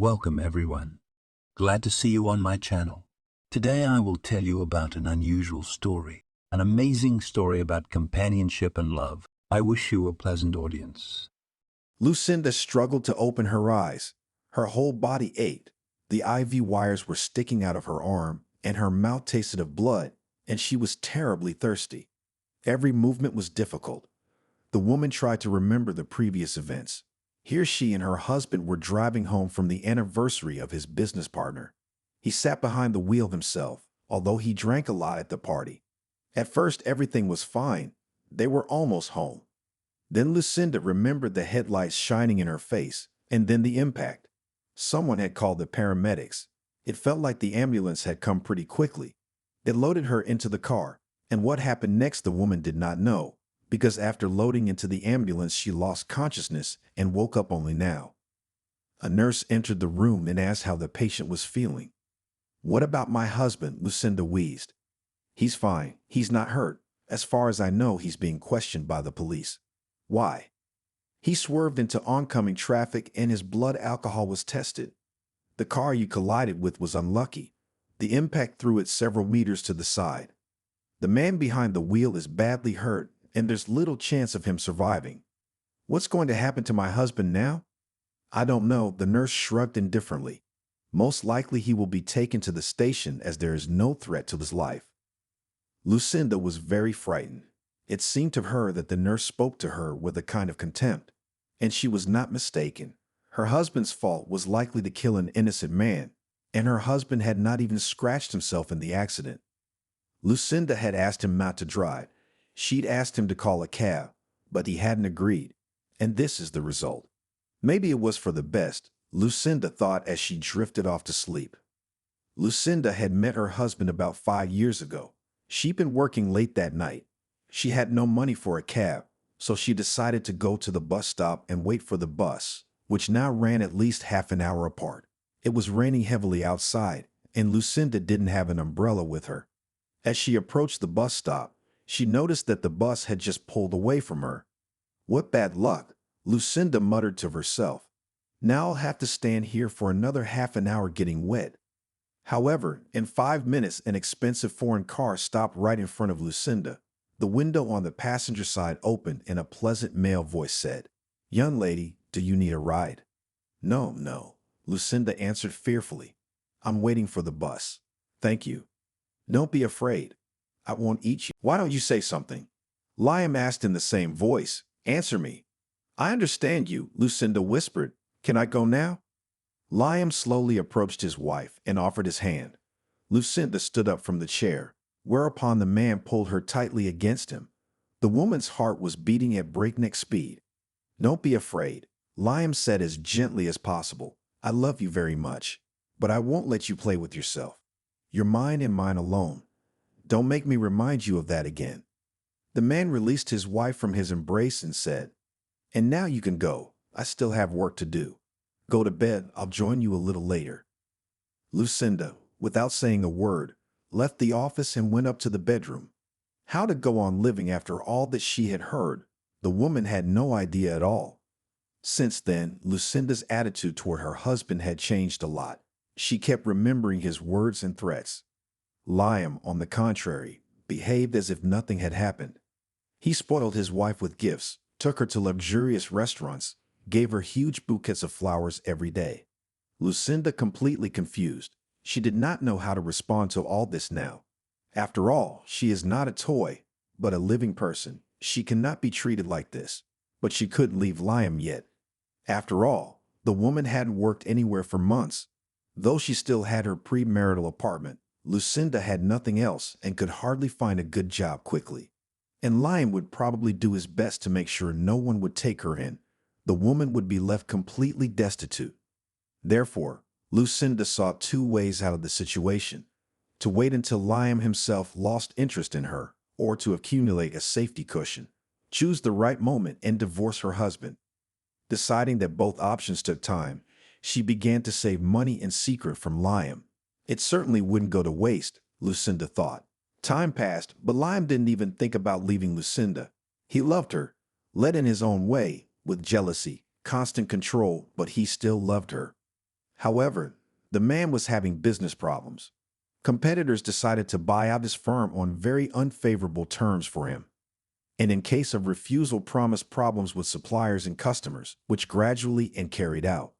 Welcome everyone. Glad to see you on my channel. Today I will tell you about an unusual story, an amazing story about companionship and love. I wish you a pleasant audience. Lucinda struggled to open her eyes. Her whole body ached. The IV wires were sticking out of her arm, and her mouth tasted of blood, and she was terribly thirsty. Every movement was difficult. The woman tried to remember the previous events. Here she and her husband were driving home from the anniversary of his business partner. He sat behind the wheel himself, although he drank a lot at the party. At first, everything was fine. They were almost home. Then Lucinda remembered the headlights shining in her face, and then the impact. Someone had called the paramedics. It felt like the ambulance had come pretty quickly. It loaded her into the car, and what happened next the woman did not know, because after loading into the ambulance she lost consciousness and woke up only now. A nurse entered the room and asked how the patient was feeling. "What about my husband?" Lucinda wheezed. "He's fine. He's not hurt. As far as I know, he's being questioned by the police." "Why?" "He swerved into oncoming traffic and his blood alcohol was tested. The car you collided with was unlucky. The impact threw it several meters to the side. The man behind the wheel is badly hurt and there's little chance of him surviving." "What's going to happen to my husband now?" "I don't know." The nurse shrugged indifferently. "Most likely he will be taken to the station as there is no threat to his life." Lucinda was very frightened. It seemed to her that the nurse spoke to her with a kind of contempt, and she was not mistaken. Her husband's fault was likely to kill an innocent man, and her husband had not even scratched himself in the accident. Lucinda had asked him not to drive. She'd asked him to call a cab, but he hadn't agreed, and this is the result. Maybe it was for the best, Lucinda thought as she drifted off to sleep. Lucinda had met her husband about 5 years ago. She'd been working late that night. She had no money for a cab, so she decided to go to the bus stop and wait for the bus, which now ran at least half an hour apart. It was raining heavily outside, and Lucinda didn't have an umbrella with her. As she approached the bus stop, she noticed that the bus had just pulled away from her. "What bad luck," Lucinda muttered to herself. "Now I'll have to stand here for another half an hour getting wet." However, in 5 minutes, an expensive foreign car stopped right in front of Lucinda. The window on the passenger side opened and a pleasant male voice said, "Young lady, do you need a ride?" No, Lucinda answered fearfully. "I'm waiting for the bus. Thank you." "Don't be afraid. I won't eat you." "Why don't you say something?" Liam asked in the same voice. "Answer me." "I understand you," Lucinda whispered. "Can I go now?" Liam slowly approached his wife and offered his hand. Lucinda stood up from the chair, whereupon the man pulled her tightly against him. The woman's heart was beating at breakneck speed. "Don't be afraid," Liam said as gently as possible. "I love you very much, but I won't let you play with yourself. You're mine and mine alone. Don't make me remind you of that again." The man released his wife from his embrace and said, "And now you can go. I still have work to do. Go to bed. I'll join you a little later." Lucinda, without saying a word, left the office and went up to the bedroom. How to go on living after all that she had heard, the woman had no idea at all. Since then, Lucinda's attitude toward her husband had changed a lot. She kept remembering his words and threats. Liam, on the contrary, behaved as if nothing had happened. He spoiled his wife with gifts, took her to luxurious restaurants, gave her huge bouquets of flowers every day. Lucinda completely confused. She did not know how to respond to all this now. After all, she is not a toy, but a living person. She cannot be treated like this. But she couldn't leave Liam yet. After all, the woman hadn't worked anywhere for months. Though she still had her premarital apartment, Lucinda had nothing else and could hardly find a good job quickly. And Liam would probably do his best to make sure no one would take her in. The woman would be left completely destitute. Therefore, Lucinda saw 2 ways out of the situation: to wait until Liam himself lost interest in her, or to accumulate a safety cushion, choose the right moment, and divorce her husband. Deciding that both options took time, she began to save money in secret from Liam. It certainly wouldn't go to waste, Lucinda thought. Time passed, but Liam didn't even think about leaving Lucinda. He loved her, led in his own way, with jealousy, constant control, but he still loved her. However, the man was having business problems. Competitors decided to buy out his firm on very unfavorable terms for him, and in case of refusal promised problems with suppliers and customers, which gradually and carried out.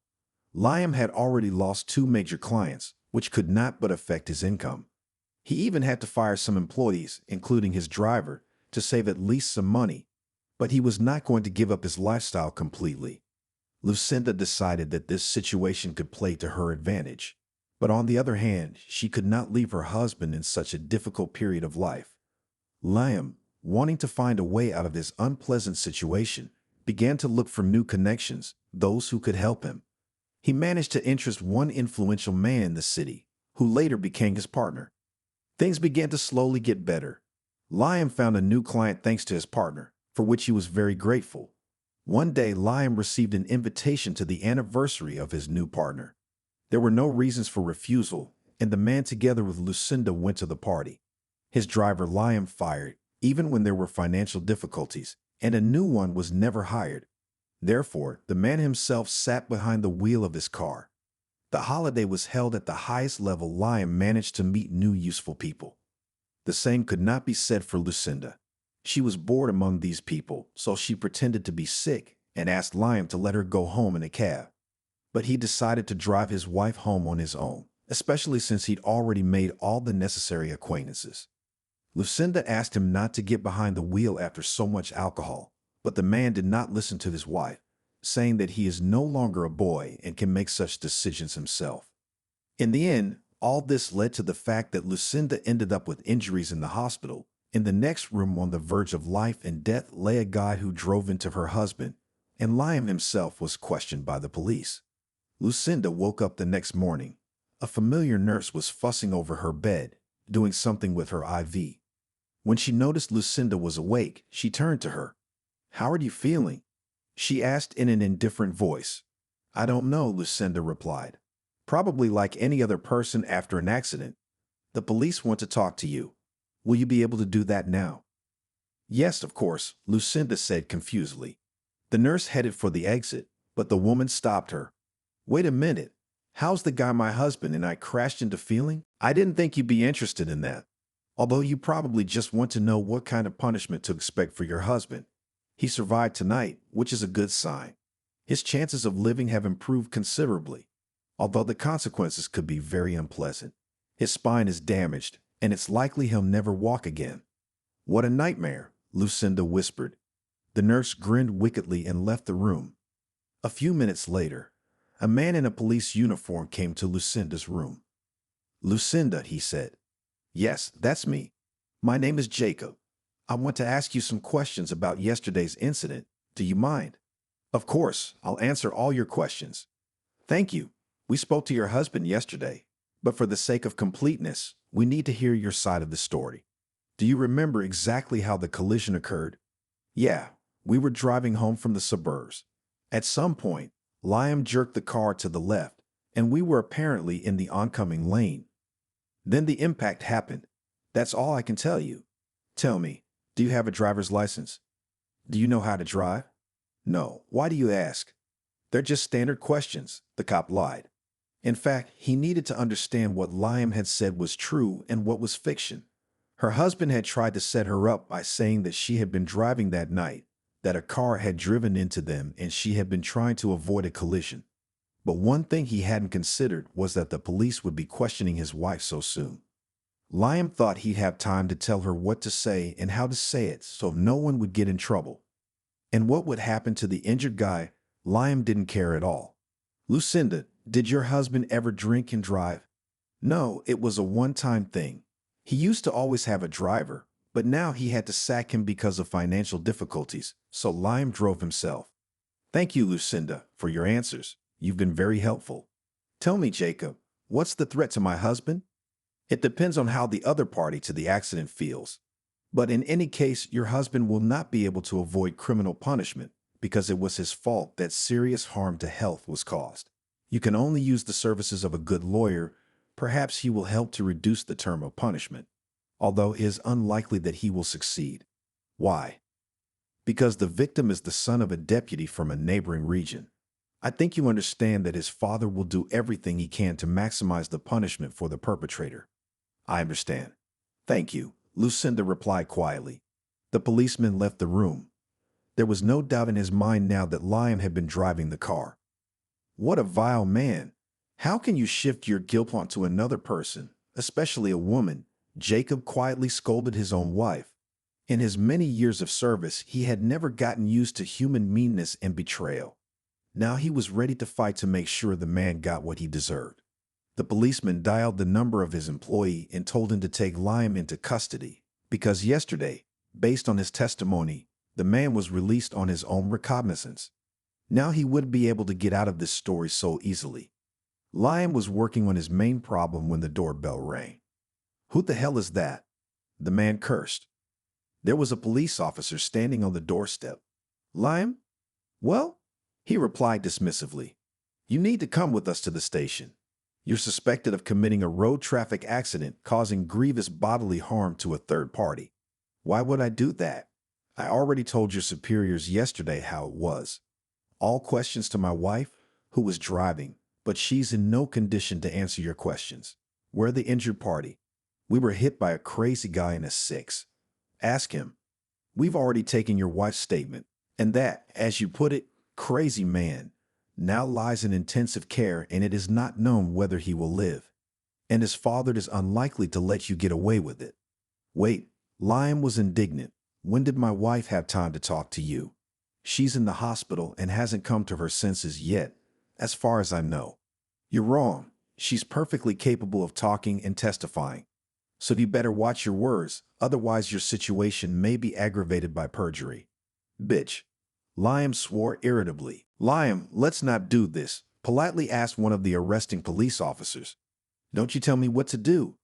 Liam had already lost two major clients, which could not but affect his income. He even had to fire some employees, including his driver, to save at least some money, but he was not going to give up his lifestyle completely. Lucinda decided that this situation could play to her advantage. But on the other hand, she could not leave her husband in such a difficult period of life. Liam, wanting to find a way out of this unpleasant situation, began to look for new connections, those who could help him. He managed to interest one influential man in the city, who later became his partner. Things began to slowly get better. Liam found a new client thanks to his partner, for which he was very grateful. One day, Liam received an invitation to the anniversary of his new partner. There were no reasons for refusal, and the man together with Lucinda went to the party. His driver Liam fired, even when there were financial difficulties, and a new one was never hired. Therefore, the man himself sat behind the wheel of his car. The holiday was held at the highest level. Liam managed to meet new useful people. The same could not be said for Lucinda. She was bored among these people, so she pretended to be sick and asked Liam to let her go home in a cab. But he decided to drive his wife home on his own, especially since he'd already made all the necessary acquaintances. Lucinda asked him not to get behind the wheel after so much alcohol, but the man did not listen to his wife, saying that he is no longer a boy and can make such decisions himself. In the end, all this led to the fact that Lucinda ended up with injuries in the hospital. In the next room on the verge of life and death lay a guy who drove into her husband, and Liam himself was questioned by the police. Lucinda woke up the next morning. A familiar nurse was fussing over her bed, doing something with her IV. When she noticed Lucinda was awake, she turned to her. "How are you feeling?" she asked in an indifferent voice. "I don't know," Lucinda replied. "Probably like any other person after an accident. The police want to talk to you. Will you be able to do that now?" "Yes, of course," Lucinda said confusedly. The nurse headed for the exit, but the woman stopped her. "Wait a minute. How's the guy my husband and I crashed into feeling? I didn't think you'd be interested in that. Although you probably just want to know what kind of punishment to expect for your husband. He survived tonight, which is a good sign. His chances of living have improved considerably, although the consequences could be very unpleasant. His spine is damaged, and it's likely he'll never walk again." "What a nightmare," Lucinda whispered. The nurse grinned wickedly and left the room. A few minutes later, a man in a police uniform came to Lucinda's room. "Lucinda," he said. "Yes, that's me. My name is Jacob. I want to ask you some questions about yesterday's incident. Do you mind?" "Of course, I'll answer all your questions." "Thank you. We spoke to your husband yesterday, but for the sake of completeness, we need to hear your side of the story. Do you remember exactly how the collision occurred?" "Yeah, we were driving home from the suburbs. At some point, Liam jerked the car to the left, and we were apparently in the oncoming lane. Then the impact happened. That's all I can tell you. Tell me, do you have a driver's license? Do you know how to drive?" "No. Why do you ask?" "They're just standard questions," the cop lied. In fact, he needed to understand what Liam had said was true and what was fiction. Her husband had tried to set her up by saying that she had been driving that night, that a car had driven into them and she had been trying to avoid a collision. But one thing he hadn't considered was that the police would be questioning his wife so soon. Liam thought he'd have time to tell her what to say and how to say it so no one would get in trouble. And what would happen to the injured guy, Liam didn't care at all. "Lucinda, did your husband ever drink and drive?" "No, it was a one-time thing. He used to always have a driver, but now he had to sack him because of financial difficulties, so Liam drove himself." "Thank you, Lucinda, for your answers. You've been very helpful. Tell me, Jacob, what's the threat to my husband?" "It depends on how the other party to the accident feels. But in any case, your husband will not be able to avoid criminal punishment because it was his fault that serious harm to health was caused. You can only use the services of a good lawyer. Perhaps he will help to reduce the term of punishment, although it is unlikely that he will succeed." "Why?" "Because the victim is the son of a deputy from a neighboring region. I think you understand that his father will do everything he can to maximize the punishment for the perpetrator. I understand. Thank you, Lucinda replied quietly. The policeman left the room. There was no doubt in his mind now that Liam had been driving the car. What a vile man. How can you shift your guilt onto another person, especially a woman? Jacob quietly scolded his own wife. In his many years of service, he had never gotten used to human meanness and betrayal. Now he was ready to fight to make sure the man got what he deserved. The policeman dialed the number of his employee and told him to take Liam into custody, because yesterday, based on his testimony, the man was released on his own recognizance. Now he wouldn't be able to get out of this story so easily. Liam was working on his main problem when the doorbell rang. Who the hell is that? The man cursed. There was a police officer standing on the doorstep. Liam? Well, he replied dismissively. You need to come with us to the station. You're suspected of committing a road traffic accident causing grievous bodily harm to a third party. Why would I do that? I already told your superiors yesterday how it was. All questions to my wife, who was driving, but she's in no condition to answer your questions. We're the injured party. We were hit by a crazy guy in a six. Ask him. We've already taken your wife's statement, and that, as you put it, crazy man, now lies in intensive care and it is not known whether he will live. And his father is unlikely to let you get away with it. Wait, Liam was indignant. When did my wife have time to talk to you? She's in the hospital and hasn't come to her senses yet, as far as I know. You're wrong. She's perfectly capable of talking and testifying. So you better watch your words, otherwise your situation may be aggravated by perjury. Bitch. Liam swore irritably. Liam, let's not do this, politely asked one of the arresting police officers. Don't you tell me what to do.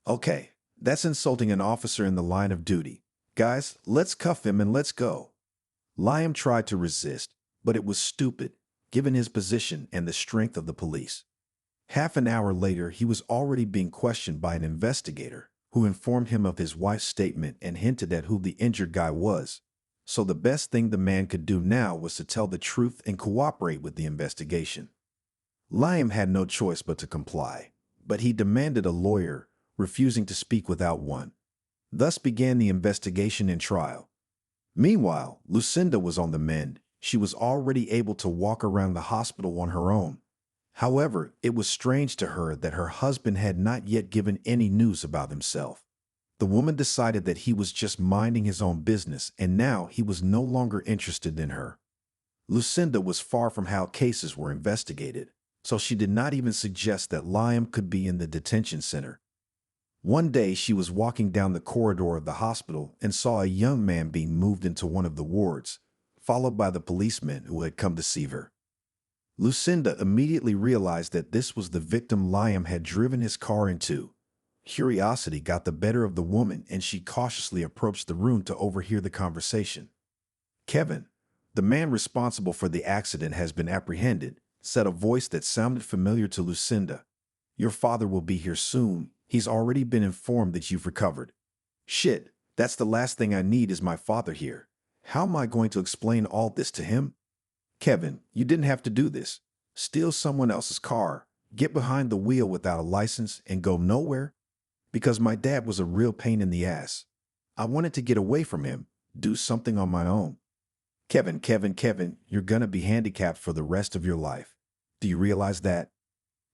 Okay, that's insulting an officer in the line of duty. Guys, let's cuff him and let's go. Liam tried to resist, but it was stupid, given his position and the strength of the police. Half an hour later, he was already being questioned by an investigator who informed him of his wife's statement and hinted at who the injured guy was. So the best thing the man could do now was to tell the truth and cooperate with the investigation. Liam had no choice but to comply, but he demanded a lawyer, refusing to speak without one. Thus began the investigation and trial. Meanwhile, Lucinda was on the mend. She was already able to walk around the hospital on her own. However, it was strange to her that her husband had not yet given any news about himself. The woman decided that he was just minding his own business and now he was no longer interested in her. Lucinda was far from how cases were investigated, so she did not even suggest that Liam could be in the detention center. One day she was walking down the corridor of the hospital and saw a young man being moved into one of the wards, followed by the policeman who had come to see her. Lucinda immediately realized that this was the victim Liam had driven his car into. Curiosity got the better of the woman and she cautiously approached the room to overhear the conversation. Kevin, the man responsible for the accident, has been apprehended, said a voice that sounded familiar to Lucinda. Your father will be here soon. He's already been informed that you've recovered. Shit, that's the last thing I need is my father here. How am I going to explain all this to him? Kevin, you didn't have to do this. Steal someone else's car, get behind the wheel without a license, and go nowhere? Because my dad was a real pain in the ass. I wanted to get away from him, do something on my own. Kevin, you're gonna be handicapped for the rest of your life. Do you realize that?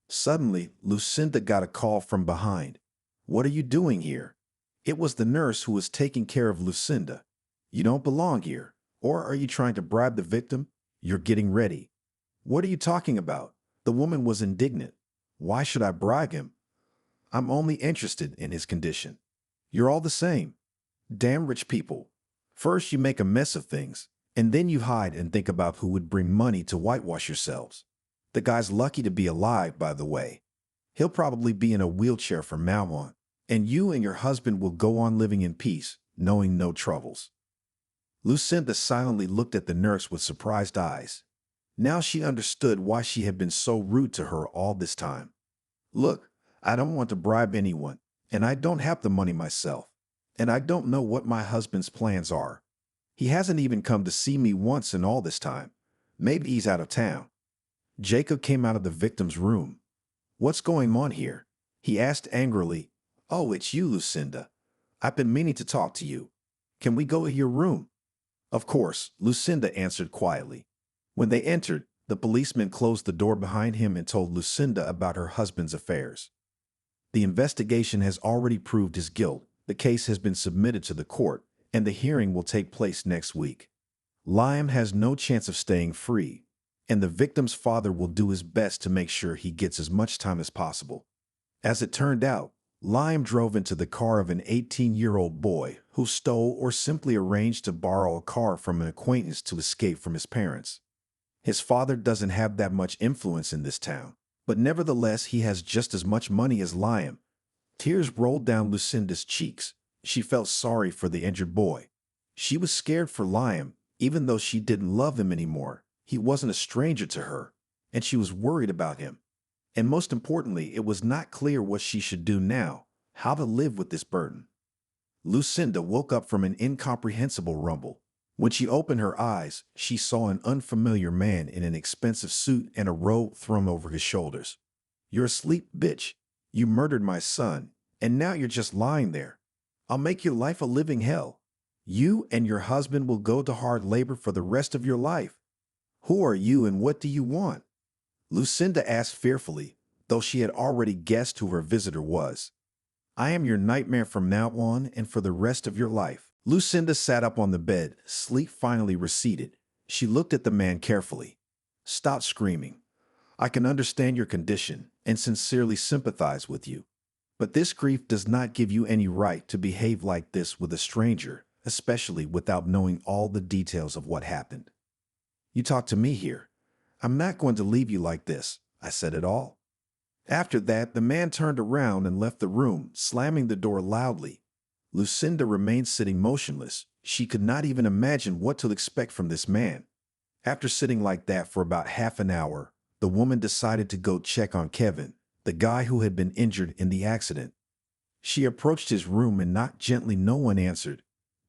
Suddenly, Lucinda got a call from behind. What are you doing here? It was the nurse who was taking care of Lucinda. You don't belong here. Or are you trying to bribe the victim? You're getting ready. What are you talking about? The woman was indignant. Why should I bribe him? I'm only interested in his condition. You're all the same. Damn rich people. First you make a mess of things, and then you hide and think about who would bring money to whitewash yourselves. The guy's lucky to be alive, by the way. He'll probably be in a wheelchair from now on, and you and your husband will go on living in peace, knowing no troubles. Lucinda silently looked at the nurse with surprised eyes. Now she understood why she had been so rude to her all this time. Look, I don't want to bribe anyone, and I don't have the money myself, and I don't know what my husband's plans are. He hasn't even come to see me once in all this time. Maybe he's out of town. Jacob came out of the victim's room. "What's going on here?" he asked angrily. "Oh, it's you, Lucinda. I've been meaning to talk to you. Can we go to your room?" "Of course," Lucinda answered quietly. When they entered, the policeman closed the door behind him and told Lucinda about her husband's affairs. The investigation has already proved his guilt. The case has been submitted to the court, and the hearing will take place next week. Liam has no chance of staying free, and the victim's father will do his best to make sure he gets as much time as possible. As it turned out, Liam drove into the car of an 18-year-old boy who stole or simply arranged to borrow a car from an acquaintance to escape from his parents. His father doesn't have that much influence in this town, but nevertheless he has just as much money as Liam. Tears rolled down Lucinda's cheeks. She felt sorry for the injured boy. She was scared for Liam, even though she didn't love him anymore. He wasn't a stranger to her, and she was worried about him. And most importantly, it was not clear what she should do now, how to live with this burden. Lucinda woke up from an incomprehensible rumble. When she opened her eyes, she saw an unfamiliar man in an expensive suit and a robe thrown over his shoulders. "You're asleep, bitch. You murdered my son, and now you're just lying there. I'll make your life a living hell. You and your husband will go to hard labor for the rest of your life. Who are you and what do you want?" Lucinda asked fearfully, though she had already guessed who her visitor was. "I am your nightmare from now on and for the rest of your life." Lucinda sat up on the bed. Sleep finally receded. She looked at the man carefully. "Stop screaming. I can understand your condition and sincerely sympathize with you. But this grief does not give you any right to behave like this with a stranger, especially without knowing all the details of what happened. You talk to me here. I'm not going to leave you like this. I said it all." After that, the man turned around and left the room, slamming the door loudly. Lucinda remained sitting motionless. She could not even imagine what to expect from this man. After sitting like that for about half an hour, the woman decided to go check on Kevin, the guy who had been injured in the accident. She approached his room and knocked gently. No one answered.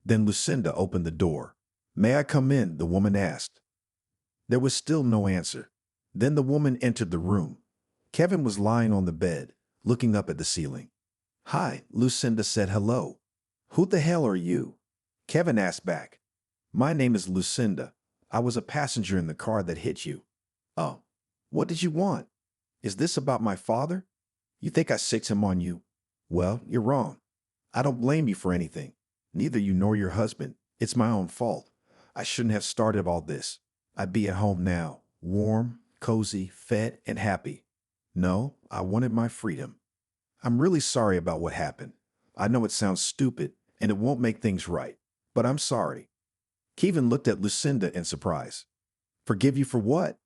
Then Lucinda opened the door. "May I come in?" the woman asked. There was still no answer. Then the woman entered the room. Kevin was lying on the bed, looking up at the ceiling. "Hi," Lucinda said. "Hello." "Who the hell are you?" Kevin asked back. "My name is Lucinda. I was a passenger in the car that hit you." "Oh, what did you want? Is this about my father? You think I sicked him on you? Well, you're wrong. I don't blame you for anything. Neither you nor your husband. It's my own fault. I shouldn't have started all this. I'd be at home now, warm, cozy, fed, and happy. No, I wanted my freedom. I'm really sorry about what happened. I know it sounds stupid, and it won't make things right, but I'm sorry." Kevin looked at Lucinda in surprise. "Forgive you for what?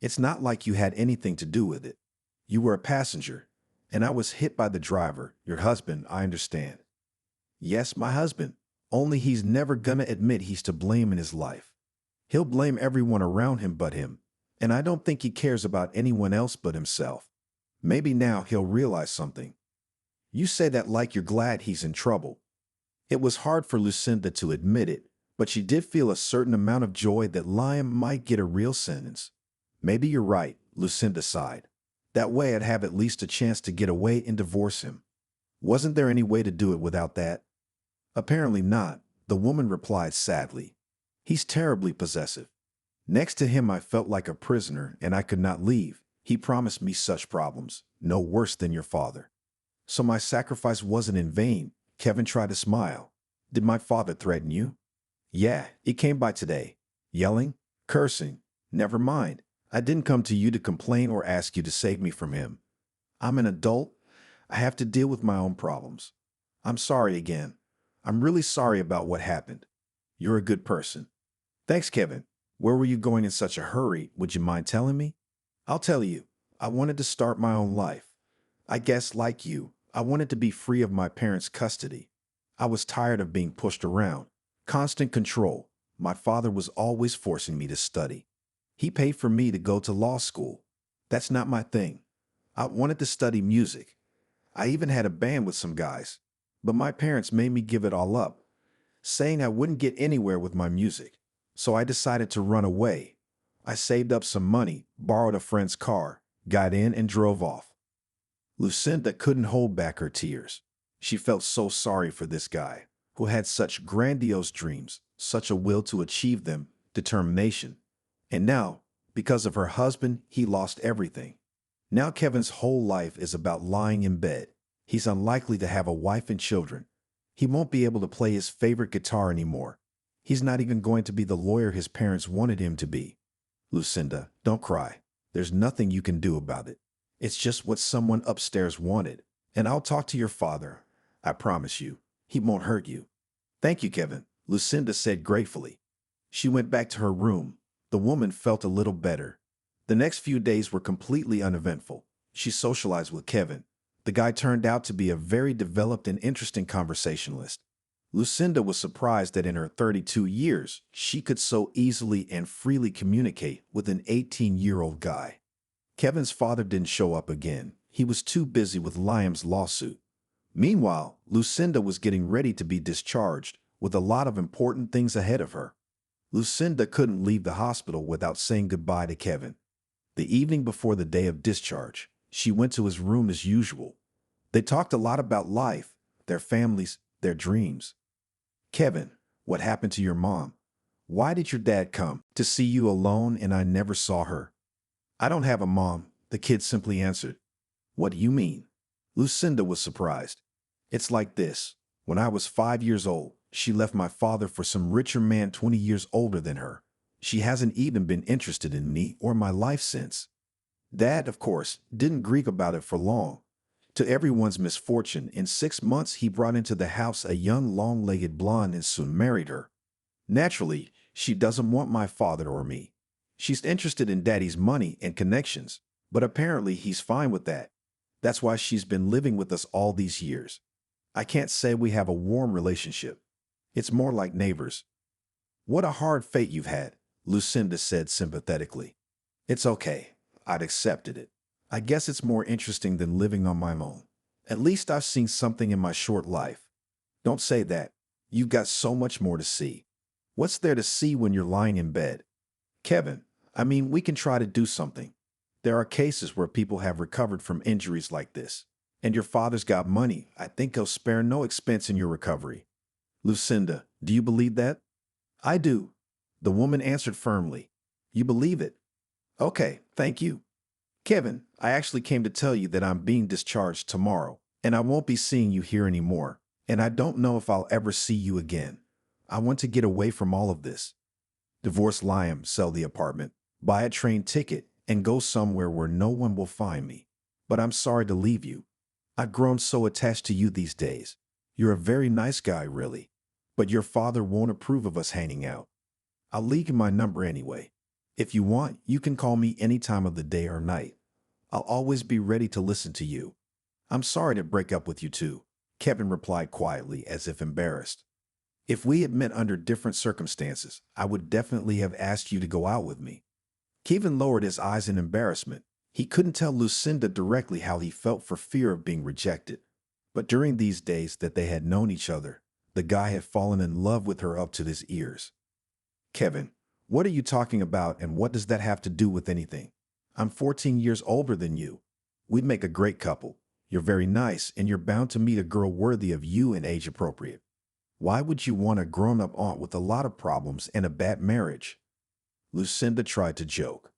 It's not like you had anything to do with it. You were a passenger, and I was hit by the driver, your husband, I understand." "Yes, my husband. Only he's never gonna admit he's to blame in his life. He'll blame everyone around him but him, and I don't think he cares about anyone else but himself. Maybe now he'll realize something." "You say that like you're glad he's in trouble." It was hard for Lucinda to admit it, but she did feel a certain amount of joy that Liam might get a real sentence. "Maybe you're right," Lucinda sighed. "That way I'd have at least a chance to get away and divorce him. Wasn't there any way to do it without that?" "Apparently not," the woman replied sadly. "He's terribly possessive. Next to him I felt like a prisoner and I could not leave. He promised me such problems, no worse than your father. So my sacrifice wasn't in vain." Kevin tried to smile. "Did my father threaten you?" "Yeah, he came by today. Yelling, cursing. Never mind. I didn't come to you to complain or ask you to save me from him. I'm an adult. I have to deal with my own problems. I'm sorry again. I'm really sorry about what happened. You're a good person." "Thanks, Kevin. Where were you going in such a hurry? Would you mind telling me?" "I'll tell you. I wanted to start my own life. I guess, like you, I wanted to be free of my parents' custody. I was tired of being pushed around. Constant control. My father was always forcing me to study. He paid for me to go to law school. That's not my thing. I wanted to study music. I even had a band with some guys. But my parents made me give it all up, saying I wouldn't get anywhere with my music. So I decided to run away. I saved up some money, borrowed a friend's car, got in and drove off. Lucinda couldn't hold back her tears. She felt so sorry for this guy, who had such grandiose dreams, such a will to achieve them, determination. And now, because of her husband, he lost everything. Now Kevin's whole life is about lying in bed. He's unlikely to have a wife and children. He won't be able to play his favorite guitar anymore. He's not even going to be the lawyer his parents wanted him to be. Lucinda, don't cry. There's nothing you can do about it. It's just what someone upstairs wanted. And I'll talk to your father. I promise you. He won't hurt you. Thank you, Kevin, Lucinda said gratefully. She went back to her room. The woman felt a little better. The next few days were completely uneventful. She socialized with Kevin. The guy turned out to be a very developed and interesting conversationalist. Lucinda was surprised that in her 32 years, she could so easily and freely communicate with an 18-year-old guy. Kevin's father didn't show up again. He was too busy with Liam's lawsuit. Meanwhile, Lucinda was getting ready to be discharged, with a lot of important things ahead of her. Lucinda couldn't leave the hospital without saying goodbye to Kevin. The evening before the day of discharge, she went to his room as usual. They talked a lot about life, their families, their dreams. Kevin, what happened to your mom? Why did your dad come to see you alone and I never saw her? I don't have a mom, the kid simply answered. What do you mean? Lucinda was surprised. It's like this. When I was 5 years old, she left my father for some richer man 20 years older than her. She hasn't even been interested in me or my life since. Dad, of course, didn't grieve about it for long. To everyone's misfortune, in 6 months he brought into the house a young long-legged blonde and soon married her. Naturally, she doesn't want my father or me. She's interested in Daddy's money and connections, but apparently he's fine with that. That's why she's been living with us all these years. I can't say we have a warm relationship. It's more like neighbors. What a hard fate you've had, Lucinda said sympathetically. It's okay. I'd accepted it. I guess it's more interesting than living on my own. At least I've seen something in my short life. Don't say that. You've got so much more to see. What's there to see when you're lying in bed? Kevin, we can try to do something. There are cases where people have recovered from injuries like this. And your father's got money. I think he'll spare no expense in your recovery. Lucinda, do you believe that? I do. The woman answered firmly. You believe it? Okay, thank you. Kevin, I actually came to tell you that I'm being discharged tomorrow, and I won't be seeing you here anymore, and I don't know if I'll ever see you again. I want to get away from all of this. Divorce Liam, sell the apartment, buy a train ticket, and go somewhere where no one will find me. But I'm sorry to leave you. I've grown so attached to you these days. You're a very nice guy, really. But your father won't approve of us hanging out. I'll leave you my number anyway. If you want, you can call me any time of the day or night. I'll always be ready to listen to you. I'm sorry to break up with you too, Kevin replied quietly as if embarrassed. If we had met under different circumstances, I would definitely have asked you to go out with me. Kevin lowered his eyes in embarrassment. He couldn't tell Lucinda directly how he felt for fear of being rejected. But during these days that they had known each other, the guy had fallen in love with her up to his ears. Kevin, what are you talking about and what does that have to do with anything? I'm 14 years older than you. We'd make a great couple. You're very nice and you're bound to meet a girl worthy of you and age appropriate. Why would you want a grown-up aunt with a lot of problems and a bad marriage? Lucinda tried to joke.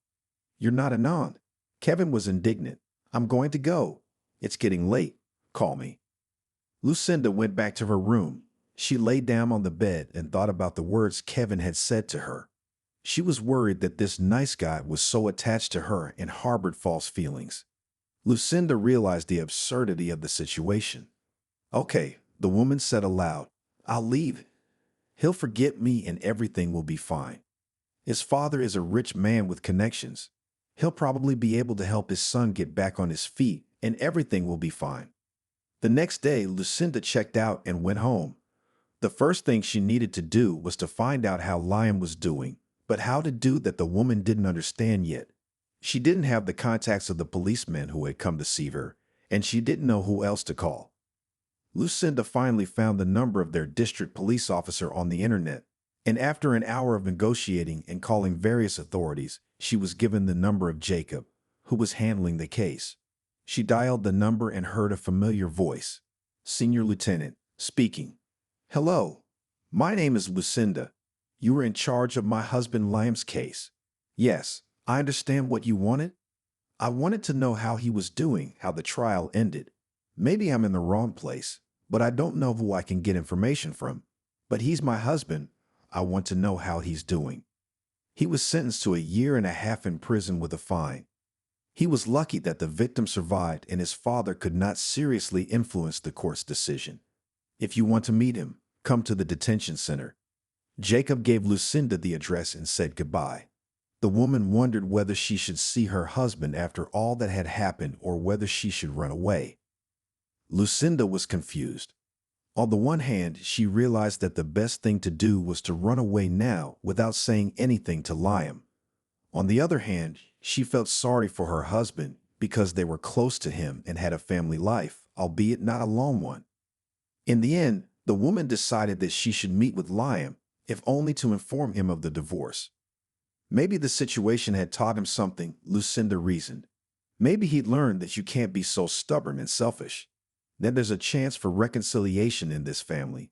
You're not an aunt. Kevin was indignant. I'm going to go. It's getting late. Call me. Lucinda went back to her room. She lay down on the bed and thought about the words Kevin had said to her. She was worried that this nice guy was so attached to her and harbored false feelings. Lucinda realized the absurdity of the situation. Okay, the woman said aloud, I'll leave. He'll forget me and everything will be fine. His father is a rich man with connections. He'll probably be able to help his son get back on his feet and everything will be fine. The next day, Lucinda checked out and went home. The first thing she needed to do was to find out how Liam was doing, but how to do that the woman didn't understand yet. She didn't have the contacts of the policemen who had come to see her, and she didn't know who else to call. Lucinda finally found the number of their district police officer on the internet. And after an hour of negotiating and calling various authorities, she was given the number of Jacob, who was handling the case. She dialed the number and heard a familiar voice. Senior Lieutenant, speaking. Hello. My name is Lucinda. You were in charge of my husband Liam's case. Yes, I understand what you wanted. I wanted to know how he was doing, how the trial ended. Maybe I'm in the wrong place, but I don't know who I can get information from. But he's my husband. I want to know how he's doing. He was sentenced to 1.5 years in prison with a fine. He was lucky that the victim survived and his father could not seriously influence the court's decision. If you want to meet him, come to the detention center. Jacob gave Lucinda the address and said goodbye. The woman wondered whether she should see her husband after all that had happened or whether she should run away. Lucinda was confused. On the one hand, she realized that the best thing to do was to run away now without saying anything to Liam. On the other hand, she felt sorry for her husband because they were close to him and had a family life, albeit not a long one. In the end, the woman decided that she should meet with Liam, if only to inform him of the divorce. Maybe the situation had taught him something, Lucinda reasoned. Maybe he'd learned that you can't be so stubborn and selfish. That there's a chance for reconciliation in this family.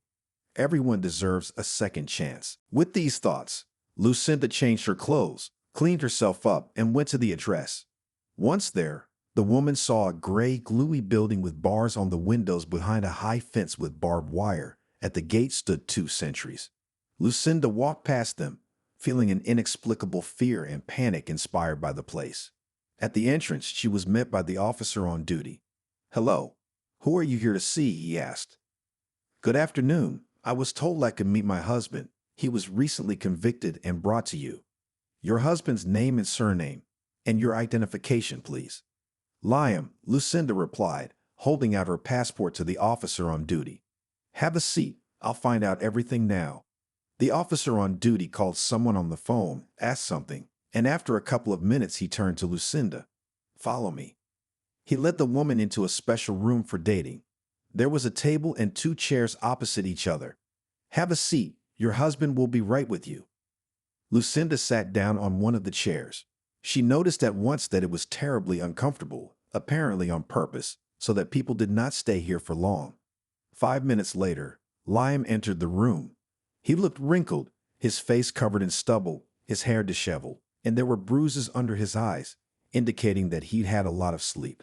Everyone deserves a second chance. With these thoughts, Lucinda changed her clothes, cleaned herself up, and went to the address. Once there, the woman saw a gray, gluey building with bars on the windows behind a high fence with barbed wire. At the gate stood 2 sentries. Lucinda walked past them, feeling an inexplicable fear and panic inspired by the place. At the entrance, she was met by the officer on duty. "Hello. Who are you here to see?" he asked. "Good afternoon. I was told I could meet my husband. He was recently convicted and brought to you. Your husband's name and surname, and your identification, please." "Liam," Lucinda replied, holding out her passport to the officer on duty. "Have a seat. I'll find out everything now." The officer on duty called someone on the phone, asked something, and after a couple of minutes he turned to Lucinda. "Follow me." He led the woman into a special room for dating. There was a table and 2 chairs opposite each other. "Have a seat. Your husband will be right with you." Lucinda sat down on one of the chairs. She noticed at once that it was terribly uncomfortable, apparently on purpose, so that people did not stay here for long. 5 minutes later, Liam entered the room. He looked wrinkled, his face covered in stubble, his hair disheveled, and there were bruises under his eyes, indicating that he'd had a lot of sleep.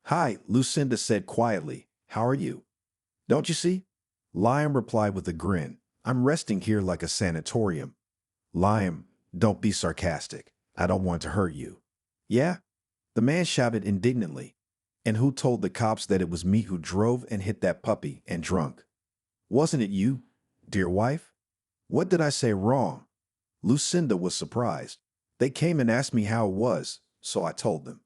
"Hi," Lucinda said quietly. "How are you?" "Don't you see?" Liam replied with a grin. "I'm resting here like a sanatorium." "Liam, don't be sarcastic. I don't want to hurt you." "Yeah?" The man shouted indignantly. "And who told the cops that it was me who drove and hit that puppy and drunk? Wasn't it you, dear wife?" "What did I say wrong?" Lucinda was surprised. "They came and asked me how it was, so I told them."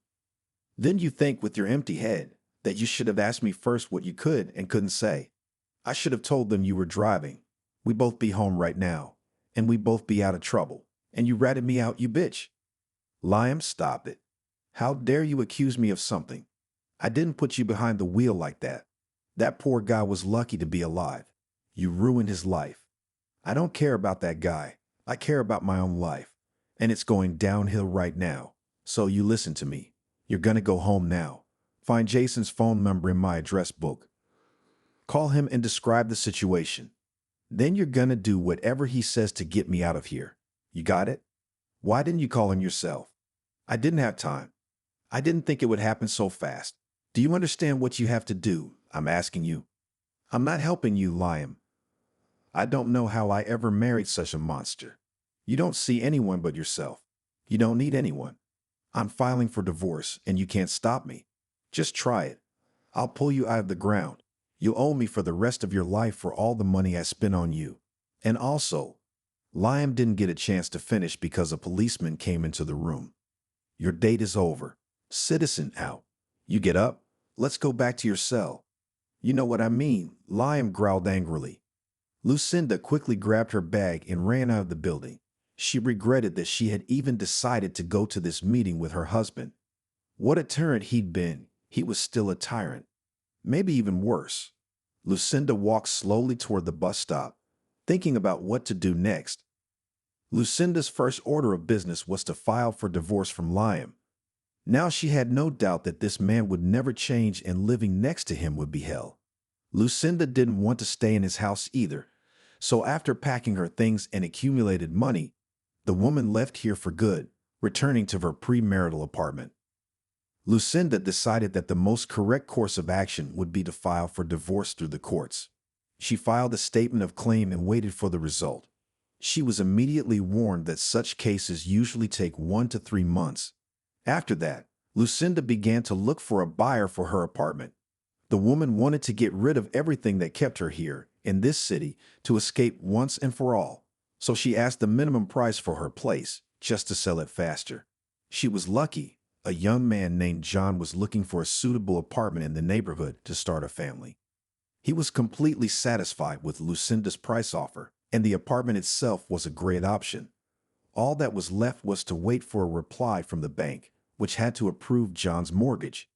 "Then you think with your empty head that you should have asked me first what you could and couldn't say. I should have told them you were driving. We both be home right now, and we both be out of trouble. And you ratted me out, you bitch." "Liam, stop it. How dare you accuse me of something? I didn't put you behind the wheel like that. That poor guy was lucky to be alive. You ruined his life. I don't care about that guy. I care about my own life. And it's going downhill right now. So you listen to me. You're gonna go home now. Find Jason's phone number in my address book. Call him and describe the situation. Then you're gonna do whatever he says to get me out of here. You got it? Why didn't you call him yourself?" "I didn't have time. I didn't think it would happen so fast. Do you understand what you have to do? I'm asking you." "I'm not helping you, Liam. I don't know how I ever married such a monster. You don't see anyone but yourself. You don't need anyone. I'm filing for divorce, and you can't stop me. Just try it. I'll pull you out of the ground. You'll owe me for the rest of your life for all the money I spent on you. And also," Liam didn't get a chance to finish because a policeman came into the room. "Your date is over. Citizen out. You get up. Let's go back to your cell." "You know what I mean," Liam growled angrily. Lucinda quickly grabbed her bag and ran out of the building. She regretted that she had even decided to go to this meeting with her husband. What a tyrant he'd been. He was still a tyrant. Maybe even worse. Lucinda walked slowly toward the bus stop. thinking about what to do next. Lucinda's first order of business was to file for divorce from Liam. Now she had no doubt that this man would never change and living next to him would be hell. Lucinda didn't want to stay in his house either, so after packing her things and accumulated money, the woman left here for good, returning to her premarital apartment. Lucinda decided that the most correct course of action would be to file for divorce through the courts. She filed a statement of claim and waited for the result. She was immediately warned that such cases usually take 1 to 3 months. After that, Lucinda began to look for a buyer for her apartment. The woman wanted to get rid of everything that kept her here, in this city, to escape once and for all. So she asked the minimum price for her place, just to sell it faster. She was lucky. A young man named John was looking for a suitable apartment in the neighborhood to start a family. He was completely satisfied with Lucinda's price offer, and the apartment itself was a great option. All that was left was to wait for a reply from the bank, which had to approve John's mortgage.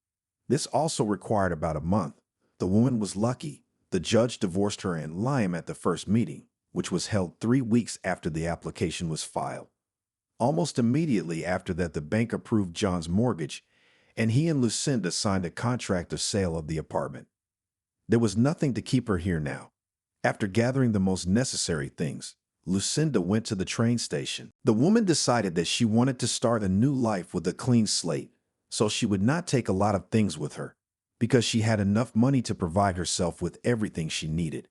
This also required about a month. The woman was lucky. The judge divorced her and Liam at the first meeting, which was held 3 weeks after the application was filed. Almost immediately after that, the bank approved John's mortgage, and he and Lucinda signed a contract of sale of the apartment. There was nothing to keep her here now. After gathering the most necessary things, Lucinda went to the train station. The woman decided that she wanted to start a new life with a clean slate, so she would not take a lot of things with her, because she had enough money to provide herself with everything she needed.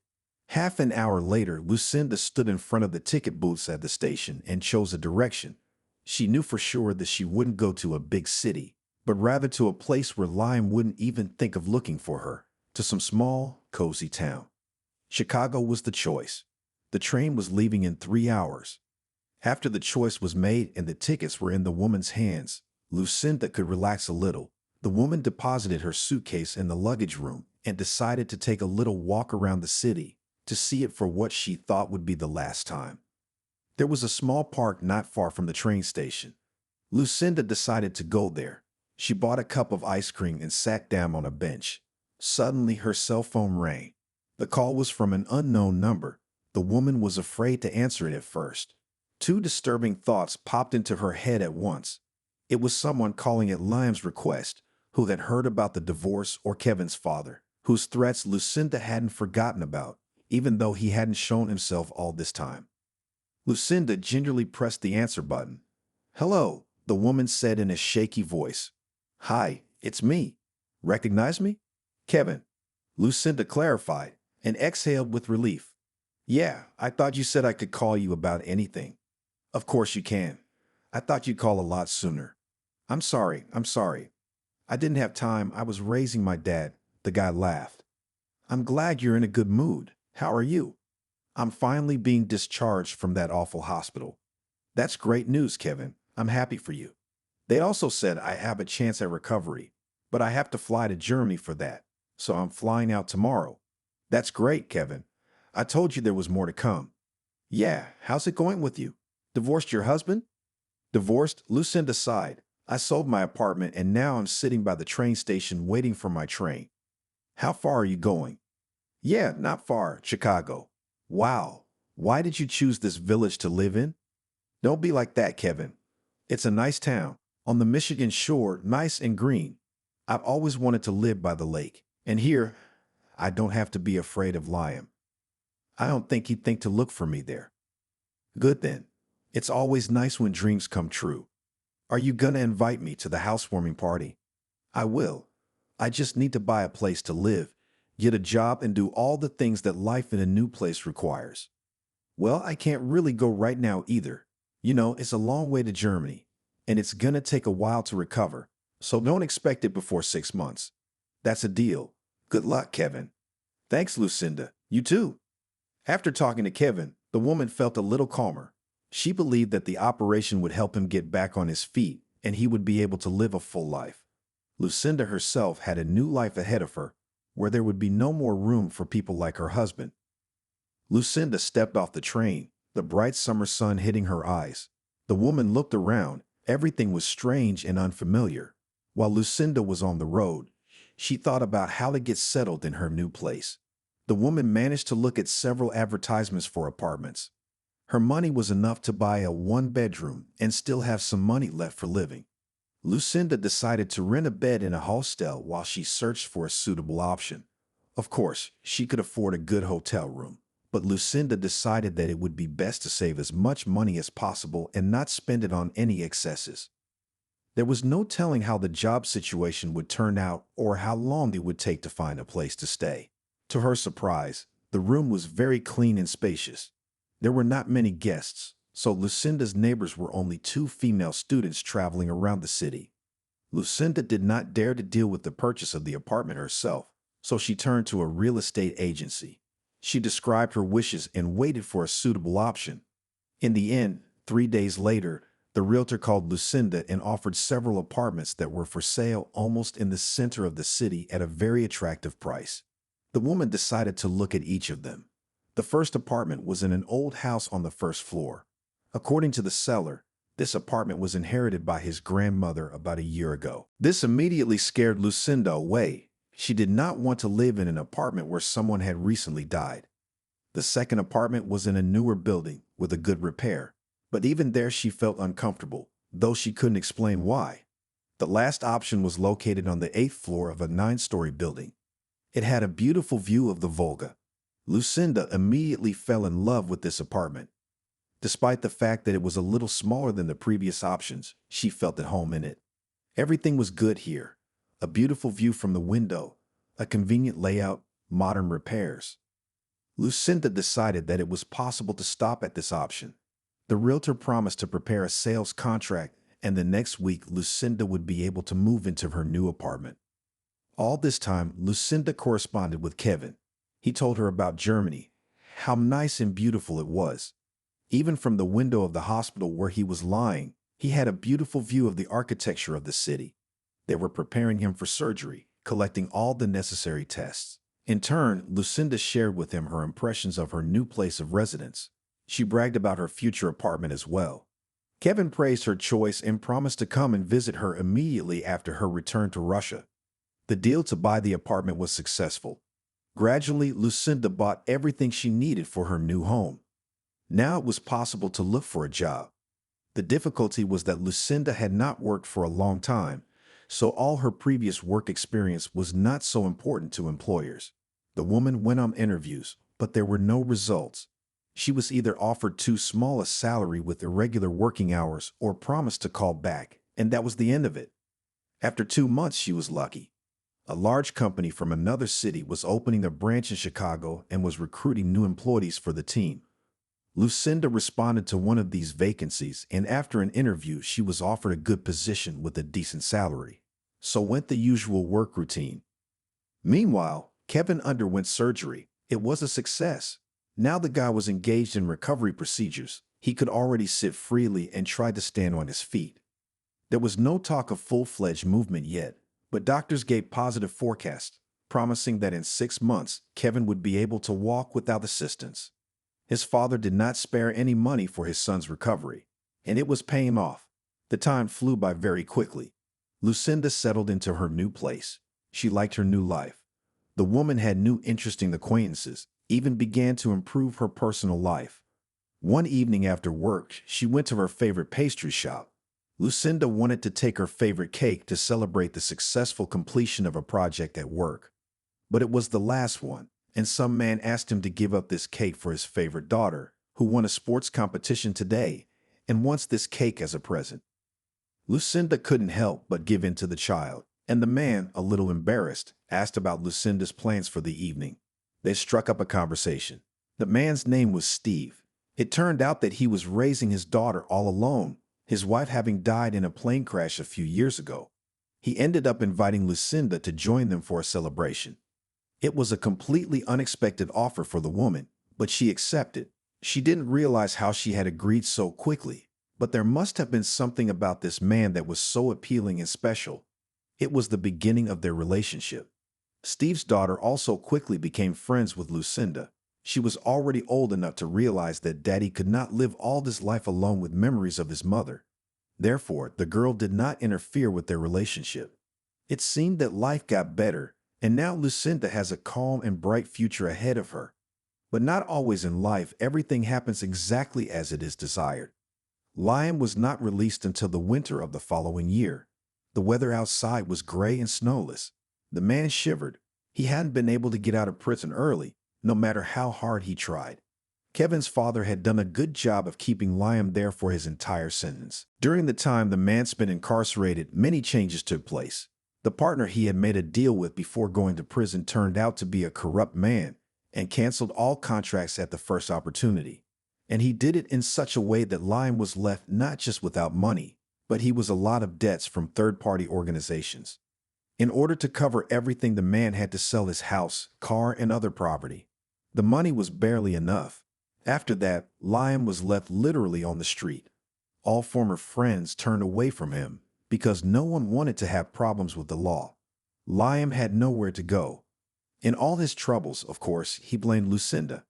Half an hour later, Lucinda stood in front of the ticket booths at the station and chose a direction. She knew for sure that she wouldn't go to a big city, but rather to a place where Liam wouldn't even think of looking for her, to some small, cozy town. Chicago was the choice. The train was leaving in 3 hours. After the choice was made and the tickets were in the woman's hands, Lucinda could relax a little. The woman deposited her suitcase in the luggage room and decided to take a little walk around the city to see it for what she thought would be the last time. There was a small park not far from the train station. Lucinda decided to go there. She bought a cup of ice cream and sat down on a bench. Suddenly, her cell phone rang. The call was from an unknown number. The woman was afraid to answer it at first. 2 disturbing thoughts popped into her head at once. It was someone calling at Liam's request, who had heard about the divorce, or Kevin's father, whose threats Lucinda hadn't forgotten about, even though he hadn't shown himself all this time. Lucinda gingerly pressed the answer button. "Hello," the woman said in a shaky voice. "Hi, it's me. Recognize me?" "Kevin," Lucinda clarified, and exhaled with relief. "Yeah, I thought you said I could call you about anything." "Of course you can. I thought you'd call a lot sooner." I'm sorry. I didn't have time. I was raising my dad." The guy laughed. "I'm glad you're in a good mood. How are you?" "I'm finally being discharged from that awful hospital." "That's great news, Kevin. I'm happy for you." "They also said I have a chance at recovery, but I have to fly to Germany for that, so I'm flying out tomorrow." "That's great, Kevin. I told you there was more to come." "Yeah, how's it going with you? Divorced your husband?" "Divorced?" Lucinda sighed. "I sold my apartment and now I'm sitting by the train station waiting for my train." "How far are you going?" "Yeah, not far. Chicago." "Wow. Why did you choose this village to live in?" "Don't be like that, Kevin. It's a nice town. On the Michigan shore, nice and green. I've always wanted to live by the lake. And here, I don't have to be afraid of Liam. I don't think he'd think to look for me there." "Good then. It's always nice when dreams come true. Are you gonna invite me to the housewarming party?" "I will. I just need to buy a place to live, get a job, and do all the things that life in a new place requires." "Well, I can't really go right now either. You know, it's a long way to Germany, and it's gonna take a while to recover, so don't expect it before 6 months." "That's a deal. Good luck, Kevin." "Thanks, Lucinda. You too." After talking to Kevin, the woman felt a little calmer. She believed that the operation would help him get back on his feet, and he would be able to live a full life. Lucinda herself had a new life ahead of her, where there would be no more room for people like her husband. Lucinda stepped off the train, the bright summer sun hitting her eyes. The woman looked around. Everything was strange and unfamiliar. While Lucinda was on the road, she thought about how to get settled in her new place. The woman managed to look at several advertisements for apartments. Her money was enough to buy a one-bedroom and still have some money left for living. Lucinda decided to rent a bed in a hostel while she searched for a suitable option. Of course, she could afford a good hotel room, but Lucinda decided that it would be best to save as much money as possible and not spend it on any excesses. There was no telling how the job situation would turn out or how long it would take to find a place to stay. To her surprise, the room was very clean and spacious. There were not many guests, so Lucinda's neighbors were only two female students traveling around the city. Lucinda did not dare to deal with the purchase of the apartment herself, so she turned to a real estate agency. She described her wishes and waited for a suitable option. In the end, 3 days later, the realtor called Lucinda and offered several apartments that were for sale almost in the center of the city at a very attractive price. The woman decided to look at each of them. The first apartment was in an old house on the first floor. According to the seller, this apartment was inherited by his grandmother about a year ago. This immediately scared Lucinda away. She did not want to live in an apartment where someone had recently died. The second apartment was in a newer building with a good repair, but even there she felt uncomfortable, though she couldn't explain why. The last option was located on the 8th floor of a 9-story building. It had a beautiful view of the Volga. Lucinda immediately fell in love with this apartment. Despite the fact that it was a little smaller than the previous options, she felt at home in it. Everything was good here. A beautiful view from the window, a convenient layout, modern repairs. Lucinda decided that it was possible to stop at this option. The realtor promised to prepare a sales contract, and the next week Lucinda would be able to move into her new apartment. All this time, Lucinda corresponded with Kevin. He told her about Germany, how nice and beautiful it was. Even from the window of the hospital where he was lying, he had a beautiful view of the architecture of the city. They were preparing him for surgery, collecting all the necessary tests. In turn, Lucinda shared with him her impressions of her new place of residence. She bragged about her future apartment as well. Kevin praised her choice and promised to come and visit her immediately after her return to Russia. The deal to buy the apartment was successful. Gradually, Lucinda bought everything she needed for her new home. Now it was possible to look for a job. The difficulty was that Lucinda had not worked for a long time, so all her previous work experience was not so important to employers. The woman went on interviews, but there were no results. She was either offered too small a salary with irregular working hours or promised to call back, and that was the end of it. After 2 months, she was lucky. A large company from another city was opening a branch in Chicago and was recruiting new employees for the team. Lucinda responded to one of these vacancies, and after an interview, she was offered a good position with a decent salary. So went the usual work routine. Meanwhile, Kevin underwent surgery. It was a success. Now the guy was engaged in recovery procedures. He could already sit freely and tried to stand on his feet. There was no talk of full-fledged movement yet, but doctors gave positive forecasts, promising that in 6 months, Kevin would be able to walk without assistance. His father did not spare any money for his son's recovery, and it was paying off. The time flew by very quickly. Lucinda settled into her new place. She liked her new life. The woman had new interesting acquaintances, even began to improve her personal life. One evening after work, she went to her favorite pastry shop. Lucinda wanted to take her favorite cake to celebrate the successful completion of a project at work. But it was the last one, and some man asked him to give up this cake for his favorite daughter, who won a sports competition today and wants this cake as a present. Lucinda couldn't help but give in to the child, and the man, a little embarrassed, asked about Lucinda's plans for the evening. They struck up a conversation. The man's name was Steve. It turned out that he was raising his daughter all alone, his wife having died in a plane crash a few years ago. He ended up inviting Lucinda to join them for a celebration. It was a completely unexpected offer for the woman, but she accepted. She didn't realize how she had agreed so quickly, but there must have been something about this man that was so appealing and special. It was the beginning of their relationship. Steve's daughter also quickly became friends with Lucinda. She was already old enough to realize that Daddy could not live all this life alone with memories of his mother. Therefore, the girl did not interfere with their relationship. It seemed that life got better, And now Lucinda has a calm and bright future ahead of her. But not always in life, everything happens exactly as it is desired. Liam was not released until the winter of the following year. The weather outside was gray and snowless. The man shivered. He hadn't been able to get out of prison early, no matter how hard he tried. Kevin's father had done a good job of keeping Liam there for his entire sentence. During the time the man spent incarcerated, many changes took place. The partner he had made a deal with before going to prison turned out to be a corrupt man and canceled all contracts at the first opportunity. And he did it in such a way that Liam was left not just without money, but he was a lot of debts from third-party organizations. In order to cover everything, the man had to sell his house, car, and other property. The money was barely enough. After that, Liam was left literally on the street. All former friends turned away from him because no one wanted to have problems with the law. Liam had nowhere to go. In all his troubles, of course, he blamed Lucinda.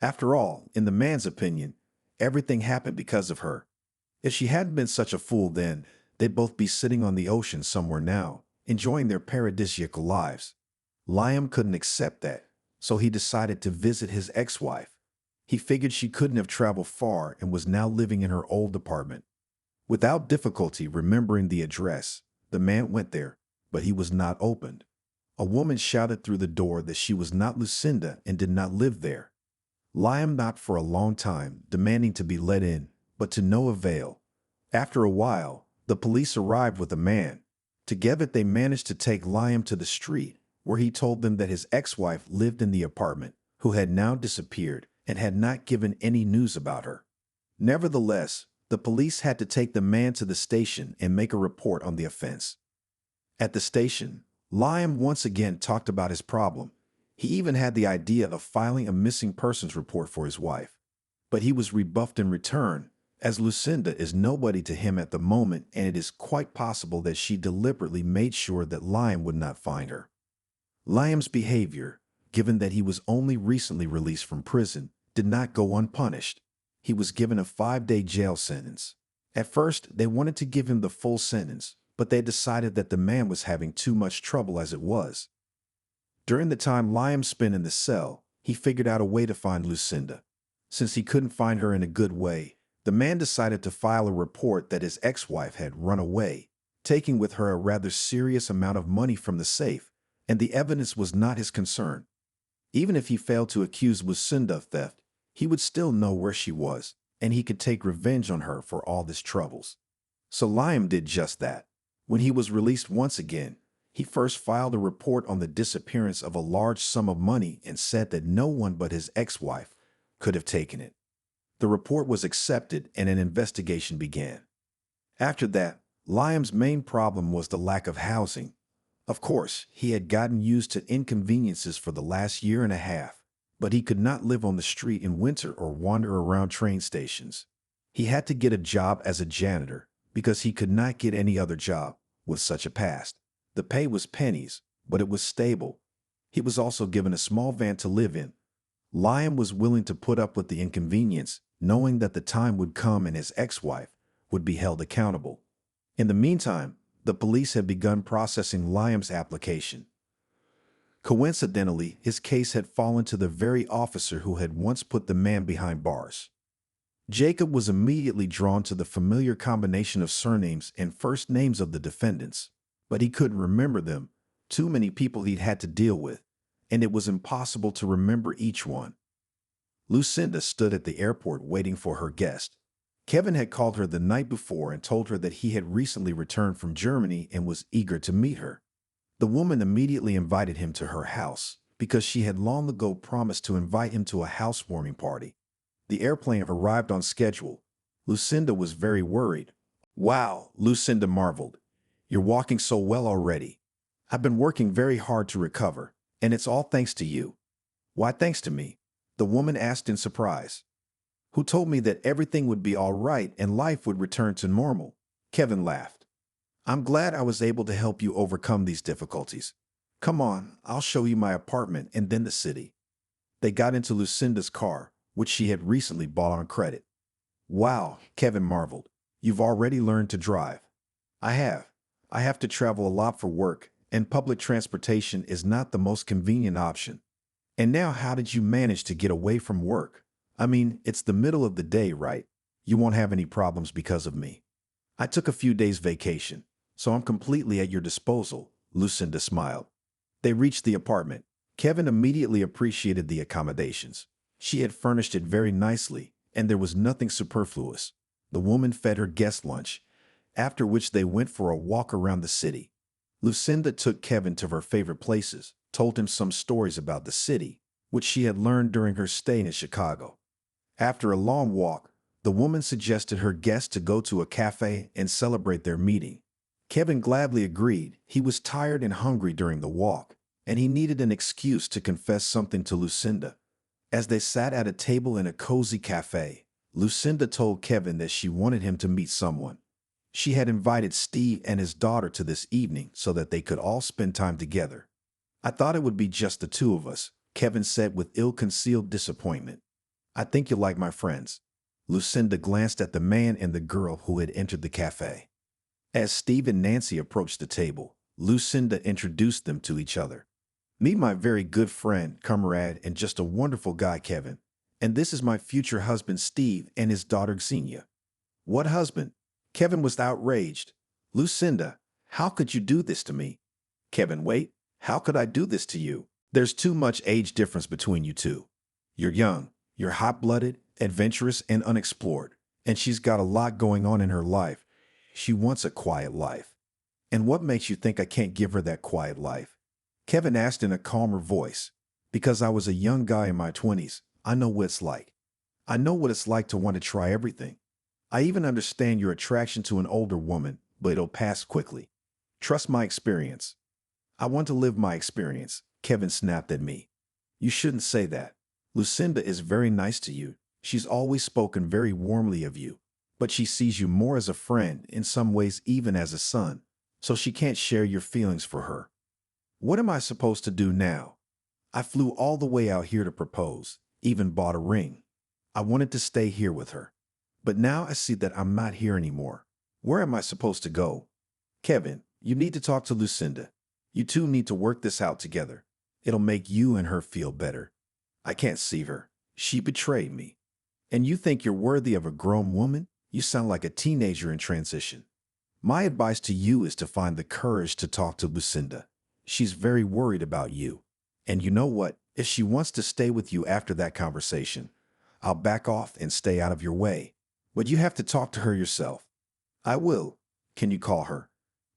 After all, in the man's opinion, everything happened because of her. If she hadn't been such a fool then, they'd both be sitting on the ocean somewhere now, enjoying their paradisiacal lives. Liam couldn't accept that, so he decided to visit his ex-wife. He figured she couldn't have traveled far and was now living in her old apartment. Without difficulty remembering the address, the man went there, but he was not opened. A woman shouted through the door that she was not Lucinda and did not live there. Liam knocked for a long time, demanding to be let in, but to no avail. After a while, the police arrived with a man. Together they managed to take Liam to the street, where he told them that his ex-wife lived in the apartment, who had now disappeared and had not given any news about her. Nevertheless, the police had to take the man to the station and make a report on the offense. At the station, Liam once again talked about his problem. He even had the idea of filing a missing persons report for his wife. But he was rebuffed in return, as Lucinda is nobody to him at the moment, and it is quite possible that she deliberately made sure that Liam would not find her. Liam's behavior, given that he was only recently released from prison, did not go unpunished. He was given a 5-day jail sentence. At first, they wanted to give him the full sentence, but they decided that the man was having too much trouble as it was. During the time Liam spent in the cell, he figured out a way to find Lucinda. Since he couldn't find her in a good way, the man decided to file a report that his ex-wife had run away, taking with her a rather serious amount of money from the safe, and the evidence was not his concern. Even if he failed to accuse Lucinda of theft, he would still know where she was, and he could take revenge on her for all his troubles. So Liam did just that. When he was released once again, he first filed a report on the disappearance of a large sum of money and said that no one but his ex-wife could have taken it. The report was accepted and an investigation began. After that, Liam's main problem was the lack of housing. Of course, he had gotten used to inconveniences for the last year and a half, but he could not live on the street in winter or wander around train stations. He had to get a job as a janitor because he could not get any other job with such a past. The pay was pennies, but it was stable. He was also given a small van to live in. Liam was willing to put up with the inconvenience, knowing that the time would come and his ex-wife would be held accountable. In the meantime, the police had begun processing Liam's application. Coincidentally, his case had fallen to the very officer who had once put the man behind bars. Jacob was immediately drawn to the familiar combination of surnames and first names of the defendants, but he couldn't remember them. Too many people he'd had to deal with, and it was impossible to remember each one. Lucinda stood at the airport waiting for her guest. Kevin had called her the night before and told her that he had recently returned from Germany and was eager to meet her. The woman immediately invited him to her house because she had long ago promised to invite him to a housewarming party. The airplane arrived on schedule. Lucinda was very worried. "Wow," Lucinda marveled. "You're walking so well already. I've been working very hard to recover, and it's all thanks to you." "Why thanks to me?" the woman asked in surprise. "Who told me that everything would be all right and life would return to normal?" Kevin laughed. "I'm glad I was able to help you overcome these difficulties. Come on, I'll show you my apartment and then the city." They got into Lucinda's car, which she had recently bought on credit. "Wow," Kevin marveled. "You've already learned to drive." "I have. I have to travel a lot for work, and public transportation is not the most convenient option. And now, how did you manage to get away from work? I mean, it's the middle of the day, right? You won't have any problems because of me. I took a few days vacation, so I'm completely at your disposal, Lucinda smiled. They reached the apartment. Kevin immediately appreciated the accommodations. She had furnished it very nicely, and there was nothing superfluous. The woman fed her guest lunch, after which they went for a walk around the city. Lucinda took Kevin to her favorite places, told him some stories about the city, which she had learned during her stay in Chicago. After a long walk, the woman suggested her guests to go to a cafe and celebrate their meeting. Kevin gladly agreed. He was tired and hungry during the walk, and he needed an excuse to confess something to Lucinda. As they sat at a table in a cozy cafe, Lucinda told Kevin that she wanted him to meet someone. She had invited Steve and his daughter to this evening so that they could all spend time together. I thought it would be just the two of us, Kevin said with ill-concealed disappointment. I think you'll like my friends. Lucinda glanced at the man and the girl who had entered the cafe. As Steve and Nancy approached the table, Lucinda introduced them to each other. Meet my very good friend, comrade, and just a wonderful guy, Kevin. And this is my future husband, Steve, and his daughter, Xenia. What husband? Kevin was outraged. Lucinda, how could you do this to me? Kevin, wait, how could I do this to you? There's too much age difference between you two. You're young, you're hot-blooded, adventurous, and unexplored, and she's got a lot going on in her life. She wants a quiet life. And what makes you think I can't give her that quiet life? Kevin asked in a calmer voice. Because I was a young guy in my 20s, I know what it's like. I know what it's like to want to try everything. I even understand your attraction to an older woman, but it'll pass quickly. Trust my experience. I want to live my experience, Kevin snapped at me. You shouldn't say that. Lucinda is very nice to you. She's always spoken very warmly of you, but she sees you more as a friend, in some ways even as a son, so she can't share your feelings for her. What am I supposed to do now? I flew all the way out here to propose, even bought a ring. I wanted to stay here with her. But now I see that I'm not here anymore. Where am I supposed to go? Kevin, you need to talk to Lucinda. You two need to work this out together. It'll make you and her feel better. I can't see her. She betrayed me. And you think you're worthy of a grown woman? You sound like a teenager in transition. My advice to you is to find the courage to talk to Lucinda. She's very worried about you. And you know what? If she wants to stay with you after that conversation, I'll back off and stay out of your way. But you have to talk to her yourself. I will. Can you call her?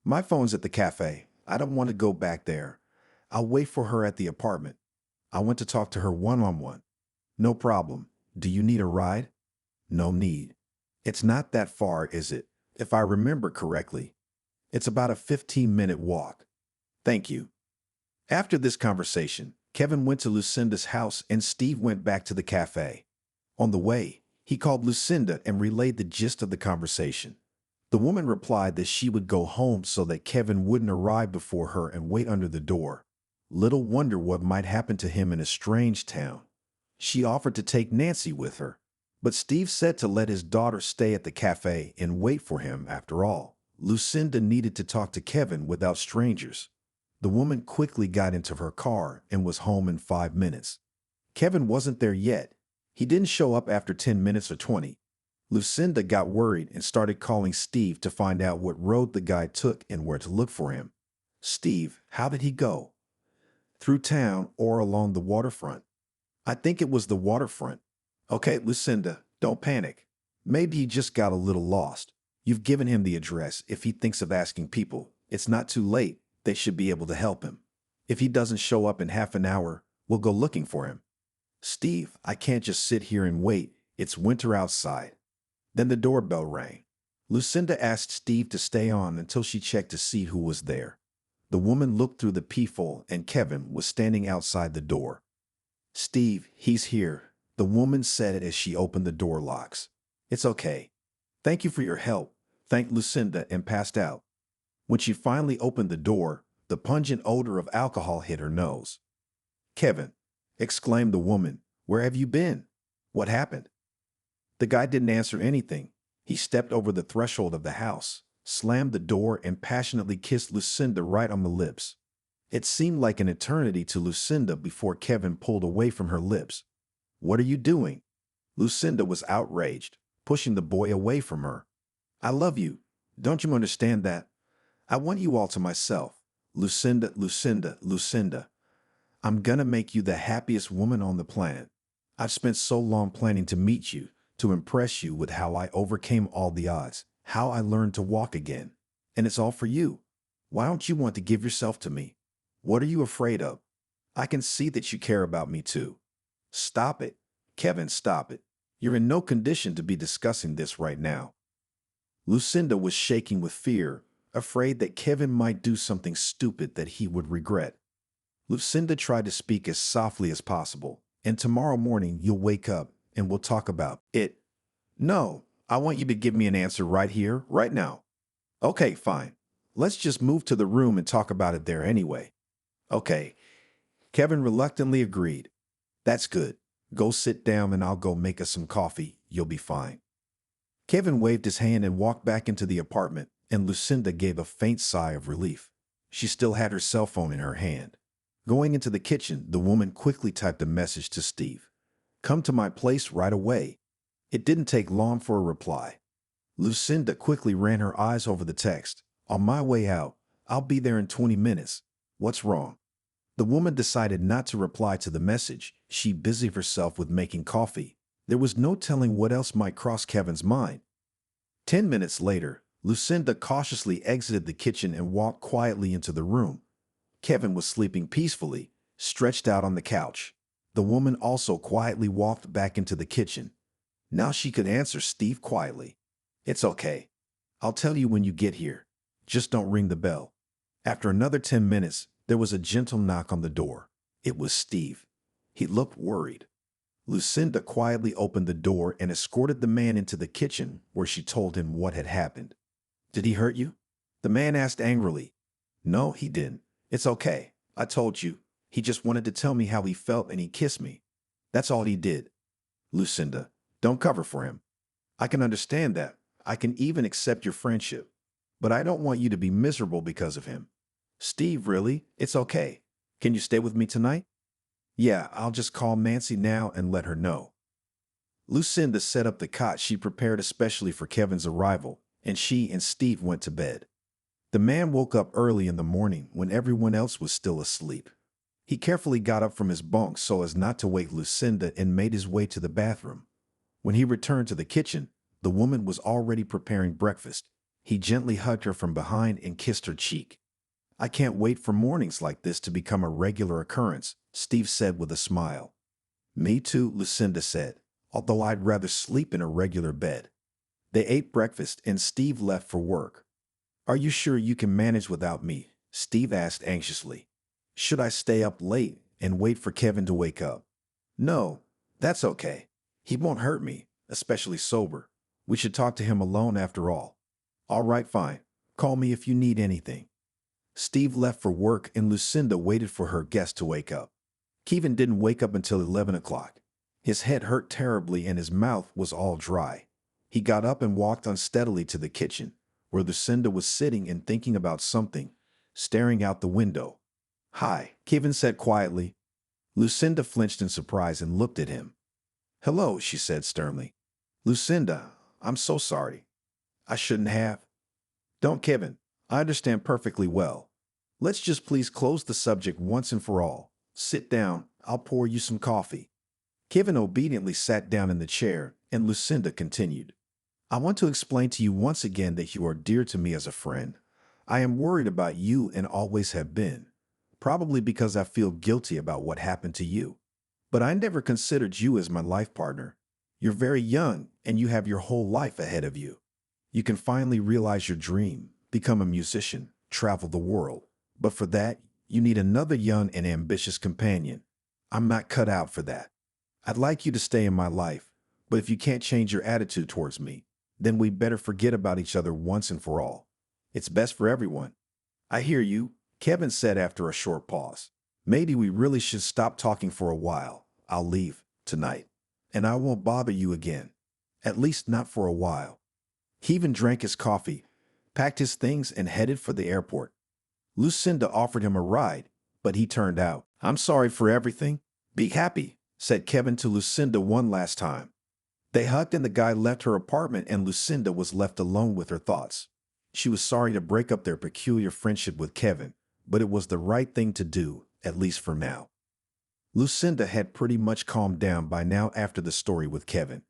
My phone's at the cafe. I don't want to go back there. I'll wait for her at the apartment. I want to talk to her one-on-one. No problem. Do you need a ride? No need. It's not that far, is it? If I remember correctly. It's about a 15-minute walk. Thank you. After this conversation, Kevin went to Lucinda's house and Steve went back to the cafe. On the way, he called Lucinda and relayed the gist of the conversation. The woman replied that she would go home so that Kevin wouldn't arrive before her and wait under the door. Little wonder what might happen to him in a strange town. She offered to take Nancy with her, but Steve said to let his daughter stay at the cafe and wait for him. After all, Lucinda needed to talk to Kevin without strangers. The woman quickly got into her car and was home in 5 minutes. Kevin wasn't there yet. He didn't show up after 10 minutes or 20. Lucinda got worried and started calling Steve to find out what road the guy took and where to look for him. Steve, how did he go? Through town or along the waterfront? I think it was the waterfront. Okay, Lucinda, don't panic. Maybe he just got a little lost. You've given him the address. If he thinks of asking people, it's not too late. They should be able to help him. If he doesn't show up in half an hour, we'll go looking for him. Steve, I can't just sit here and wait. It's winter outside. Then the doorbell rang. Lucinda asked Steve to stay on until she checked to see who was there. The woman looked through the peephole and Kevin was standing outside the door. Steve, he's here, the woman said as she opened the door locks. It's okay. Thank you for your help, thanked Lucinda and passed out. When she finally opened the door, the pungent odor of alcohol hit her nose. Kevin, exclaimed the woman, where have you been? What happened? The guy didn't answer anything. He stepped over the threshold of the house, slammed the door, and passionately kissed Lucinda right on the lips. It seemed like an eternity to Lucinda before Kevin pulled away from her lips. "What are you doing?" Lucinda was outraged, pushing the boy away from her. "I love you. Don't you understand that? I want you all to myself. Lucinda, Lucinda, Lucinda. I'm gonna make you the happiest woman on the planet. I've spent so long planning to meet you, to impress you with how I overcame all the odds, how I learned to walk again. And it's all for you. Why don't you want to give yourself to me? What are you afraid of? I can see that you care about me too." "Stop it. Kevin, stop it. You're in no condition to be discussing this right now." Lucinda was shaking with fear, afraid that Kevin might do something stupid that he would regret. Lucinda tried to speak as softly as possible. "And tomorrow morning you'll wake up and we'll talk about it." "No, I want you to give me an answer right here, right now." "Okay, fine. Let's just move to the room and talk about it there anyway." "Okay." Kevin reluctantly agreed. "That's good. Go sit down and I'll go make us some coffee. You'll be fine." Kevin waved his hand and walked back into the apartment, and Lucinda gave a faint sigh of relief. She still had her cell phone in her hand. Going into the kitchen, the woman quickly typed a message to Steve. "Come to my place right away." It didn't take long for a reply. Lucinda quickly ran her eyes over the text. "On my way out. I'll be there in 20 minutes. What's wrong?" The woman decided not to reply to the message. She busied herself with making coffee. There was no telling what else might cross Kevin's mind. 10 minutes later, Lucinda cautiously exited the kitchen and walked quietly into the room. Kevin was sleeping peacefully, stretched out on the couch. The woman also quietly walked back into the kitchen. Now she could answer Steve quietly. "It's okay. I'll tell you when you get here. Just don't ring the bell." After another 10 minutes, there was a gentle knock on the door. It was Steve. He looked worried. Lucinda quietly opened the door and escorted the man into the kitchen, where she told him what had happened. "Did he hurt you?" The man asked angrily. "No, he didn't. It's okay. I told you. He just wanted to tell me how he felt and he kissed me. That's all he did." "Lucinda, don't cover for him. I can understand that. I can even accept your friendship. But I don't want you to be miserable because of him." "Steve, really? It's okay. Can you stay with me tonight?" "Yeah, I'll just call Nancy now and let her know." Lucinda set up the cot she prepared especially for Kevin's arrival, and she and Steve went to bed. The man woke up early in the morning when everyone else was still asleep. He carefully got up from his bunk so as not to wake Lucinda and made his way to the bathroom. When he returned to the kitchen, the woman was already preparing breakfast. He gently hugged her from behind and kissed her cheek. "I can't wait for mornings like this to become a regular occurrence," Steve said with a smile. "Me too," Lucinda said, "although I'd rather sleep in a regular bed." They ate breakfast and Steve left for work. "Are you sure you can manage without me?" Steve asked anxiously. "Should I stay up late and wait for Kevin to wake up?" "No, that's okay. He won't hurt me, especially sober. We should talk to him alone after all." "All right, fine. Call me if you need anything." Steve left for work and Lucinda waited for her guest to wake up. Kevin didn't wake up until 11 o'clock. His head hurt terribly and his mouth was all dry. He got up and walked unsteadily to the kitchen, where Lucinda was sitting and thinking about something, staring out the window. "Hi," Kevin said quietly. Lucinda flinched in surprise and looked at him. "Hello," she said sternly. "Lucinda, I'm so sorry. I shouldn't have." "Don't, Kevin. I understand perfectly well. Let's just please close the subject once and for all. Sit down. I'll pour you some coffee." Kevin obediently sat down in the chair, and Lucinda continued. "I want to explain to you once again that you are dear to me as a friend. I am worried about you and always have been, probably because I feel guilty about what happened to you. But I never considered you as my life partner. You're very young, and you have your whole life ahead of you. You can finally realize your dream, become a musician, travel the world. But for that, you need another young and ambitious companion. I'm not cut out for that. I'd like you to stay in my life, but if you can't change your attitude towards me, then we better forget about each other once and for all. It's best for everyone." "I hear you," Kevin said after a short pause. "Maybe we really should stop talking for a while. I'll leave tonight, and I won't bother you again. At least not for a while." He even drank his coffee, packed his things, and headed for the airport. Lucinda offered him a ride, but he turned out. I'm sorry for everything. Be happy, said Kevin to Lucinda one last time. They hugged and the guy left her apartment and Lucinda was left alone with her thoughts. She was sorry to break up their peculiar friendship with Kevin, but it was the right thing to do, at least for now. Lucinda had pretty much calmed down by now after the story with Kevin.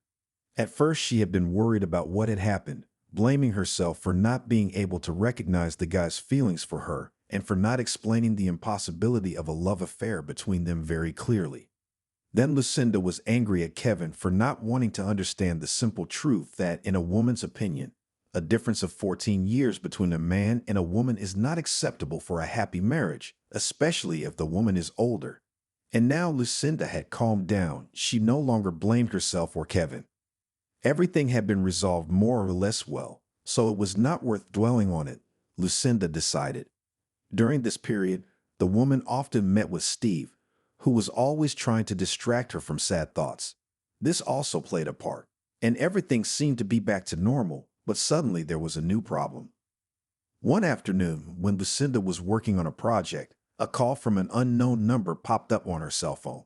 At first, she had been worried about what had happened, blaming herself for not being able to recognize the guy's feelings for her and for not explaining the impossibility of a love affair between them very clearly. Then Lucinda was angry at Kevin for not wanting to understand the simple truth that, in a woman's opinion, a difference of 14 years between a man and a woman is not acceptable for a happy marriage, especially if the woman is older. And now Lucinda had calmed down. She no longer blamed herself or Kevin. Everything had been resolved more or less well, so it was not worth dwelling on it, Lucinda decided. During this period, the woman often met with Steve, who was always trying to distract her from sad thoughts. This also played a part, and everything seemed to be back to normal, but suddenly there was a new problem. One afternoon, when Lucinda was working on a project, a call from an unknown number popped up on her cell phone.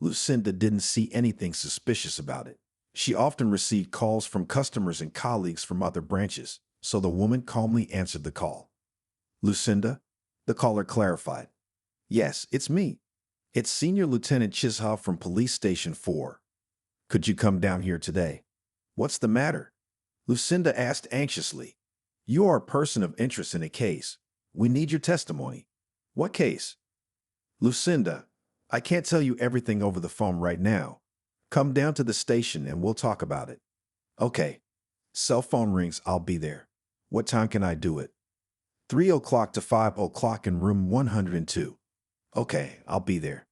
Lucinda didn't see anything suspicious about it. She often received calls from customers and colleagues from other branches, so the woman calmly answered the call. Lucinda? The caller clarified. Yes, it's me. It's Senior Lieutenant Chisholm from Police Station 4. Could you come down here today? What's the matter? Lucinda asked anxiously. You are a person of interest in a case. We need your testimony. What case? Lucinda, I can't tell you everything over the phone right now. Come down to the station and we'll talk about it. Okay. Cell phone rings, I'll be there. What time can I do it? 3 o'clock to 5 o'clock in room 102. Okay, I'll be there.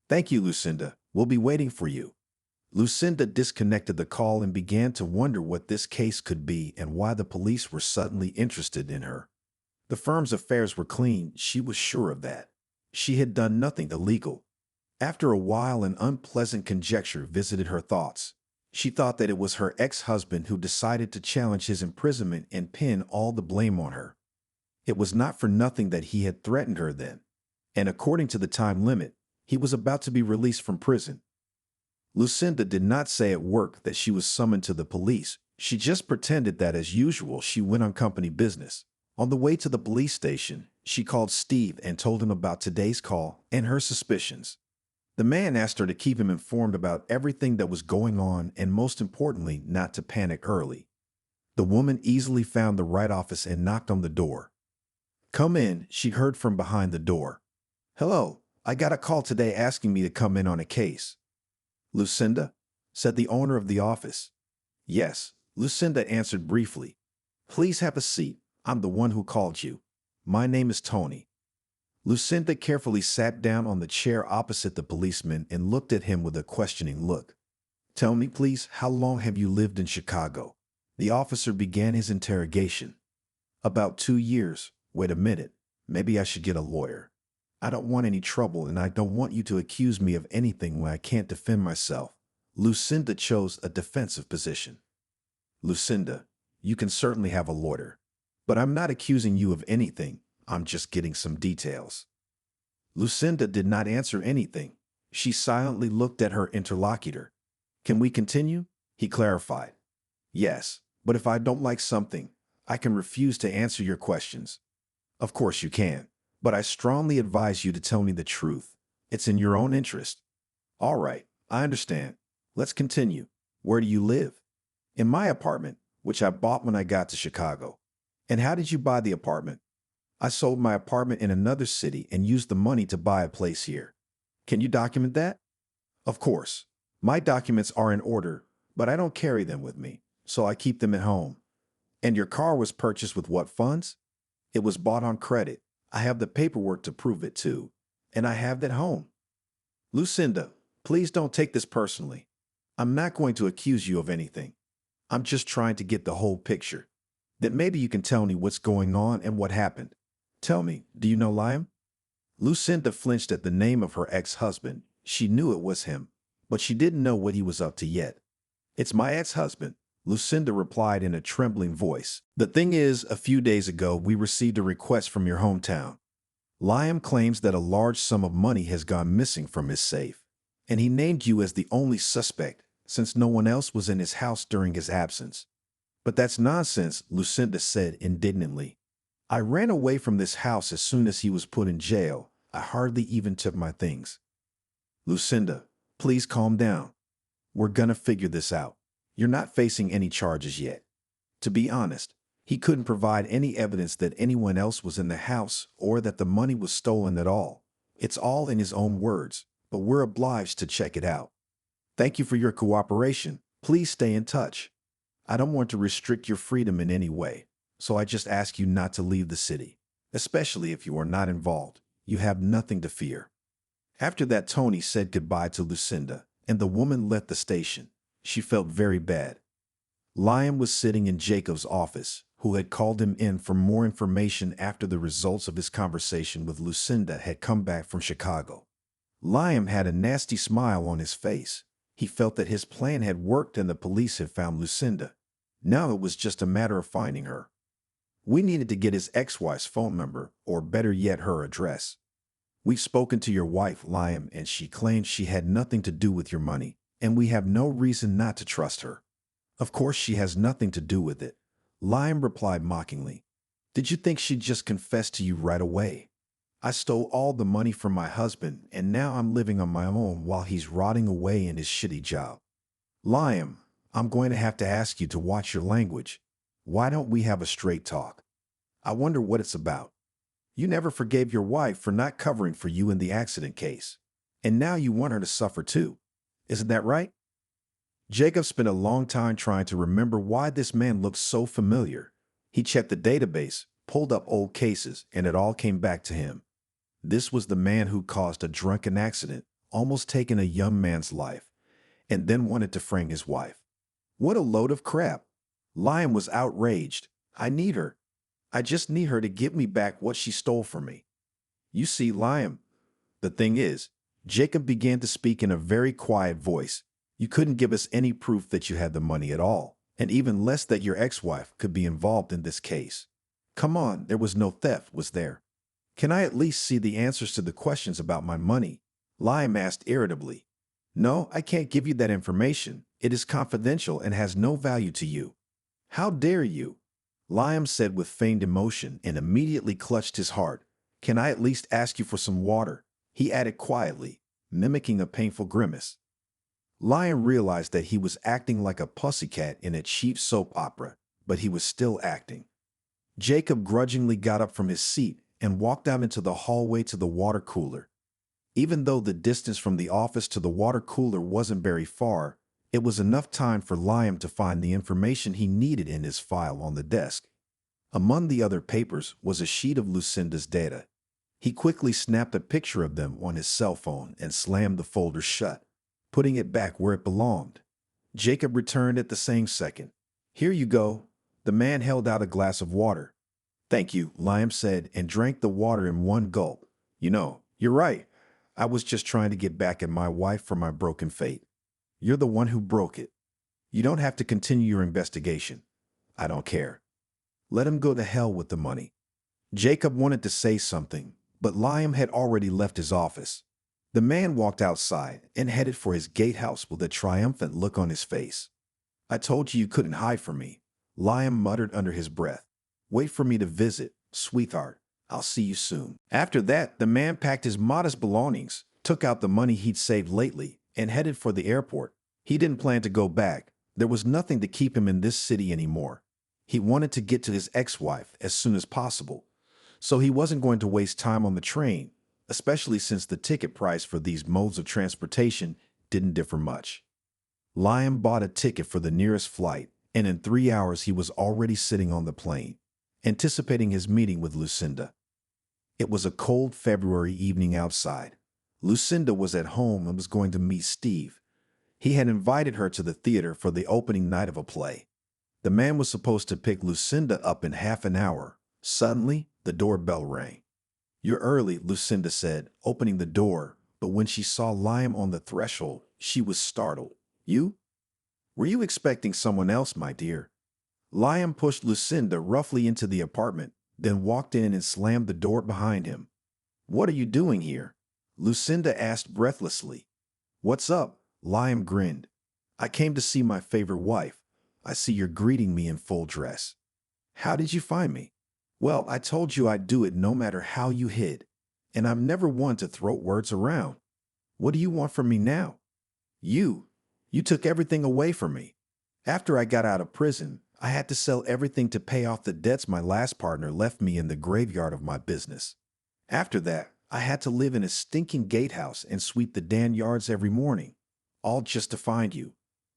Thank you, Lucinda. We'll be waiting for you. Lucinda disconnected the call and began to wonder what this case could be and why the police were suddenly interested in her. The firm's affairs were clean, she was sure of that. She had done nothing illegal. After a while, an unpleasant conjecture visited her thoughts. She thought that it was her ex-husband who decided to challenge his imprisonment and pin all the blame on her. It was not for nothing that he had threatened her then, and according to the time limit, he was about to be released from prison. Lucinda did not say at work that she was summoned to the police. She just pretended that, as usual, she went on company business. On the way to the police station, she called Steve and told him about today's call and her suspicions. The man asked her to keep him informed about everything that was going on and, most importantly, not to panic early. The woman easily found the right office and knocked on the door. Come in, she heard from behind the door. Hello, I got a call today asking me to come in on a case. Lucinda? Said the owner of the office. Yes, Lucinda answered briefly. Please have a seat. I'm the one who called you. My name is Tony. Lucinda carefully sat down on the chair opposite the policeman and looked at him with a questioning look. Tell me, please, how long have you lived in Chicago? The officer began his interrogation. About 2 years. Wait a minute. Maybe I should get a lawyer. I don't want any trouble and I don't want you to accuse me of anything when I can't defend myself. Lucinda chose a defensive position. Lucinda, you can certainly have a lawyer, but I'm not accusing you of anything. I'm just getting some details. Lucinda did not answer anything. She silently looked at her interlocutor. Can we continue? He clarified. Yes, but if I don't like something, I can refuse to answer your questions. Of course you can, but I strongly advise you to tell me the truth. It's in your own interest. All right, I understand. Let's continue. Where do you live? In my apartment, which I bought when I got to Chicago. And how did you buy the apartment? I sold my apartment in another city and used the money to buy a place here. Can you document that? Of course. My documents are in order, but I don't carry them with me, so I keep them at home. And your car was purchased with what funds? It was bought on credit. I have the paperwork to prove it too, and I have that home. Lucinda, please don't take this personally. I'm not going to accuse you of anything. I'm just trying to get the whole picture. Then maybe you can tell me what's going on and what happened. Tell me, do you know Liam? Lucinda flinched at the name of her ex-husband. She knew it was him, but she didn't know what he was up to yet. It's my ex-husband, Lucinda replied in a trembling voice. The thing is, a few days ago, we received a request from your hometown. Liam claims that a large sum of money has gone missing from his safe, and he named you as the only suspect since no one else was in his house during his absence. But that's nonsense, Lucinda said indignantly. I ran away from this house as soon as he was put in jail. I hardly even took my things. Lucinda, please calm down. We're gonna figure this out. You're not facing any charges yet. To be honest, he couldn't provide any evidence that anyone else was in the house or that the money was stolen at all. It's all in his own words, but we're obliged to check it out. Thank you for your cooperation. Please stay in touch. I don't want to restrict your freedom in any way, so I just ask you not to leave the city, especially if you are not involved. You have nothing to fear. After that, Tony said goodbye to Lucinda, and the woman left the station. She felt very bad. Liam was sitting in Jacob's office, who had called him in for more information after the results of his conversation with Lucinda had come back from Chicago. Liam had a nasty smile on his face. He felt that his plan had worked and the police had found Lucinda. Now it was just a matter of finding her. We needed to get his ex-wife's phone number, or better yet, her address. We've spoken to your wife, Liam, and she claims she had nothing to do with your money, and we have no reason not to trust her. Of course she has nothing to do with it, Liam replied mockingly. Did you think she'd just confess to you right away? I stole all the money from my husband, and now I'm living on my own while he's rotting away in his shitty job. Liam, I'm going to have to ask you to watch your language. Why don't we have a straight talk? I wonder what it's about. You never forgave your wife for not covering for you in the accident case, and now you want her to suffer too. Isn't that right? Jacob spent a long time trying to remember why this man looked so familiar. He checked the database, pulled up old cases, and it all came back to him. This was the man who caused a drunken accident, almost taking a young man's life, and then wanted to frame his wife. What a load of crap. Liam was outraged. I need her. I just need her to give me back what she stole from me. You see, Liam, the thing is, Jacob began to speak in a very quiet voice. You couldn't give us any proof that you had the money at all, and even less that your ex-wife could be involved in this case. Come on, there was no theft, was there? Can I at least see the answers to the questions about my money? Liam asked irritably. No, I can't give you that information. It is confidential and has no value to you. How dare you? Liam said with feigned emotion and immediately clutched his heart. Can I at least ask you for some water? He added quietly, mimicking a painful grimace. Liam realized that he was acting like a pussycat in a cheap soap opera, but he was still acting. Jacob grudgingly got up from his seat and walked out into the hallway to the water cooler. Even though the distance from the office to the water cooler wasn't very far, it was enough time for Liam to find the information he needed in his file on the desk. Among the other papers was a sheet of Lucinda's data. He quickly snapped a picture of them on his cell phone and slammed the folder shut, putting it back where it belonged. Jacob returned at the same second. Here you go. The man held out a glass of water. Thank you, Liam said, and drank the water in one gulp. You know, you're right. I was just trying to get back at my wife for my broken fate. You're the one who broke it. You don't have to continue your investigation. I don't care. Let him go to hell with the money. Jacob wanted to say something, but Liam had already left his office. The man walked outside and headed for his gatehouse with a triumphant look on his face. I told you couldn't hide from me, Liam muttered under his breath. Wait for me to visit, sweetheart. I'll see you soon. After that, the man packed his modest belongings, took out the money he'd saved lately, and headed for the airport. He didn't plan to go back. There was nothing to keep him in this city anymore. He wanted to get to his ex-wife as soon as possible, so he wasn't going to waste time on the train, especially since the ticket price for these modes of transportation didn't differ much. Liam bought a ticket for the nearest flight, and in 3 hours he was already sitting on the plane, anticipating his meeting with Lucinda. It was a cold February evening outside. Lucinda was at home and was going to meet Steve. He had invited her to the theater for the opening night of a play. The man was supposed to pick Lucinda up in half an hour. Suddenly, the doorbell rang. You're early, Lucinda said, opening the door, but when she saw Liam on the threshold, she was startled. You? Were you expecting someone else, my dear? Liam pushed Lucinda roughly into the apartment, then walked in and slammed the door behind him. What are you doing here? Lucinda asked breathlessly. What's up? Liam grinned. I came to see my favorite wife. I see you're greeting me in full dress. How did you find me? Well, I told you I'd do it no matter how you hid. And I'm never one to throw words around. What do you want from me now? You took everything away from me. After I got out of prison, I had to sell everything to pay off the debts my last partner left me in the graveyard of my business. After that, I had to live in a stinking gatehouse and sweep the damn yards every morning, all just to find you.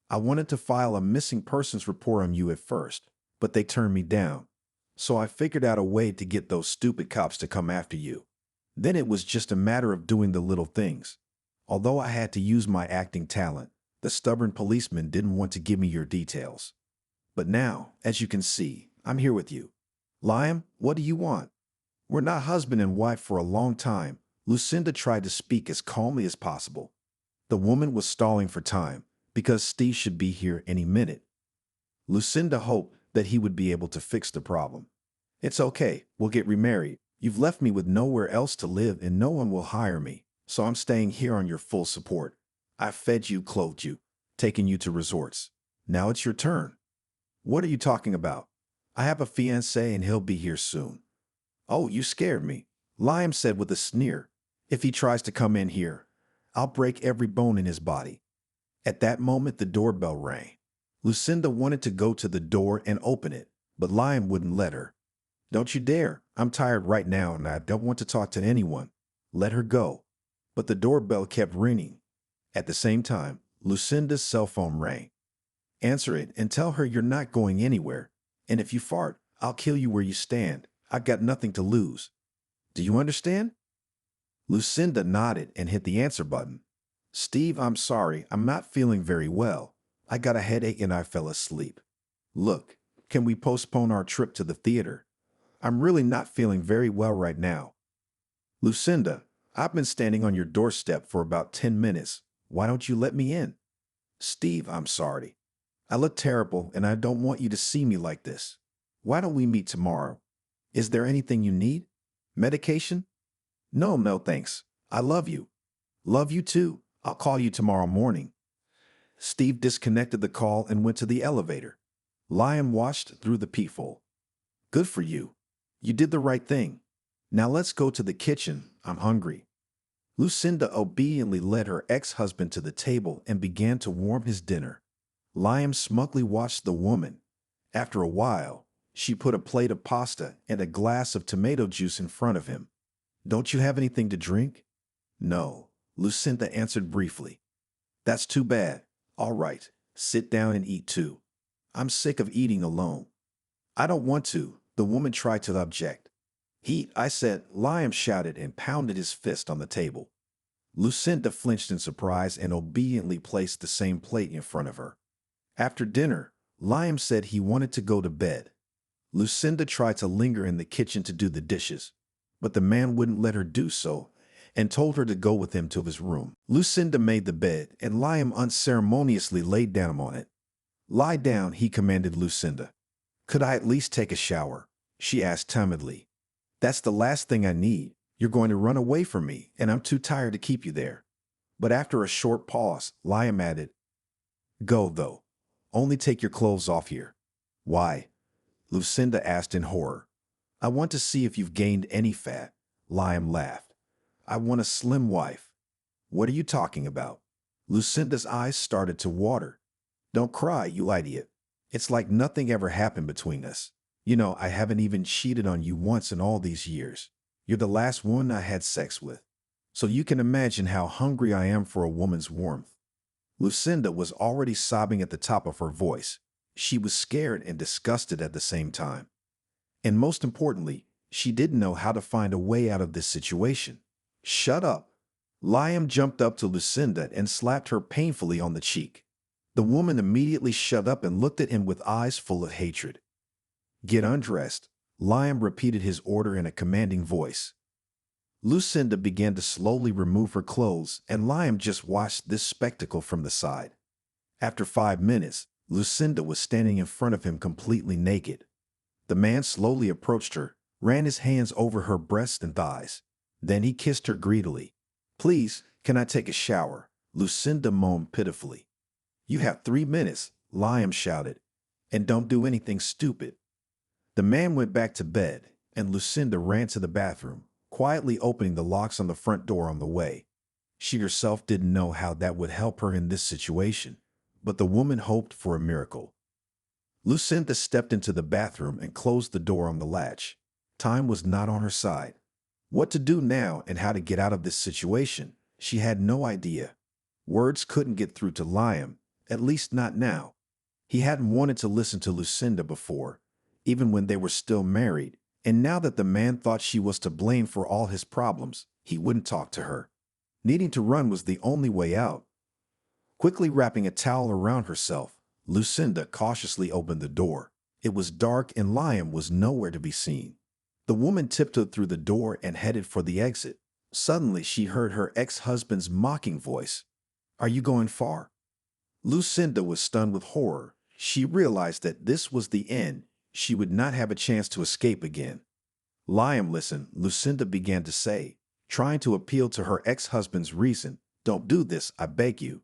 I wanted to file a missing persons report on you at first, but they turned me down. So I figured out a way to get those stupid cops to come after you. Then it was just a matter of doing the little things. Although I had to use my acting talent, the stubborn policeman didn't want to give me your details. But now, as you can see, I'm here with you. Liam, what do you want? We're not husband and wife for a long time. Lucinda tried to speak as calmly as possible. The woman was stalling for time because Steve should be here any minute. Lucinda hoped that he would be able to fix the problem. It's okay, we'll get remarried. You've left me with nowhere else to live and no one will hire me, so I'm staying here on your full support. I've fed you, clothed you, taken you to resorts. Now it's your turn. What are you talking about? I have a fiancé and he'll be here soon. Oh, you scared me, Liam said with a sneer. If he tries to come in here, I'll break every bone in his body. At that moment, the doorbell rang. Lucinda wanted to go to the door and open it, but Liam wouldn't let her. Don't you dare. I'm tired right now and I don't want to talk to anyone. Let her go. But the doorbell kept ringing. At the same time, Lucinda's cell phone rang. Answer it and tell her you're not going anywhere. And if you fart, I'll kill you where you stand. I've got nothing to lose. Do you understand? Lucinda nodded and hit the answer button. Steve, I'm sorry. I'm not feeling very well. I got a headache and I fell asleep. Look, can we postpone our trip to the theater? I'm really not feeling very well right now. Lucinda, I've been standing on your doorstep for about 10 minutes. Why don't you let me in? Steve, I'm sorry. I look terrible and I don't want you to see me like this. Why don't we meet tomorrow? Is there anything you need? Medication? No, thanks. I love you. Love you too. I'll call you tomorrow morning. Steve disconnected the call and went to the elevator. Liam watched through the peephole. Good for you. You did the right thing. Now let's go to the kitchen. I'm hungry. Lucinda obediently led her ex-husband to the table and began to warm his dinner. Liam smugly watched the woman. After a while, she put a plate of pasta and a glass of tomato juice in front of him. Don't you have anything to drink? No, Lucinda answered briefly. That's too bad. All right, sit down and eat too. I'm sick of eating alone. I don't want to, the woman tried to object. Eat, I said, Liam shouted and pounded his fist on the table. Lucinda flinched in surprise and obediently placed the same plate in front of her. After dinner, Liam said he wanted to go to bed. Lucinda tried to linger in the kitchen to do the dishes, but the man wouldn't let her do so and told her to go with him to his room. Lucinda made the bed and Liam unceremoniously laid down on it. Lie down, he commanded Lucinda. Could I at least take a shower? She asked timidly. That's the last thing I need. You're going to run away from me, and I'm too tired to keep you there. But after a short pause, Liam added, Go, though. Only take your clothes off here. Why? Lucinda asked in horror. I want to see if you've gained any fat. Liam laughed. I want a slim wife. What are you talking about? Lucinda's eyes started to water. Don't cry, you idiot. It's like nothing ever happened between us. You know, I haven't even cheated on you once in all these years. You're the last one I had sex with. So you can imagine how hungry I am for a woman's warmth. Lucinda was already sobbing at the top of her voice. She was scared and disgusted at the same time. And most importantly, she didn't know how to find a way out of this situation. Shut up. Liam jumped up to Lucinda and slapped her painfully on the cheek. The woman immediately shut up and looked at him with eyes full of hatred. Get undressed. Liam repeated his order in a commanding voice. Lucinda began to slowly remove her clothes, and Liam just watched this spectacle from the side. After 5 minutes, Lucinda was standing in front of him completely naked. The man slowly approached her, ran his hands over her breasts and thighs. Then he kissed her greedily. "Please, can I take a shower?" Lucinda moaned pitifully. "You have 3 minutes," Liam shouted. "And don't do anything stupid." The man went back to bed, and Lucinda ran to the bathroom, quietly opening the locks on the front door on the way. She herself didn't know how that would help her in this situation, but the woman hoped for a miracle. Lucinda stepped into the bathroom and closed the door on the latch. Time was not on her side. What to do now and how to get out of this situation, she had no idea. Words couldn't get through to Liam, at least not now. He hadn't wanted to listen to Lucinda before, even when they were still married, and now that the man thought she was to blame for all his problems, he wouldn't talk to her. Needing to run was the only way out. Quickly wrapping a towel around herself, Lucinda cautiously opened the door. It was dark and Liam was nowhere to be seen. The woman tiptoed through the door and headed for the exit. Suddenly, she heard her ex-husband's mocking voice. "Are you going far?" Lucinda was stunned with horror. She realized that this was the end. She would not have a chance to escape again. "Liam, listen," Lucinda began to say, trying to appeal to her ex-husband's reason. "Don't do this, I beg you.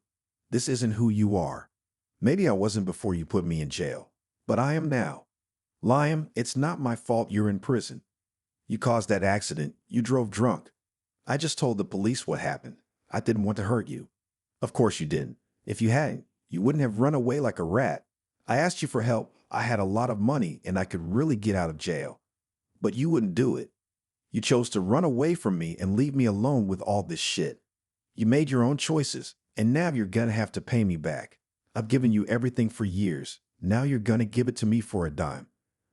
This isn't who you are. Maybe I wasn't before you put me in jail, but I am now. Liam, it's not my fault you're in prison. You caused that accident. You drove drunk. I just told the police what happened. I didn't want to hurt you." "Of course you didn't. If you hadn't, you wouldn't have run away like a rat. I asked you for help. I had a lot of money and I could really get out of jail. But you wouldn't do it. You chose to run away from me and leave me alone with all this shit. You made your own choices, and now you're gonna have to pay me back. I've given you everything for years. Now you're gonna give it to me for a dime.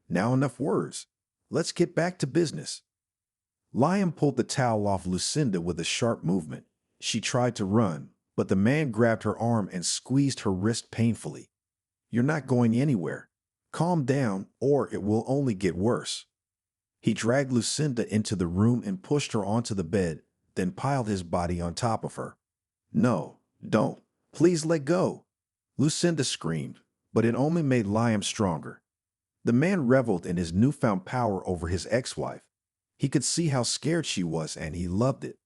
Now enough words. Let's get back to business." Liam pulled the towel off Lucinda with a sharp movement. She tried to run, but the man grabbed her arm and squeezed her wrist painfully. "You're not going anywhere. Calm down, or it will only get worse." He dragged Lucinda into the room and pushed her onto the bed, then piled his body on top of her. "No, don't. Please let go." Lucinda screamed, but it only made Liam stronger. The man reveled in his newfound power over his ex-wife. He could see how scared she was, and he loved it.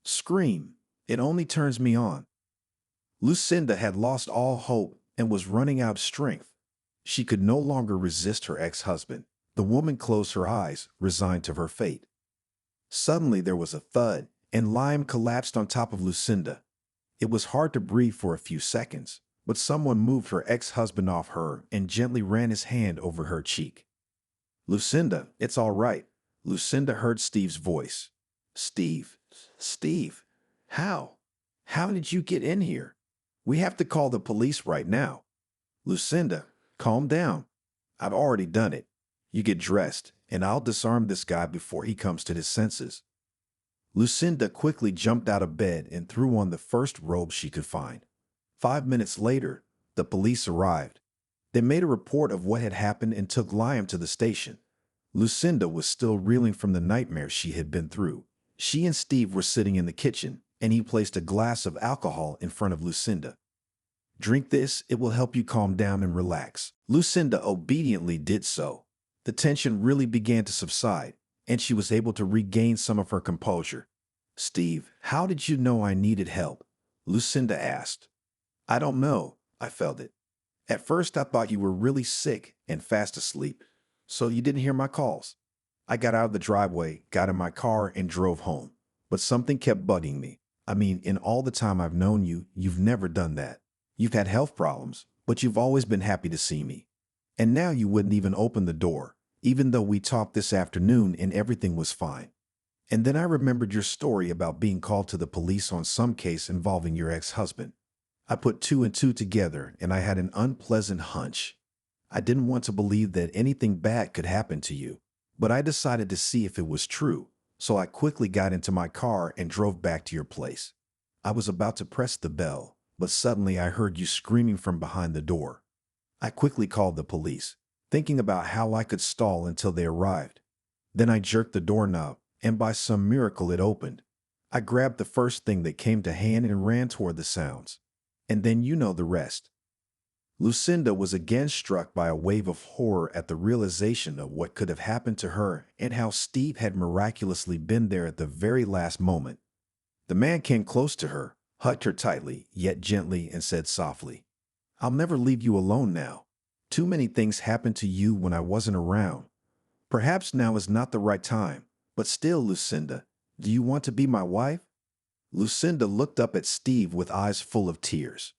"Scream. It only turns me on." Lucinda had lost all hope and was running out of strength. She could no longer resist her ex-husband. The woman closed her eyes, resigned to her fate. Suddenly there was a thud, and Liam collapsed on top of Lucinda. It was hard to breathe for a few seconds, but someone moved her ex-husband off her and gently ran his hand over her cheek. "Lucinda, it's all right." Lucinda heard Steve's voice. "Steve? Steve? How? How did you get in here? We have to call the police right now." "Lucinda, calm down. I've already done it. You get dressed, and I'll disarm this guy before he comes to his senses." Lucinda quickly jumped out of bed and threw on the first robe she could find. 5 minutes later, the police arrived. They made a report of what had happened and took Liam to the station. Lucinda was still reeling from the nightmare she had been through. She and Steve were sitting in the kitchen, and he placed a glass of alcohol in front of Lucinda. "Drink this, it will help you calm down and relax." Lucinda obediently did so. The tension really began to subside, and she was able to regain some of her composure. "Steve, how did you know I needed help?" Lucinda asked. "I don't know. I felt it. At first I thought you were really sick and fast asleep, so you didn't hear my calls. I got out of the driveway, got in my car, and drove home. But something kept bugging me. I mean, in all the time I've known you, you've never done that. You've had health problems, but you've always been happy to see me. And now you wouldn't even open the door, even though we talked this afternoon and everything was fine. And then I remembered your story about being called to the police on some case involving your ex-husband. I put two and two together, and I had an unpleasant hunch. I didn't want to believe that anything bad could happen to you, but I decided to see if it was true, so I quickly got into my car and drove back to your place. I was about to press the bell, but suddenly I heard you screaming from behind the door. I quickly called the police, thinking about how I could stall until they arrived. Then I jerked the doorknob, and by some miracle it opened. I grabbed the first thing that came to hand and ran toward the sounds. And then you know the rest." Lucinda was again struck by a wave of horror at the realization of what could have happened to her and how Steve had miraculously been there at the very last moment. The man came close to her, hugged her tightly, yet gently, and said softly, "I'll never leave you alone now. Too many things happened to you when I wasn't around. Perhaps now is not the right time, but still, Lucinda, do you want to be my wife?" Lucinda looked up at Steve with eyes full of tears.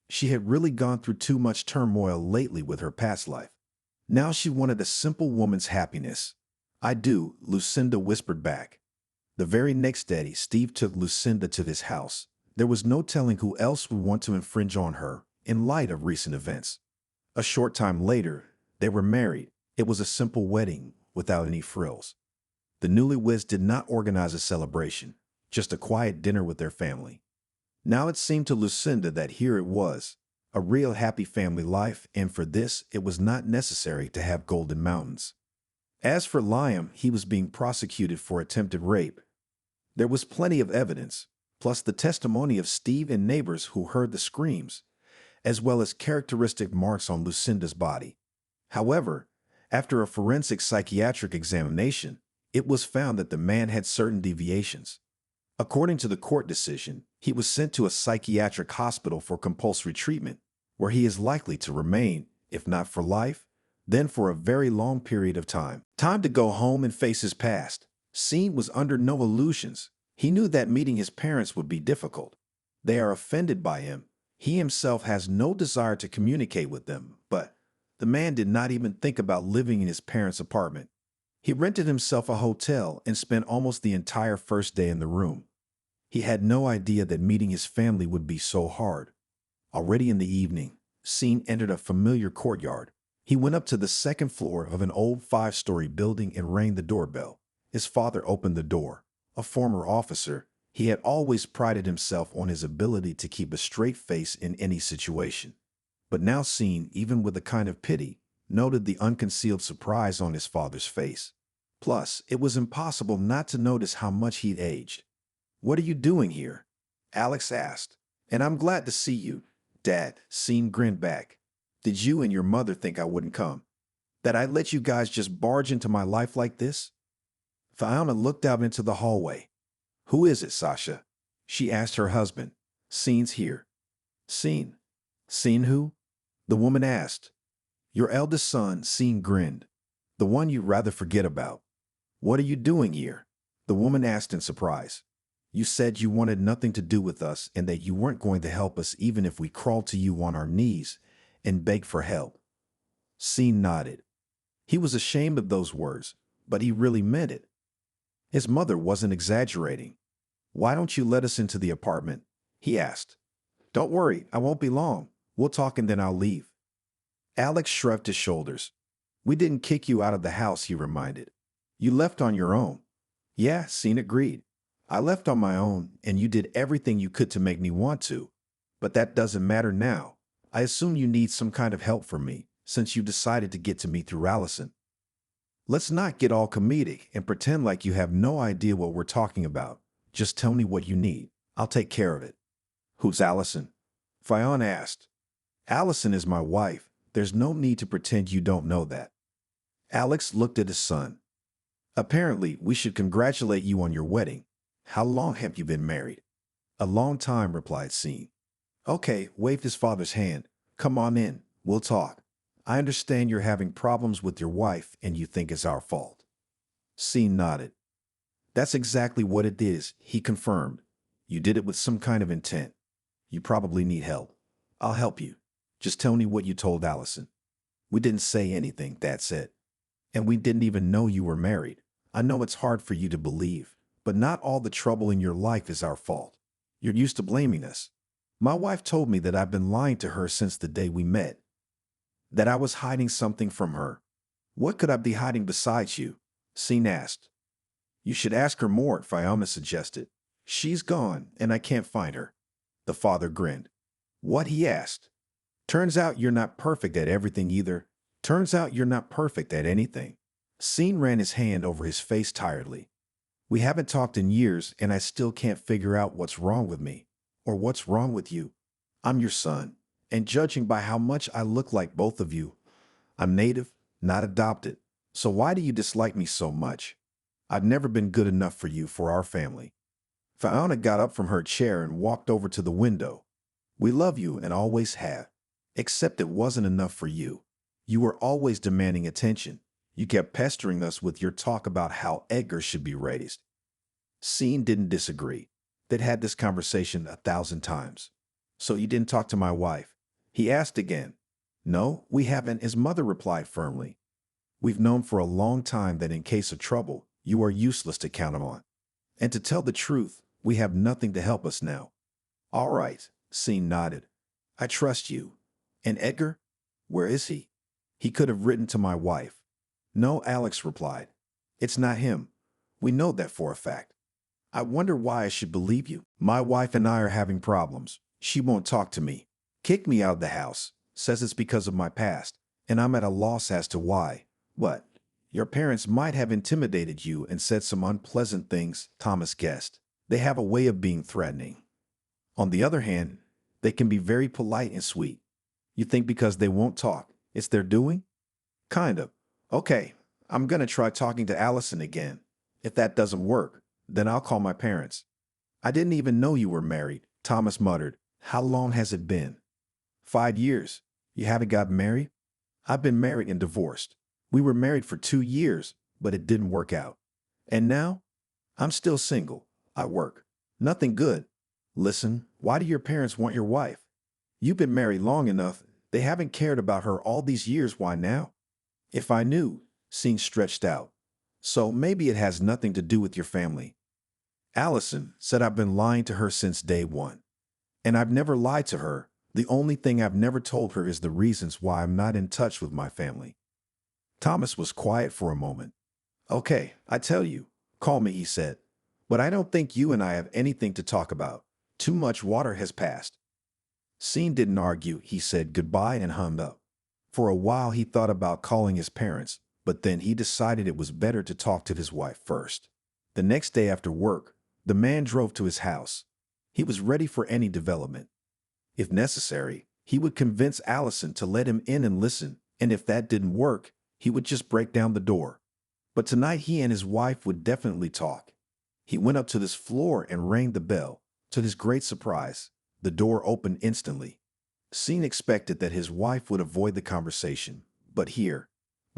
She had really gone through too much turmoil lately with her past life. Now she wanted a simple woman's happiness. "I do," Lucinda whispered back. The very next day, Steve took Lucinda to his house. There was no telling who else would want to infringe on her in light of recent events. A short time later, they were married. It was a simple wedding without any frills. The newlyweds did not organize a celebration, just a quiet dinner with their family. Now it seemed to Lucinda that here it was, a real happy family life, and for this it was not necessary to have golden mountains. As for Liam, he was being prosecuted for attempted rape. There was plenty of evidence, plus the testimony of Steve and neighbors who heard the screams, as well as characteristic marks on Lucinda's body. However, after a forensic psychiatric examination, it was found that the man had certain deviations. According to the court decision, he was sent to a psychiatric hospital for compulsory treatment, where he is likely to remain, if not for life, then for a very long period of time. Time to go home and face his past. Sean was under no illusions. He knew that meeting his parents would be difficult. They are offended by him. He himself has no desire to communicate with them, but the man did not even think about living in his parents' apartment. He rented himself a hotel and spent almost the entire first day in the room. He had no idea that meeting his family would be so hard. Already in the evening, Sean entered a familiar courtyard. He went up to the second floor of an old 5-story building and rang the doorbell. His father opened the door. A former officer, he had always prided himself on his ability to keep a straight face in any situation. But now Sean, even with a kind of pity, noted the unconcealed surprise on his father's face. Plus, it was impossible not to notice how much he'd aged. "What are you doing here?" Alex asked. "And I'm glad to see you, Dad," Sean grinned back. "Did you and your mother think I wouldn't come? That I'd let you guys just barge into my life like this?" Fiona looked out into the hallway. "Who is it, Sasha?" she asked her husband. "Sean's here." "Sean? Sean who?" the woman asked. "Your eldest son," Sean grinned. "The one you'd rather forget about." "What are you doing here?" the woman asked in surprise. "You said you wanted nothing to do with us and that you weren't going to help us even if we crawled to you on our knees and begged for help." Sean nodded. He was ashamed of those words, but he really meant it. His mother wasn't exaggerating. "Why don't you let us into the apartment?" he asked. "Don't worry, I won't be long. We'll talk and then I'll leave." Alex shrugged his shoulders. "We didn't kick you out of the house," he reminded. "You left on your own." "Yeah," Sean agreed. "I left on my own, and you did everything you could to make me want to. But that doesn't matter now. I assume you need some kind of help from me, since you decided to get to me through Allison. Let's not get all comedic and pretend like you have no idea what we're talking about. Just tell me what you need. I'll take care of it." "Who's Allison?" Fiona asked. "Allison is my wife. There's no need to pretend you don't know that." Alex looked at his son. "Apparently, we should congratulate you on your wedding. How long have you been married?" "A long time," replied Sean. "Okay," waved his father's hand. "Come on in. We'll talk. I understand you're having problems with your wife and you think it's our fault." Sean nodded. "That's exactly what it is," he confirmed. "You did it with some kind of intent. You probably need help. I'll help you. Just tell me what you told Allison." "We didn't say anything," Dad said. "And we didn't even know you were married. I know it's hard for you to believe, but not all the trouble in your life is our fault. You're used to blaming us. My wife told me that I've been lying to her since the day we met. That I was hiding something from her." "What could I be hiding besides you?" Sean asked. "You should ask her more," Fiona suggested. "She's gone, and I can't find her." The father grinned. "What?" he asked. "Turns out you're not perfect at everything either. Turns out you're not perfect at anything." Sean ran his hand over his face tiredly. "We haven't talked in years, and I still can't figure out what's wrong with me. Or what's wrong with you. I'm your son, And judging by how much I look like both of you, I'm native, not adopted. So why do you dislike me so much? I've never been good enough for you for our family. Fiona got up from her chair and walked over to the window. We love you and always have. Except it wasn't enough for you. You were always demanding attention. You kept pestering us with your talk about how Edgar should be raised. Scene didn't disagree. They'd had this conversation 1,000 times. So you didn't talk to my wife? He asked again. No, we haven't, his mother replied firmly. We've known for a long time that in case of trouble, you are useless to count on. And to tell the truth, we have nothing to help us now. All right, Scene nodded. I trust you. And Edgar? Where is he? He could have written to my wife. No, Alex replied. It's not him. We know that for a fact. I wonder why I should believe you. My wife and I are having problems. She won't talk to me. Kicked me out of the house. Says it's because of my past. And I'm at a loss as to why. What? Your parents might have intimidated you and said some unpleasant things, Thomas guessed. They have a way of being threatening. On the other hand, they can be very polite and sweet. You think because they won't talk, it's their doing? Kind of. Okay, I'm gonna try talking to Allison again. If that doesn't work, then I'll call my parents. I didn't even know you were married, Thomas muttered. How long has it been? 5 years. You haven't got married? I've been married and divorced. We were married for 2 years, but it didn't work out. And now? I'm still single. I work. Nothing good. Listen, why do your parents want your wife? You've been married long enough. They haven't cared about her all these years. Why now? If I knew, Scene stretched out. So maybe it has nothing to do with your family. Allison said I've been lying to her since day one. And I've never lied to her. The only thing I've never told her is the reasons why I'm not in touch with my family. Thomas was quiet for a moment. Okay, I tell you. Call me, he said. But I don't think you and I have anything to talk about. Too much water has passed. Scene didn't argue. He said goodbye and hung up. For a while he thought about calling his parents, but then he decided it was better to talk to his wife first. The next day after work, the man drove to his house. He was ready for any development. If necessary, he would convince Allison to let him in and listen, and if that didn't work, he would just break down the door. But tonight he and his wife would definitely talk. He went up to this floor and rang the bell. To his great surprise, the door opened instantly. Scene expected that his wife would avoid the conversation, but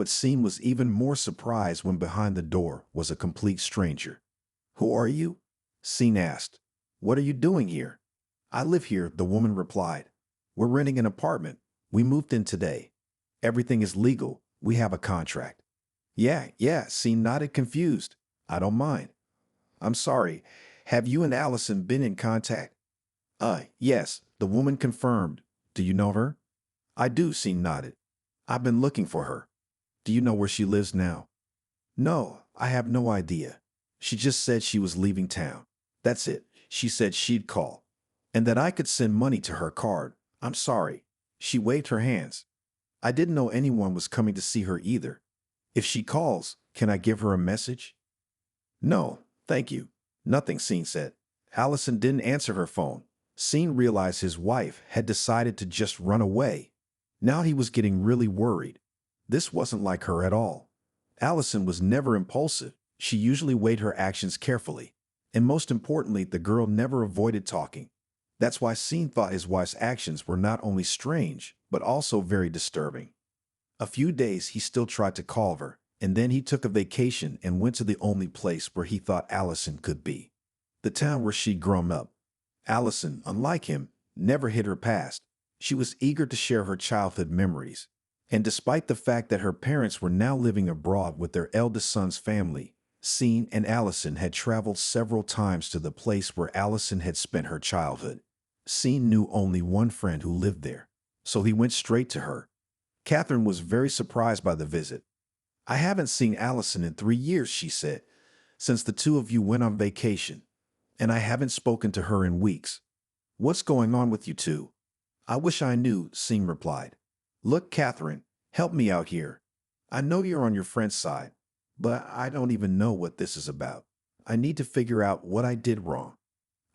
Scene was even more surprised when behind the door was a complete stranger. Who are you? Scene asked. What are you doing here? I live here, the woman replied. We're renting an apartment. We moved in today. Everything is legal. We have a contract. Yeah, Scene nodded confused. I don't mind. I'm sorry. Have you and Allison been in contact? Yes, the woman confirmed. Do you know her? I do, Scene nodded. I've been looking for her. Do you know where she lives now? No, I have no idea. She just said she was leaving town. That's it. She said she'd call. And that I could send money to her card. I'm sorry. She waved her hands. I didn't know anyone was coming to see her either. If she calls, can I give her a message? No, thank you. Nothing, Scene said. Allison didn't answer her phone. Scene realized his wife had decided to just run away. Now he was getting really worried. This wasn't like her at all. Allison was never impulsive. She usually weighed her actions carefully. And most importantly, the girl never avoided talking. That's why Scene thought his wife's actions were not only strange, but also very disturbing. A few days he still tried to call her, and then he took a vacation and went to the only place where he thought Allison could be. The town where she'd grown up. Allison, unlike him, never hid her past. She was eager to share her childhood memories. And despite the fact that her parents were now living abroad with their eldest son's family, Scene and Allison had traveled several times to the place where Allison had spent her childhood. Scene knew only one friend who lived there, so he went straight to her. Catherine was very surprised by the visit. I haven't seen Allison in 3 years, she said, since the two of you went on vacation, and I haven't spoken to her in weeks. What's going on with you two? I wish I knew, Scene replied. Look, Catherine, help me out here. I know you're on your friend's side, but I don't even know what this is about. I need to figure out what I did wrong.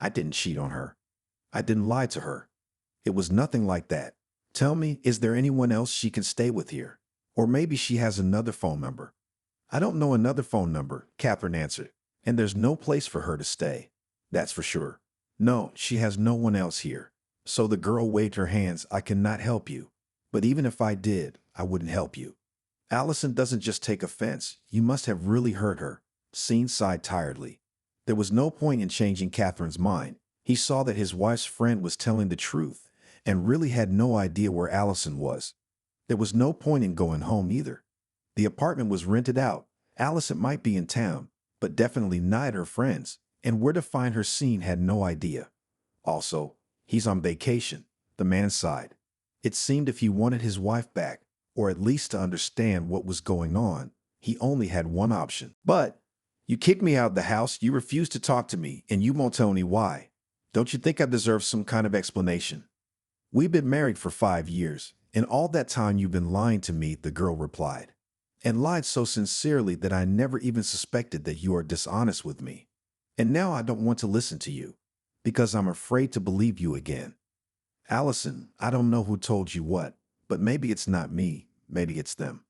I didn't cheat on her. I didn't lie to her. It was nothing like that. Tell me, is there anyone else she can stay with here? Or maybe she has another phone number. I don't know another phone number, Catherine answered, and there's no place for her to stay. That's for sure. No, she has no one else here. So the girl waved her hands. I cannot help you. But even if I did, I wouldn't help you. Allison doesn't just take offense. You must have really hurt her. Scene sighed tiredly. There was no point in changing Catherine's mind. He saw that his wife's friend was telling the truth and really had no idea where Allison was. There was no point in going home either. The apartment was rented out. Allison might be in town, but definitely not at her friend's, and where to find her Scene had no idea. Also, he's on vacation, the man sighed. It seemed if he wanted his wife back, or at least to understand what was going on, he only had one option. But, you kicked me out of the house, you refused to talk to me, and you won't tell me why. Don't you think I deserve some kind of explanation? We've been married for 5 years, and all that time you've been lying to me, the girl replied. And lied so sincerely that I never even suspected that you are dishonest with me. And now I don't want to listen to you, because I'm afraid to believe you again. Allison, I don't know who told you what, but maybe it's not me, maybe it's them.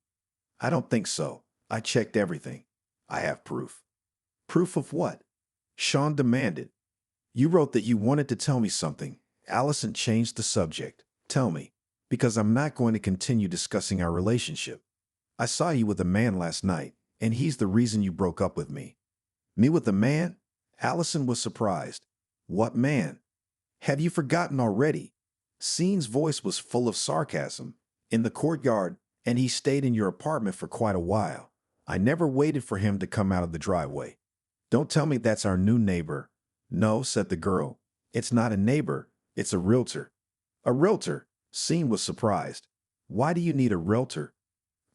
I don't think so. I checked everything. I have proof. Proof of what? Sean demanded. You wrote that you wanted to tell me something. Allison changed the subject. Tell me, because I'm not going to continue discussing our relationship. I saw you with a man last night, and he's the reason you broke up with me. Me with a man? Allison was surprised. What man? Have you forgotten already? Scene's voice was full of sarcasm. In the courtyard, and he stayed in your apartment for quite a while. I never waited for him to come out of the driveway. Don't tell me that's our new neighbor. No, said the girl. It's not a neighbor. It's a realtor. A realtor? Scene was surprised. Why do you need a realtor?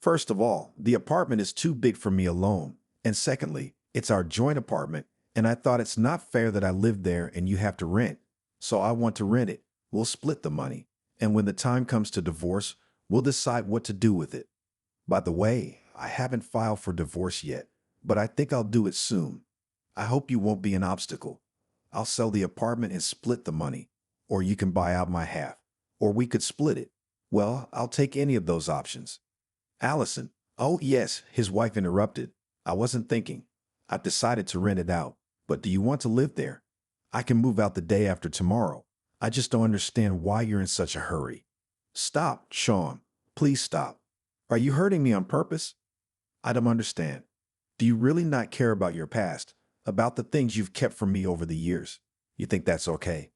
First of all, the apartment is too big for me alone. And secondly, it's our joint apartment, and I thought it's not fair that I live there and you have to rent. So I want to rent it. We'll split the money. And when the time comes to divorce, we'll decide what to do with it. By the way, I haven't filed for divorce yet, but I think I'll do it soon. I hope you won't be an obstacle. I'll sell the apartment and split the money. Or you can buy out my half. Or we could split it. Well, I'll take any of those options. Allison. Oh, yes, his wife interrupted. I wasn't thinking. I've decided to rent it out. But do you want to live there? I can move out the day after tomorrow. I just don't understand why you're in such a hurry. Stop, Sean. Please stop. Are you hurting me on purpose? I don't understand. Do you really not care about your past, about the things you've kept from me over the years? You think that's okay?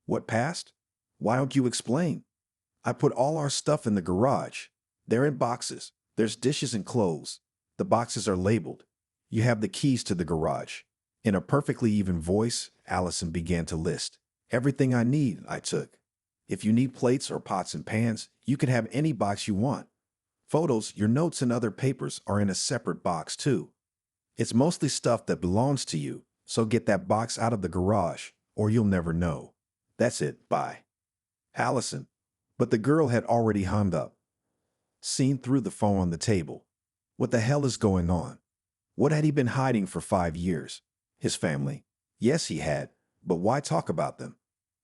What past? Why don't you explain? I put all our stuff in the garage. They're in boxes. There's dishes and clothes. The boxes are labeled. You have the keys to the garage. In a perfectly even voice, Allison began to list. Everything I need, I took. If you need plates or pots and pans, you can have any box you want. Photos, your notes, and other papers are in a separate box too. It's mostly stuff that belongs to you, so get that box out of the garage, or you'll never know. That's it, bye. Allison. But the girl had already hung up. Scene threw the phone on the table. What the hell is going on? What had he been hiding for 5 years? His family? Yes, he had, but why talk about them?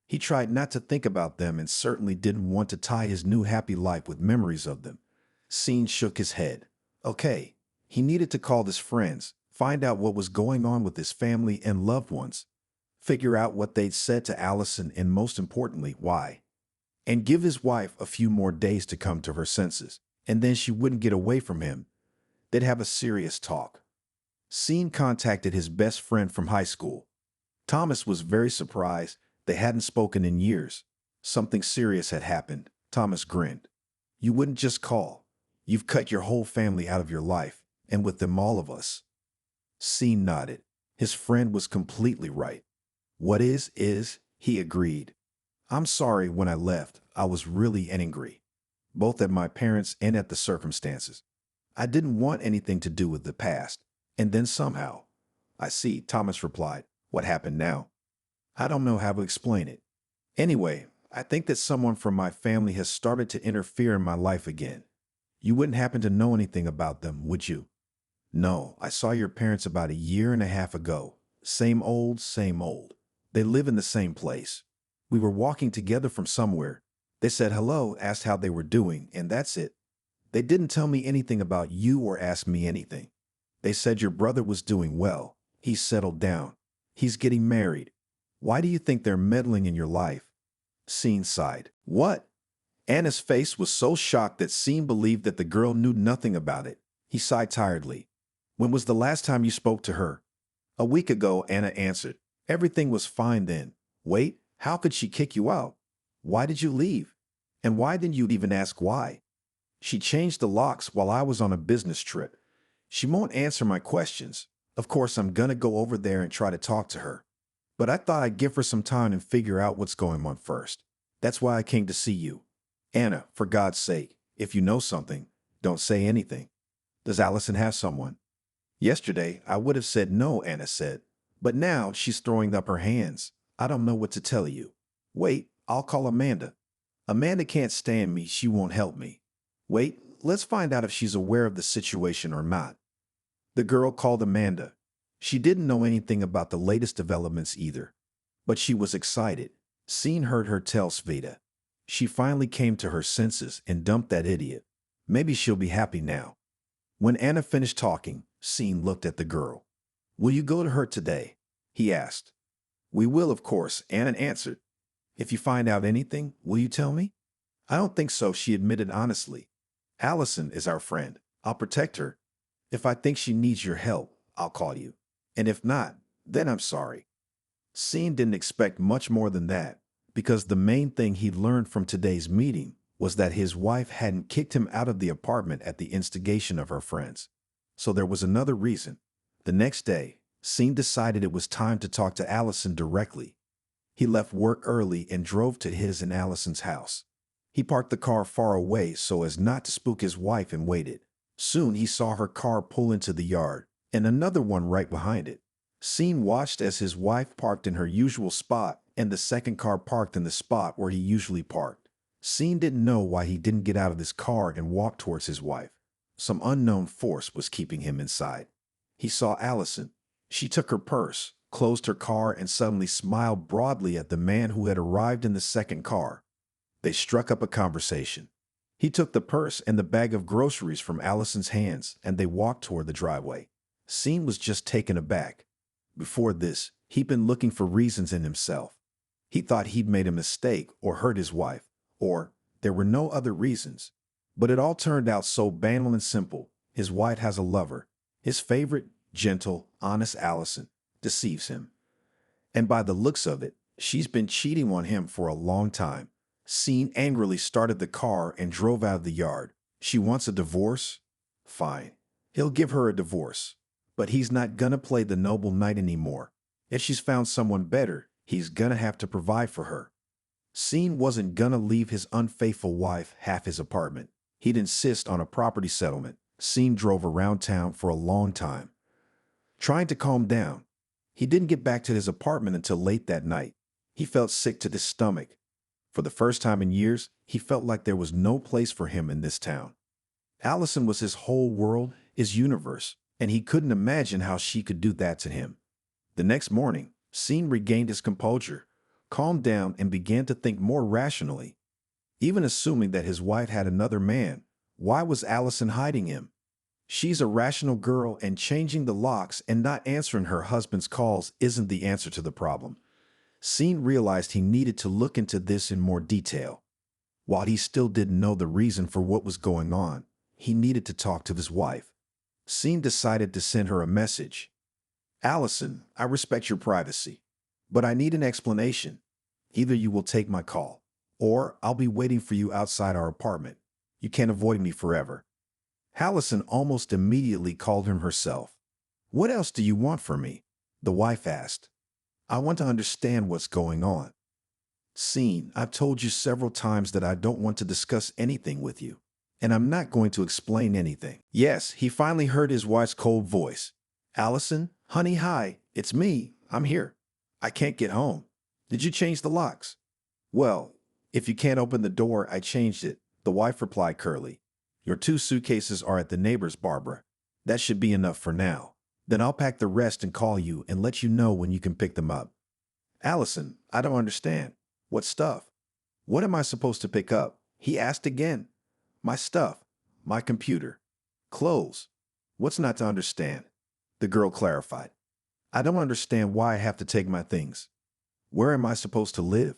He tried not to think about them and certainly didn't want to tie his new happy life with memories of them. Scene shook his head. Okay, he needed to call his friends, find out what was going on with his family and loved ones, figure out what they'd said to Allison and most importantly, why. And give his wife a few more days to come to her senses, and then she wouldn't get away from him. They'd have a serious talk. Scene contacted his best friend from high school. Thomas was very surprised. They hadn't spoken in years. Something serious had happened. Thomas grinned. You wouldn't just call. You've cut your whole family out of your life, and with them all of us. Scene nodded. His friend was completely right. What is, he agreed. I'm sorry when I left. I was really angry, both at my parents and at the circumstances. I didn't want anything to do with the past. And then somehow, I see, Thomas replied. What happened now? I don't know how to explain it. Anyway, I think that someone from my family has started to interfere in my life again. You wouldn't happen to know anything about them, would you? No, I saw your parents about 1.5 years ago. Same old, same old. They live in the same place. We were walking together from somewhere. They said hello, asked how they were doing, and that's it. They didn't tell me anything about you or ask me anything. They said your brother was doing well. He's settled down. He's getting married. Why do you think they're meddling in your life? Scene sighed. What? Anna's face was so shocked that Scene believed that the girl knew nothing about it. He sighed tiredly. When was the last time you spoke to her? A week ago, Anna answered. Everything was fine then. Wait, how could she kick you out? Why did you leave? And why didn't you even ask why? She changed the locks while I was on a business trip. She won't answer my questions. Of course, I'm gonna go over there and try to talk to her. But I thought I'd give her some time and figure out what's going on first. That's why I came to see you. Anna, for God's sake, if you know something, don't say anything. Does Allison have someone? Yesterday, I would have said no, Anna said. But now she's throwing up her hands. I don't know what to tell you. Wait, I'll call Amanda. Amanda can't stand me. She won't help me. Wait, let's find out if she's aware of the situation or not. The girl called Amanda. She didn't know anything about the latest developments either. But she was excited. Scene heard her tell Sveta. She finally came to her senses and dumped that idiot. Maybe she'll be happy now. When Anna finished talking, Scene looked at the girl. Will you go to her today? He asked. We will, of course, Anna answered. If you find out anything, will you tell me? I don't think so, she admitted honestly. Allison is our friend. I'll protect her. If I think she needs your help, I'll call you. And if not, then I'm sorry. Scene didn't expect much more than that, because the main thing he'd learned from today's meeting was that his wife hadn't kicked him out of the apartment at the instigation of her friends. So there was another reason. The next day, Scene decided it was time to talk to Allison directly. He left work early and drove to his and Allison's house. He parked the car far away so as not to spook his wife and waited. Soon he saw her car pull into the yard, and another one right behind it. Scene watched as his wife parked in her usual spot and the second car parked in the spot where he usually parked. Scene didn't know why he didn't get out of his car and walk towards his wife. Some unknown force was keeping him inside. He saw Allison. She took her purse, closed her car, and suddenly smiled broadly at the man who had arrived in the second car. They struck up a conversation. He took the purse and the bag of groceries from Allison's hands, and they walked toward the driveway. Scene was just taken aback. Before this, he'd been looking for reasons in himself. He thought he'd made a mistake or hurt his wife, or there were no other reasons. But it all turned out so banal and simple. His wife has a lover. His favorite, gentle, honest Allison deceives him. And by the looks of it, she's been cheating on him for a long time. Scene angrily started the car and drove out of the yard. She wants a divorce? Fine. He'll give her a divorce. But he's not gonna play the noble knight anymore. If she's found someone better, he's gonna have to provide for her. Scene wasn't gonna leave his unfaithful wife half his apartment. He'd insist on a property settlement. Scene drove around town for a long time, trying to calm down. He didn't get back to his apartment until late that night. He felt sick to his stomach. For the first time in years, he felt like there was no place for him in this town. Allison was his whole world, his universe, and he couldn't imagine how she could do that to him. The next morning, Scene regained his composure, calmed down, and began to think more rationally. Even assuming that his wife had another man, why was Allison hiding him? She's a rational girl, and changing the locks and not answering her husband's calls isn't the answer to the problem. Scene realized he needed to look into this in more detail. While he still didn't know the reason for what was going on, he needed to talk to his wife. Scene decided to send her a message. Allison, I respect your privacy, but I need an explanation. Either you will take my call, or I'll be waiting for you outside our apartment. You can't avoid me forever. Allison almost immediately called him herself. What else do you want from me? The wife asked. I want to understand what's going on. Scene, I've told you several times that I don't want to discuss anything with you, and I'm not going to explain anything. Yes, he finally heard his wife's cold voice. Allison, honey, hi, it's me. I'm here. I can't get home. Did you change the locks? Well, if you can't open the door, I changed it, the wife replied curtly. Your 2 suitcases are at the neighbor's, Barbara. That should be enough for now. Then I'll pack the rest and call you and let you know when you can pick them up. Allison, I don't understand. What stuff? What am I supposed to pick up? He asked again. My stuff, my computer, clothes. What's not to understand? The girl clarified. I don't understand why I have to take my things. Where am I supposed to live?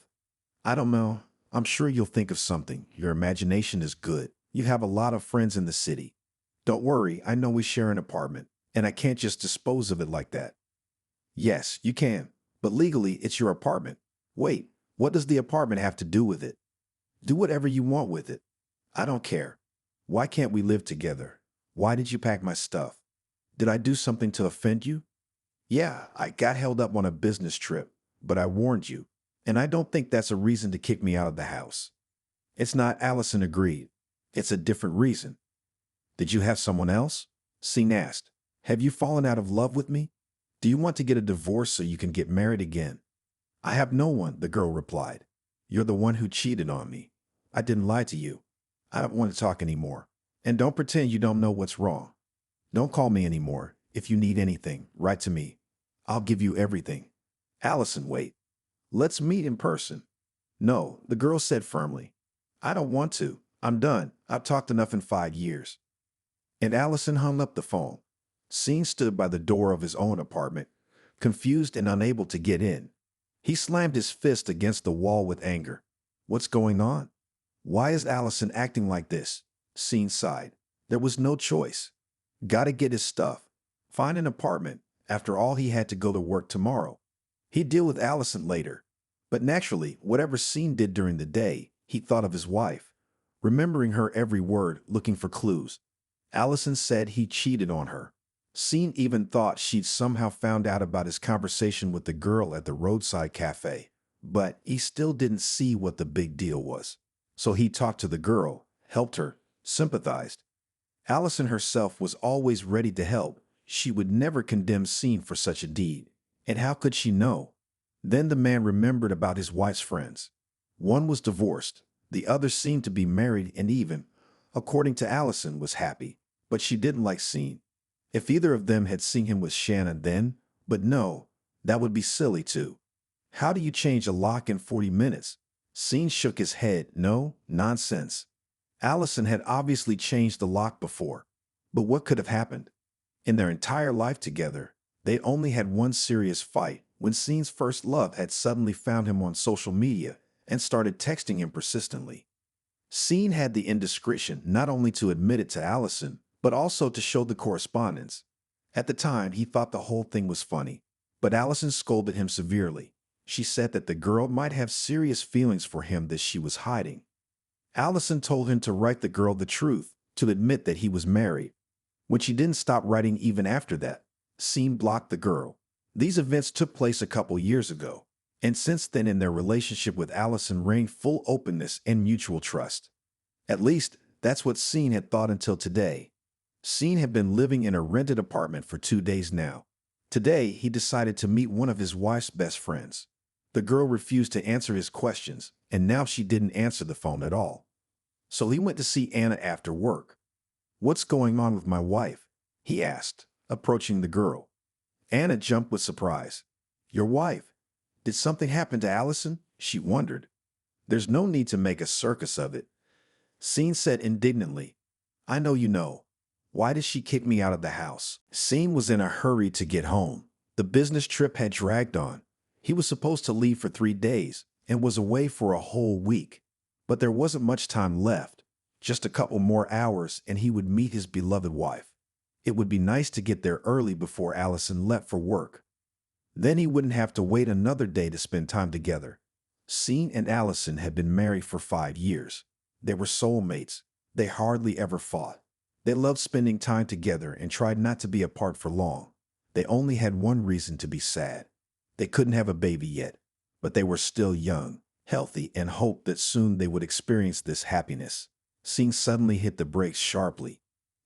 I don't know. I'm sure you'll think of something. Your imagination is good. You have a lot of friends in the city. Don't worry, I know we share an apartment, and I can't just dispose of it like that. Yes, you can, but legally it's your apartment. Wait, what does the apartment have to do with it? Do whatever you want with it. I don't care. Why can't we live together? Why did you pack my stuff? Did I do something to offend you? Yeah, I got held up on a business trip, but I warned you, and I don't think that's a reason to kick me out of the house. It's not, Allison agreed. It's a different reason. Did you have someone else? Scene asked. Have you fallen out of love with me? Do you want to get a divorce so you can get married again? I have no one, the girl replied. You're the one who cheated on me. I didn't lie to you. I don't want to talk anymore. And don't pretend you don't know what's wrong. Don't call me anymore. If you need anything, write to me. I'll give you everything. Allison, wait. Let's meet in person. No, the girl said firmly. I don't want to. I'm done. I've talked enough in 5 years. And Allison hung up the phone. Scene stood by the door of his own apartment, confused and unable to get in. He slammed his fist against the wall with anger. What's going on? Why is Allison acting like this? Scene sighed. There was no choice. Gotta get his stuff. Find an apartment. After all, he had to go to work tomorrow. He'd deal with Allison later. But naturally, whatever Scene did during the day, he thought of his wife, remembering her every word, looking for clues. Allison said he cheated on her. Scene even thought she'd somehow found out about his conversation with the girl at the roadside cafe, but he still didn't see what the big deal was. So he talked to the girl, helped her, sympathized. Allison herself was always ready to help. She would never condemn Scene for such a deed. And how could she know? Then the man remembered about his wife's friends. One was divorced. The other seemed to be married and even, according to Allison, was happy. But she didn't like Scene. If either of them had seen him with Shannon then, but no, that would be silly too. How do you change a lock in 40 minutes? Scene shook his head. No, nonsense. Allison had obviously changed the lock before. But what could have happened? In their entire life together, they'd only had one serious fight when Scene's first love had suddenly found him on social media and started texting him persistently. Scene had the indiscretion not only to admit it to Allison, but also to show the correspondence. At the time, he thought the whole thing was funny, but Allison scolded him severely. She said that the girl might have serious feelings for him that she was hiding. Allison told him to write the girl the truth, to admit that he was married. When she didn't stop writing even after that, Scene blocked the girl. These events took place a couple years ago, and since then in their relationship with Allison reigned full openness and mutual trust. At least, that's what Scene had thought until today. Scene had been living in a rented apartment for 2 days now. Today, he decided to meet one of his wife's best friends. The girl refused to answer his questions, and now she didn't answer the phone at all. So he went to see Anna after work. What's going on with my wife? He asked, approaching the girl. Anna jumped with surprise. Your wife? Did something happen to Allison? She wondered. There's no need to make a circus of it. Scene said indignantly. I know you know. Why did she kick me out of the house? Scene was in a hurry to get home. The business trip had dragged on. He was supposed to leave for 3 days and was away for a whole week. But there wasn't much time left. Just a couple more hours and he would meet his beloved wife. It would be nice to get there early before Allison left for work. Then he wouldn't have to wait another day to spend time together. Scene and Allison had been married for 5 years. They were soulmates. They hardly ever fought. They loved spending time together and tried not to be apart for long. They only had one reason to be sad. They couldn't have a baby yet, but they were still young, healthy, and hoped that soon they would experience this happiness. Scene suddenly hit the brakes sharply.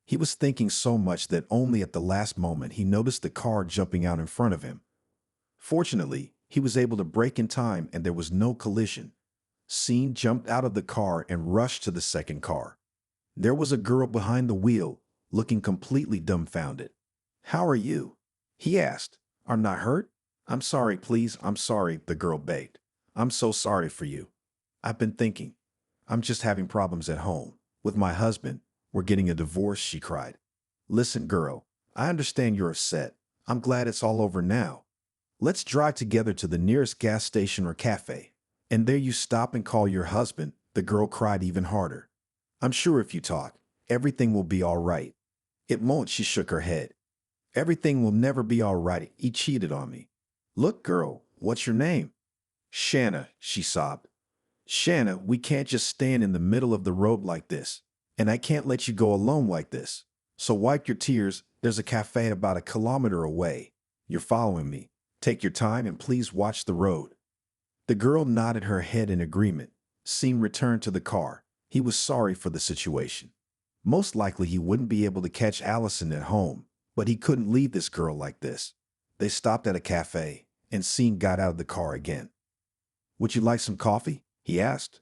He was thinking so much that only at the last moment he noticed the car jumping out in front of him. Fortunately, he was able to brake in time and there was no collision. Scene jumped out of the car and rushed to the second car. There was a girl behind the wheel, looking completely dumbfounded. How are you? He asked. I'm not hurt? I'm sorry, please, I'm sorry, the girl begged. I'm so sorry for you. I've been thinking. I'm just having problems at home. With my husband, we're getting a divorce, she cried. Listen, girl, I understand you're upset. I'm glad it's all over now. Let's drive together to the nearest gas station or cafe. And there you stop and call your husband. The girl cried even harder. I'm sure if you talk, everything will be all right. It won't, she shook her head. Everything will never be all right. He cheated on me. Look, girl, what's your name? Shanna, she sobbed. Shanna, we can't just stand in the middle of the road like this. And I can't let you go alone like this. So wipe your tears. There's a cafe about 1 kilometer away. You're following me. Take your time and please watch the road. The girl nodded her head in agreement. Sean returned to the car. He was sorry for the situation. Most likely he wouldn't be able to catch Allison at home, but he couldn't leave this girl like this. They stopped at a cafe, and Sean got out of the car again. Would you like some coffee? He asked.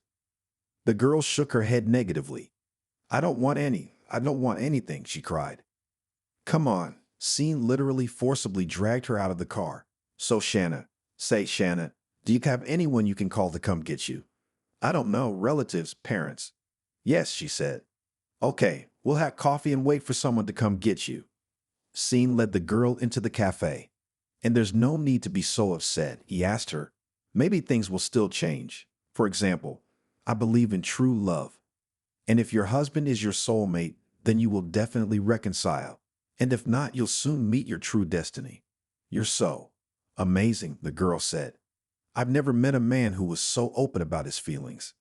The girl shook her head negatively. I don't want any. I don't want anything, she cried. Come on. Sean literally forcibly dragged her out of the car. So Shanna, do you have anyone you can call to come get you? I don't know, relatives, parents. Yes, she said. Okay, we'll have coffee and wait for someone to come get you. Sean led the girl into the cafe. And there's no need to be so upset, he asked her. Maybe things will still change. For example, I believe in true love. And if your husband is your soulmate, then you will definitely reconcile. And if not, you'll soon meet your true destiny. You're so amazing, the girl said. I've never met a man who was so open about his feelings.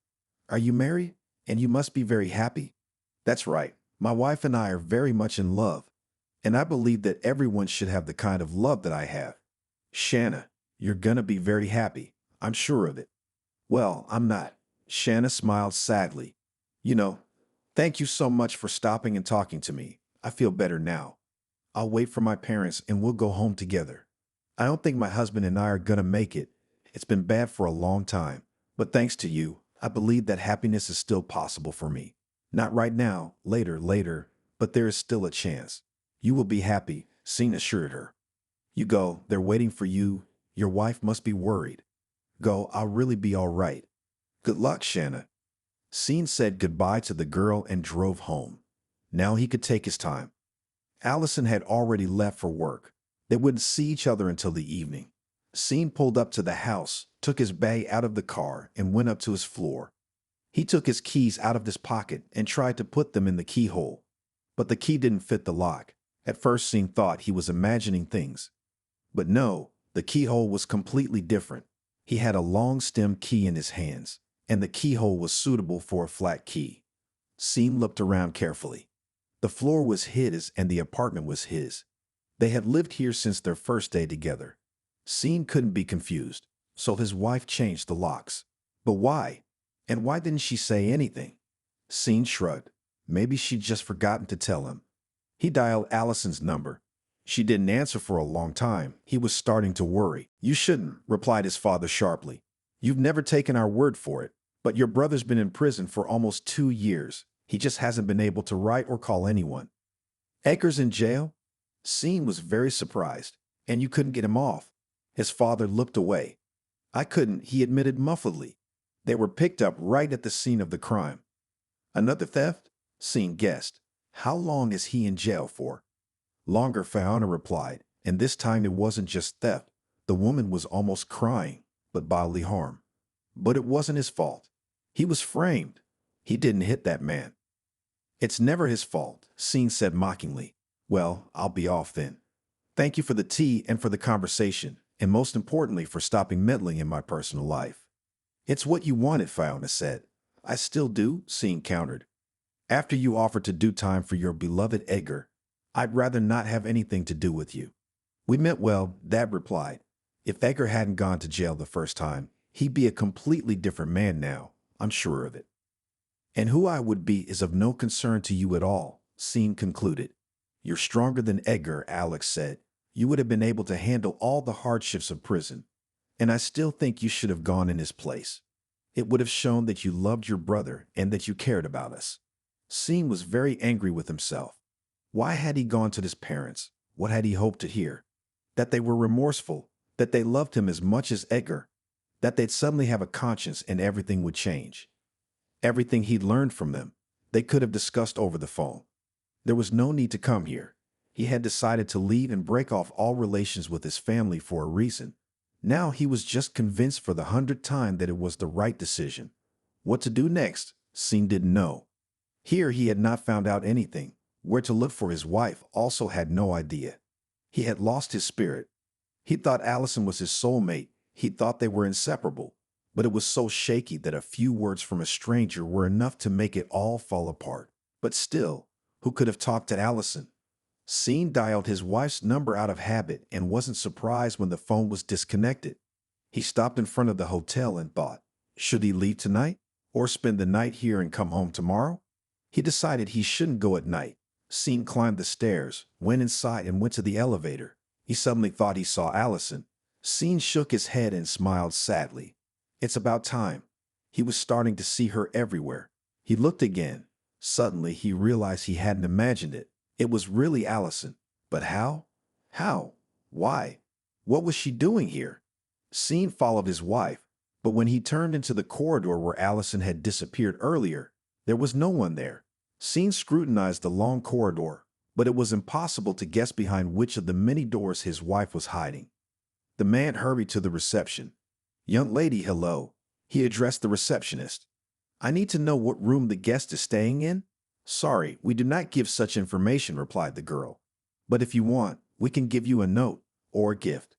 Are you married? And you must be very happy. That's right. My wife and I are very much in love. And I believe that everyone should have the kind of love that I have. Shanna, you're gonna be very happy. I'm sure of it. Well, I'm not. Shanna smiled sadly. Thank you so much for stopping and talking to me. I feel better now. I'll wait for my parents and we'll go home together. I don't think my husband and I are gonna make it. It's been bad for a long time. But thanks to you, I believe that happiness is still possible for me. Not right now, later, but there is still a chance. You will be happy, Sean assured her. You go, they're waiting for you. Your wife must be worried. Go, I'll really be all right. Good luck, Shanna. Sean said goodbye to the girl and drove home. Now he could take his time. Allison had already left for work. They wouldn't see each other until the evening. Sean pulled up to the house, took his bag out of the car, and went up to his floor. He took his keys out of his pocket and tried to put them in the keyhole. But the key didn't fit the lock. At first, Sean thought he was imagining things. But no, the keyhole was completely different. He had a long stem key in his hands, and the keyhole was suitable for a flat key. Sean looked around carefully. The floor was his and the apartment was his. They had lived here since their first day together. Sean couldn't be confused, so his wife changed the locks. But why? And why didn't she say anything? Sean shrugged. Maybe she'd just forgotten to tell him. He dialed Allison's number. She didn't answer for a long time. He was starting to worry. You shouldn't, replied his father sharply. You've never taken our word for it. But your brother's been in prison for almost 2 years. He just hasn't been able to write or call anyone. Edgar's in jail? Sean was very surprised. And you couldn't get him off? His father looked away. I couldn't, he admitted muffledly. They were picked up right at the scene of the crime. Another theft? Sean guessed. How long is he in jail for? Longer, Fiona replied, and this time it wasn't just theft. The woman was almost crying, but bodily harm. But it wasn't his fault. He was framed. He didn't hit that man. It's never his fault, Sean said mockingly. Well, I'll be off then. Thank you for the tea and for the conversation, and most importantly for stopping meddling in my personal life. It's what you wanted, Fiona said. I still do, Sean countered. After you offered to do time for your beloved Edgar, I'd rather not have anything to do with you. We meant well, Dad replied. If Edgar hadn't gone to jail the first time, he'd be a completely different man now, I'm sure of it. And who I would be is of no concern to you at all, Sean concluded. You're stronger than Edgar, Alex said. You would have been able to handle all the hardships of prison. And I still think you should have gone in his place. It would have shown that you loved your brother and that you cared about us. Sean was very angry with himself. Why had he gone to his parents? What had he hoped to hear? That they were remorseful, that they loved him as much as Edgar. that they'd suddenly have a conscience and everything would change. Everything he'd learned from them, they could have discussed over the phone. There was no need to come here. He had decided to leave and break off all relations with his family for a reason. Now he was just convinced for the 100th time that it was the right decision. What to do next, Sean didn't know. Here he had not found out anything. Where to look for his wife also had no idea. He had lost his spirit. He thought Allison was his soulmate. He thought they were inseparable. But it was so shaky that a few words from a stranger were enough to make it all fall apart. But still, who could have talked to Allison? Sean dialed his wife's number out of habit and wasn't surprised when the phone was disconnected. He stopped in front of the hotel and thought, should he leave tonight or spend the night here and come home tomorrow? He decided he shouldn't go at night. Sean climbed the stairs, went inside and went to the elevator. He suddenly thought he saw Allison. Sean shook his head and smiled sadly. It's about time. He was starting to see her everywhere. He looked again. Suddenly he realized he hadn't imagined it. It was really Allison. But how? How? Why? What was she doing here? Sean followed his wife, but when he turned into the corridor where Allison had disappeared earlier, there was no one there. Sean scrutinized the long corridor, but it was impossible to guess behind which of the many doors his wife was hiding. The man hurried to the reception. "Young lady, hello," he addressed the receptionist. "I need to know what room the guest is staying in." "Sorry, we do not give such information," replied the girl. "But if you want, we can give you a note or a gift."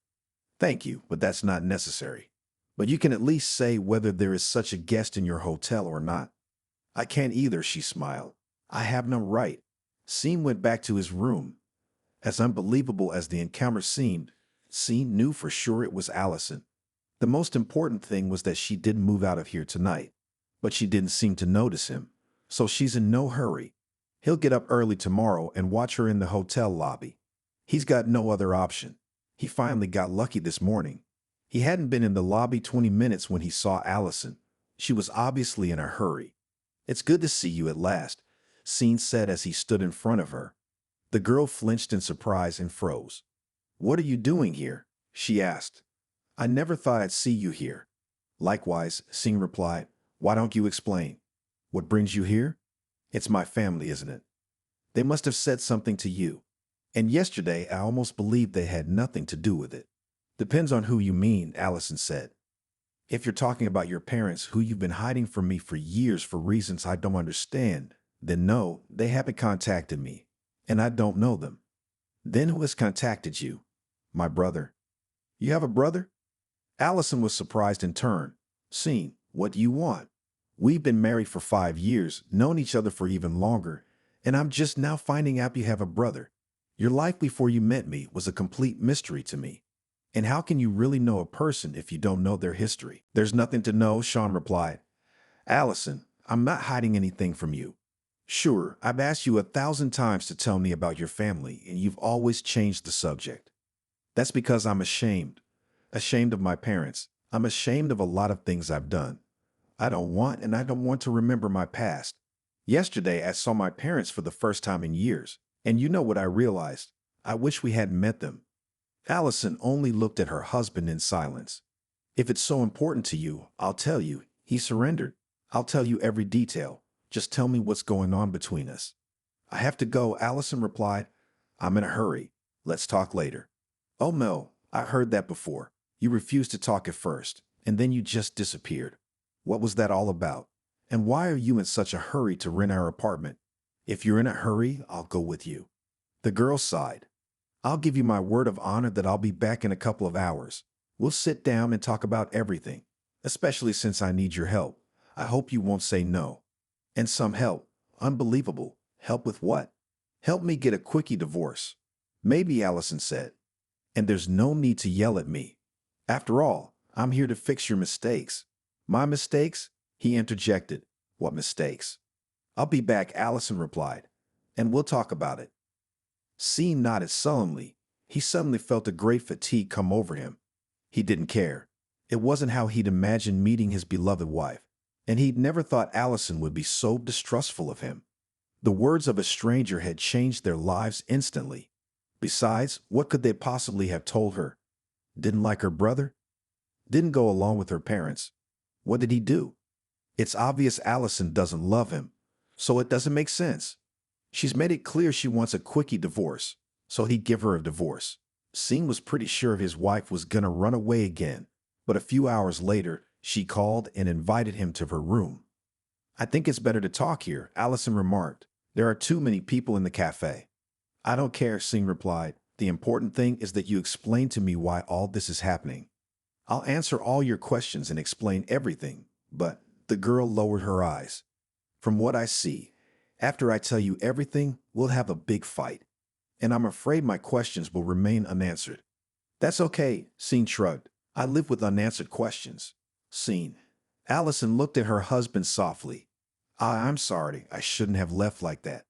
"Thank you, but that's not necessary. But you can at least say whether there is such a guest in your hotel or not." "I can't either," she smiled. "I have no right." Sean went back to his room. As unbelievable as the encounter seemed, Sean knew for sure it was Allison. The most important thing was that she didn't move out of here tonight. But she didn't seem to notice him, so she's in no hurry. He'll get up early tomorrow and watch her in the hotel lobby. He's got no other option. He finally got lucky this morning. He hadn't been in the lobby 20 minutes when he saw Allison. She was obviously in a hurry. "It's good to see you at last," Sean said as he stood in front of her. The girl flinched in surprise and froze. "What are you doing here?" she asked. "I never thought I'd see you here." "Likewise," Sean replied. "Why don't you explain? What brings you here?" "It's my family, isn't it? They must have said something to you. And yesterday I almost believed they had nothing to do with it." "Depends on who you mean," Allison said. "If you're talking about your parents who you've been hiding from me for years for reasons I don't understand, then no, they haven't contacted me, and I don't know them." "Then who has contacted you?" "My brother." "You have a brother?" Allison was surprised in turn. "Sean, what do you want? We've been married for 5 years, known each other for even longer, and I'm just now finding out you have a brother. Your life before you met me was a complete mystery to me. And how can you really know a person if you don't know their history?" "There's nothing to know," Sean replied. "Allison, I'm not hiding anything from you. Sure, I've asked you 1,000 times to tell me about your family, and you've always changed the subject. That's because I'm ashamed. Ashamed of my parents. I'm ashamed of a lot of things I've done. I don't want to remember my past. Yesterday, I saw my parents for the first time in years, and you know what I realized? I wish we hadn't met them." Allison only looked at her husband in silence. "If it's so important to you, I'll tell you," he surrendered. "I'll tell you every detail. Just tell me what's going on between us." "I have to go," Allison replied. "I'm in a hurry. Let's talk later." "Oh no, I heard that before. You refused to talk at first, and then you just disappeared. What was that all about? And why are you in such a hurry to rent our apartment?" "If you're in a hurry, I'll go with you." The girl sighed. "I'll give you my word of honor that I'll be back in a couple of hours. We'll sit down and talk about everything, especially since I need your help. I hope you won't say no." "And some help. Unbelievable. Help with what?" "Help me get a quickie divorce." "Maybe," Allison said. "And there's no need to yell at me. After all, I'm here to fix your mistakes." "My mistakes?" he interjected. "What mistakes?" "I'll be back," Allison replied, "and we'll talk about it." Sean nodded sullenly. He suddenly felt a great fatigue come over him. He didn't care. It wasn't how he'd imagined meeting his beloved wife, and he'd never thought Allison would be so distrustful of him. The words of a stranger had changed their lives instantly. Besides, what could they possibly have told her? Didn't like her brother? Didn't go along with her parents. What did he do? It's obvious Allison doesn't love him, so it doesn't make sense. She's made it clear she wants a quickie divorce, so he'd give her a divorce. Scene was pretty sure his wife was gonna run away again, but a few hours later, she called and invited him to her room. I think it's better to talk here, Allison remarked. There are too many people in the cafe. I don't care, Scene replied. The important thing is that you explain to me why all this is happening. I'll answer all your questions and explain everything, but the girl lowered her eyes. From what I see, after I tell you everything, we'll have a big fight. And I'm afraid my questions will remain unanswered. That's okay, Scene shrugged. I live with unanswered questions. Scene. Allison looked at her husband softly. I'm sorry, I shouldn't have left like that.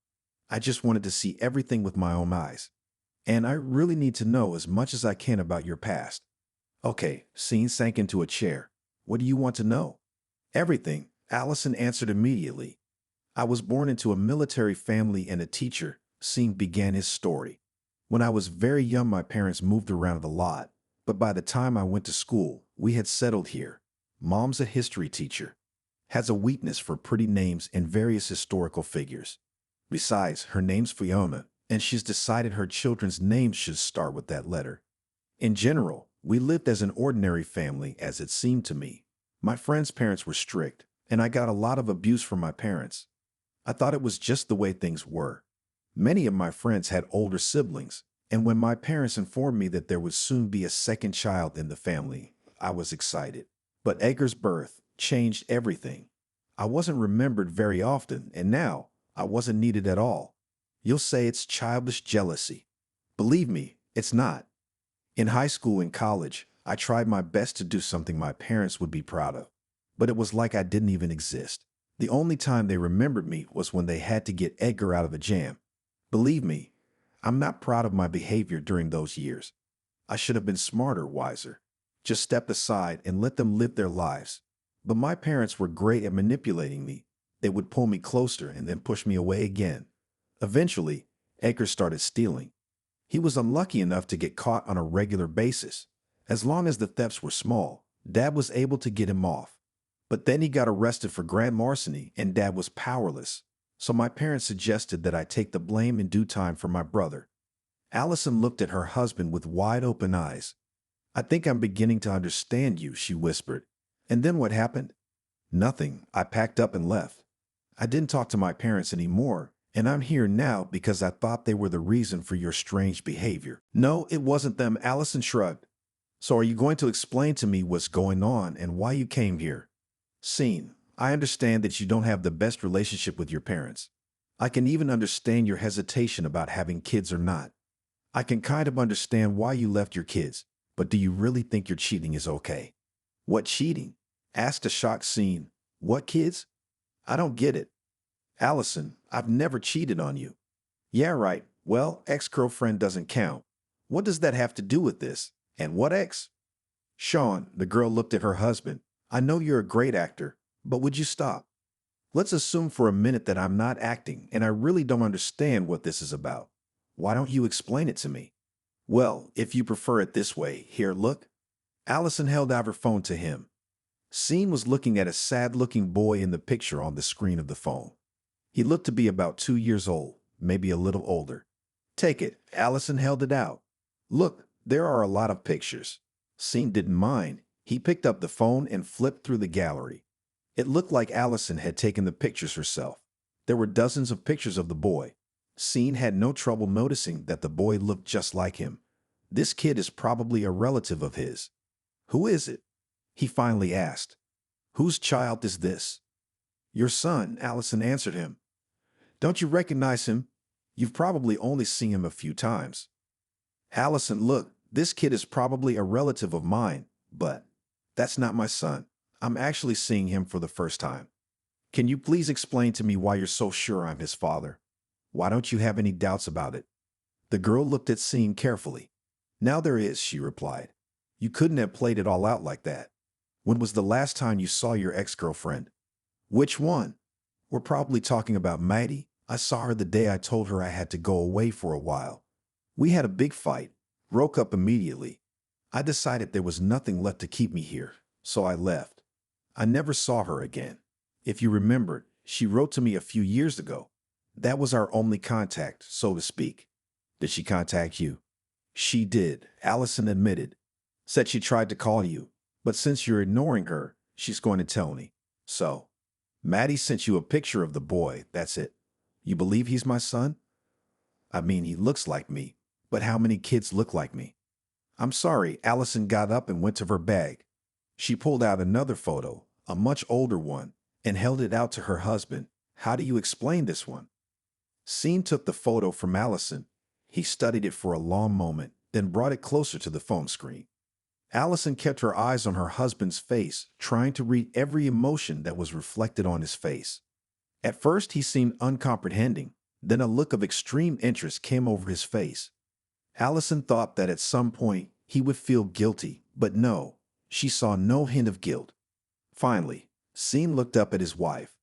I just wanted to see everything with my own eyes. And I really need to know as much as I can about your past. Okay, Scene sank into a chair. What do you want to know? Everything, Allison answered immediately. I was born into a military family and a teacher, Scene began his story. When I was very young, my parents moved around a lot, but by the time I went to school, we had settled here. Mom's a history teacher. Has a weakness for pretty names and various historical figures. Besides, her name's Fiona, and she's decided her children's names should start with that letter. In general, we lived as an ordinary family, as it seemed to me. My friends' parents were strict, and I got a lot of abuse from my parents. I thought it was just the way things were. Many of my friends had older siblings, and when my parents informed me that there would soon be a second child in the family, I was excited. But Edgar's birth changed everything. I wasn't remembered very often, and now I wasn't needed at all. You'll say it's childish jealousy. Believe me, it's not. In high school and college, I tried my best to do something my parents would be proud of, but it was like I didn't even exist. The only time they remembered me was when they had to get Edgar out of a jam. Believe me, I'm not proud of my behavior during those years. I should have been smarter, wiser. Just stepped aside and let them live their lives. But my parents were great at manipulating me. They would pull me closer and then push me away again. Eventually, Edgar started stealing. He was unlucky enough to get caught on a regular basis. As long as the thefts were small, Dad was able to get him off. But then he got arrested for grand larceny and Dad was powerless. So my parents suggested that I take the blame in due time for my brother. Allison looked at her husband with wide open eyes. I think I'm beginning to understand you, she whispered. And then what happened? Nothing. I packed up and left. I didn't talk to my parents anymore, and I'm here now because I thought they were the reason for your strange behavior. No, it wasn't them, Allison shrugged. So are you going to explain to me what's going on and why you came here? Scene. I understand that you don't have the best relationship with your parents. I can even understand your hesitation about having kids or not. I can kind of understand why you left your kids, but do you really think your cheating is okay? What cheating? Asked a shocked Scene. What kids? I don't get it. Allison, I've never cheated on you. Yeah, right. Well, ex-girlfriend doesn't count. What does that have to do with this? And what ex? Sean, the girl looked at her husband. I know you're a great actor, but would you stop? Let's assume for a minute that I'm not acting and I really don't understand what this is about. Why don't you explain it to me? Well, if you prefer it this way, here, look. Allison held out her phone to him. Scene was looking at a sad-looking boy in the picture on the screen of the phone. He looked to be about 2 years old, maybe a little older. Take it. Allison held it out. Look, there are a lot of pictures. Scene didn't mind. He picked up the phone and flipped through the gallery. It looked like Allison had taken the pictures herself. There were dozens of pictures of the boy. Scene had no trouble noticing that the boy looked just like him. This kid is probably a relative of his. Who is it? He finally asked. Whose child is this? Your son, Allison answered him. Don't you recognize him? You've probably only seen him a few times. Allison, look, this kid is probably a relative of mine, but that's not my son. I'm actually seeing him for the first time. Can you please explain to me why you're so sure I'm his father? Why don't you have any doubts about it? The girl looked at Scene carefully. Now there is, she replied. You couldn't have played it all out like that. When was the last time you saw your ex-girlfriend? Which one? We're probably talking about Maddie. I saw her the day I told her I had to go away for a while. We had a big fight, broke up immediately. I decided there was nothing left to keep me here, so I left. I never saw her again. If you remembered, she wrote to me a few years ago. That was our only contact, so to speak. Did she contact you? She did, Allison admitted. Said she tried to call you, but since you're ignoring her, she's going to tell me. So, Maddie sent you a picture of the boy, that's it. You believe he's my son? I mean, he looks like me, but how many kids look like me? I'm sorry, Allison got up and went to her bag. She pulled out another photo, a much older one, and held it out to her husband. How do you explain this one? Scene took the photo from Allison. He studied it for a long moment, then brought it closer to the phone screen. Allison kept her eyes on her husband's face, trying to read every emotion that was reflected on his face. At first, he seemed uncomprehending. Then a look of extreme interest came over his face. Allison thought that at some point he would feel guilty, but no, she saw no hint of guilt. Finally, Sean looked up at his wife.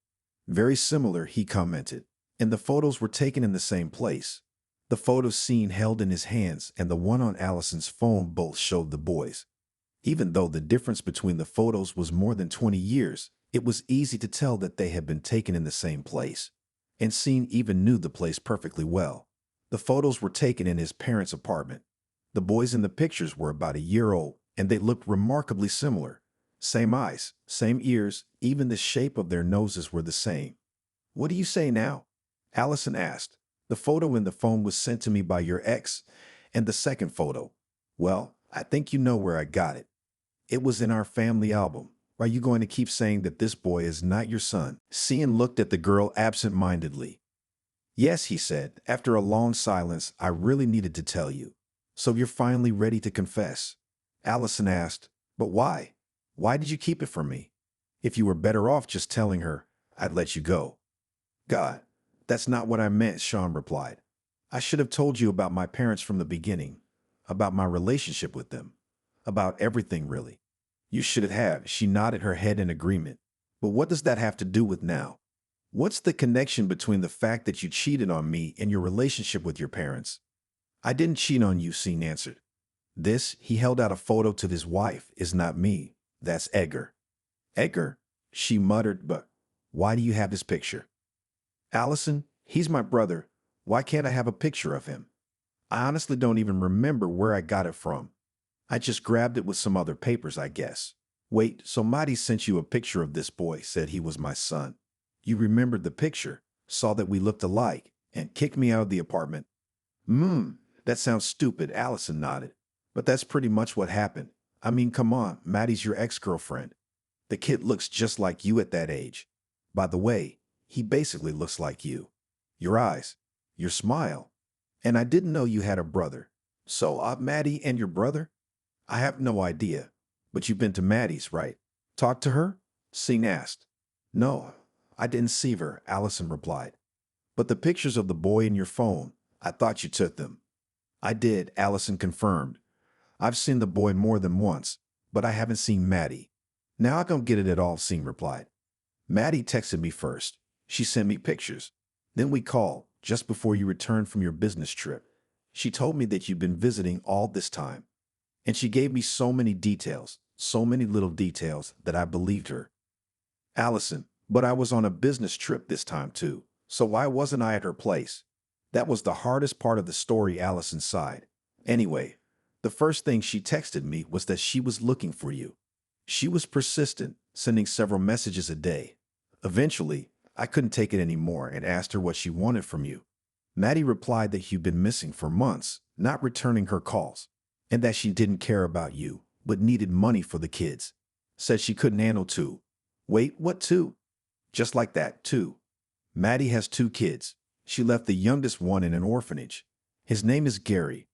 Very similar, he commented, and the photos were taken in the same place. The photos Sean held in his hands and the one on Allison's phone both showed the boys. Even though the difference between the photos was more than 20 years, it was easy to tell that they had been taken in the same place. And Sean even knew the place perfectly well. The photos were taken in his parents' apartment. The boys in the pictures were about a year old, and they looked remarkably similar. Same eyes, same ears, even the shape of their noses were the same. What do you say now? Allison asked. The photo in the phone was sent to me by your ex, and the second photo. Well, I think you know where I got it. It was in our family album. Are you going to keep saying that this boy is not your son? Sean looked at the girl absent-mindedly. Yes, he said. After a long silence, I really needed to tell you. So you're finally ready to confess? Allison asked. But why? Why did you keep it from me? If you were better off just telling her, I'd let you go. God, that's not what I meant, Sean replied. I should have told you about my parents from the beginning, about my relationship with them, about everything really. You should have. She nodded her head in agreement. But what does that have to do with now? What's the connection between the fact that you cheated on me and your relationship with your parents? I didn't cheat on you, Sean answered. This, he held out a photo to his wife, is not me. That's Edgar. Edgar? She muttered, but why do you have this picture? Allison, he's my brother. Why can't I have a picture of him? I honestly don't even remember where I got it from. I just grabbed it with some other papers, I guess. Wait, so Maddie sent you a picture of this boy, said he was my son. You remembered the picture, saw that we looked alike, and kicked me out of the apartment. That sounds stupid, Allison nodded. But that's pretty much what happened. I mean, come on, Maddie's your ex-girlfriend. The kid looks just like you at that age. By the way, he basically looks like you. Your eyes, your smile. And I didn't know you had a brother. So, Maddie and your brother? I have no idea. But you've been to Maddie's, right? Talked to her? Sean asked. No, I didn't see her, Allison replied. But the pictures of the boy in your phone, I thought you took them. I did, Allison confirmed. I've seen the boy more than once, but I haven't seen Maddie. Now I don't get it at all, Sean replied. Maddie texted me first. She sent me pictures. Then we called, just before you returned from your business trip. She told me that you'd been visiting all this time. And she gave me so many details, so many little details, that I believed her. Allison, but I was on a business trip this time too, so why wasn't I at her place? That was the hardest part of the story, Allison sighed. Anyway, the first thing she texted me was that she was looking for you. She was persistent, sending several messages a day. Eventually, I couldn't take it anymore and asked her what she wanted from you. Maddie replied that you'd been missing for months, not returning her calls, and that she didn't care about you, but needed money for the kids. Said she couldn't handle two. Wait, what two? Just like that, two. Maddie has 2 kids. She left the youngest one in an orphanage. His name is Gary.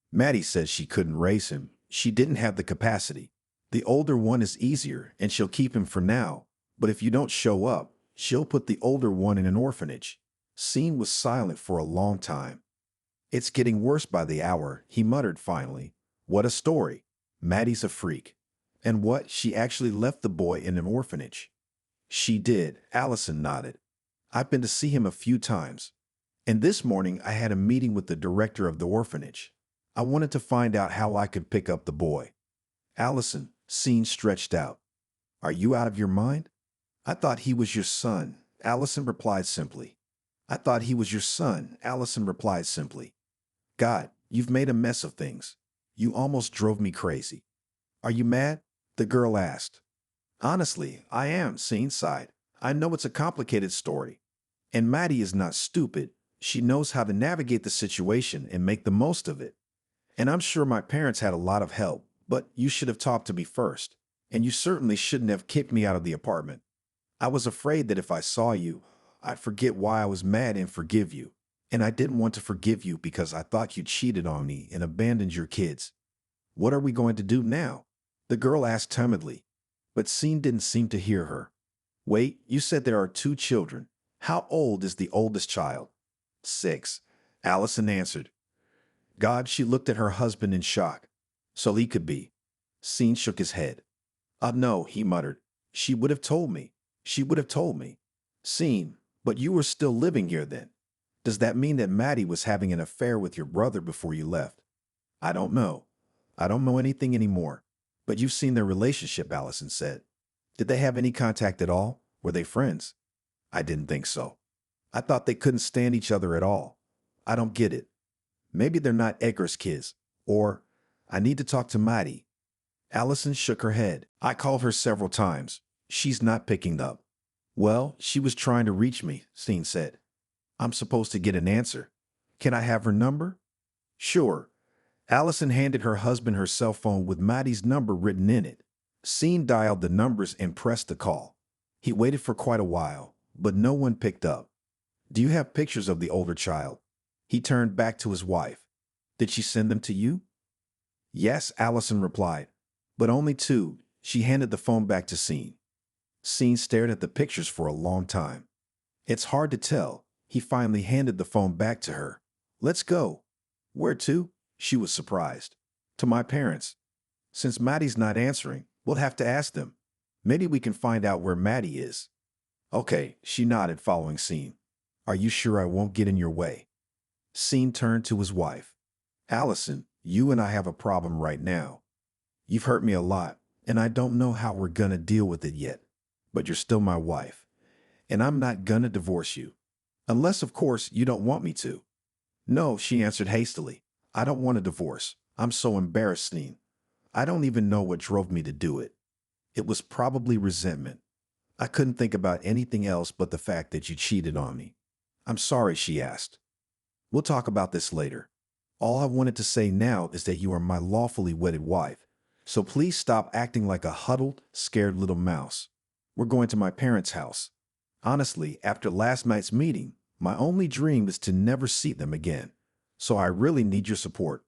Maddie says she couldn't raise him. She didn't have the capacity. The older one is easier, and she'll keep him for now. But if you don't show up, she'll put the older one in an orphanage. Sean was silent for a long time. It's getting worse by the hour, he muttered finally. What a story. Maddie's a freak. And what, she actually left the boy in an orphanage? She did, Allison nodded. I've been to see him a few times. And this morning I had a meeting with the director of the orphanage. I wanted to find out how I could pick up the boy. Allison, Scene stretched out. Are you out of your mind? I thought he was your son, Allison replied simply. I thought he was your son, Allison replied simply. God, you've made a mess of things. You almost drove me crazy. Are you mad? The girl asked. Honestly, I am, Scene sighed. I know it's a complicated story. And Maddie is not stupid. She knows how to navigate the situation and make the most of it. And I'm sure my parents had a lot of help, but you should have talked to me first. And you certainly shouldn't have kicked me out of the apartment. I was afraid that if I saw you, I'd forget why I was mad and forgive you. And I didn't want to forgive you because I thought you cheated on me and abandoned your kids. What are we going to do now? The girl asked timidly, but Scene didn't seem to hear her. Wait, you said there are 2 children. How old is the oldest child? 6, Allison answered. God, she looked at her husband in shock. So he could be. Scene shook his head. No, he muttered. She would have told me. She would have told me. Scene, but you were still living here then. Does that mean that Maddie was having an affair with your brother before you left? I don't know. I don't know anything anymore. But you've seen their relationship, Allison said. Did they have any contact at all? Were they friends? I didn't think so. I thought they couldn't stand each other at all. I don't get it. Maybe they're not Edgar's kids. Or, I need to talk to Maddie. Allison shook her head. I called her several times. She's not picking up. Well, she was trying to reach me, Scene said. I'm supposed to get an answer. Can I have her number? Sure. Allison handed her husband her cell phone with Maddie's number written in it. Scene dialed the numbers and pressed the call. He waited for quite a while, but no one picked up. Do you have pictures of the older child? He turned back to his wife. Did she send them to you? Yes, Allison replied, but only 2. She handed the phone back to Scene. Scene stared at the pictures for a long time. It's hard to tell. He finally handed the phone back to her. Let's go. Where to? She was surprised. To my parents. Since Maddie's not answering, we'll have to ask them. Maybe we can find out where Maddie is. Okay, she nodded, following Scene. Are you sure I won't get in your way? Scene turned to his wife. Allison, you and I have a problem right now. You've hurt me a lot, and I don't know how we're gonna deal with it yet. But you're still my wife, and I'm not gonna divorce you. Unless, of course, you don't want me to. No, she answered hastily. I don't want a divorce. I'm so embarrassed, Scene. I don't even know what drove me to do it. It was probably resentment. I couldn't think about anything else but the fact that you cheated on me. I'm sorry, she asked. We'll talk about this later. All I wanted to say now is that you are my lawfully wedded wife. So please stop acting like a huddled, scared little mouse. We're going to my parents' house. Honestly, after last night's meeting, my only dream is to never see them again. So I really need your support.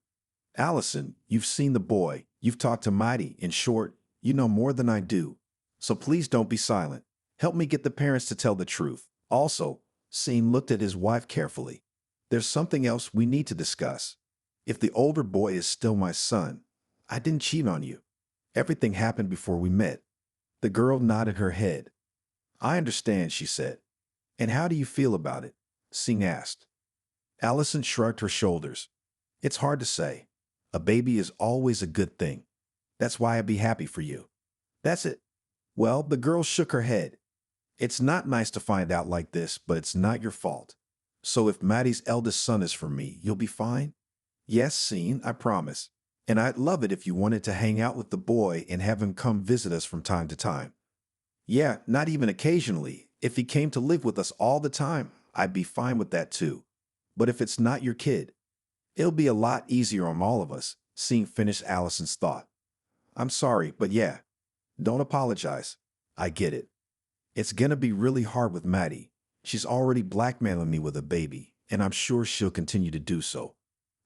Allison, you've seen the boy. You've talked to Maddie. In short, you know more than I do. So please don't be silent. Help me get the parents to tell the truth. Also, Scene looked at his wife carefully. There's something else we need to discuss. If the older boy is still my son, I didn't cheat on you. Everything happened before we met. The girl nodded her head. I understand, she said. And how do you feel about it? Scene asked. Allison shrugged her shoulders. It's hard to say. A baby is always a good thing. That's why I'd be happy for you. That's it. Well, the girl shook her head. It's not nice to find out like this, but it's not your fault. So if Maddie's eldest son is for me, you'll be fine? Yes, Scene, I promise. And I'd love it if you wanted to hang out with the boy and have him come visit us from time to time. Yeah, not even occasionally. If he came to live with us all the time, I'd be fine with that too. But if it's not your kid, it'll be a lot easier on all of us, Scene finished Allison's thought. I'm sorry, but yeah, don't apologize. I get it. It's gonna be really hard with Maddie. She's already blackmailing me with a baby, and I'm sure she'll continue to do so.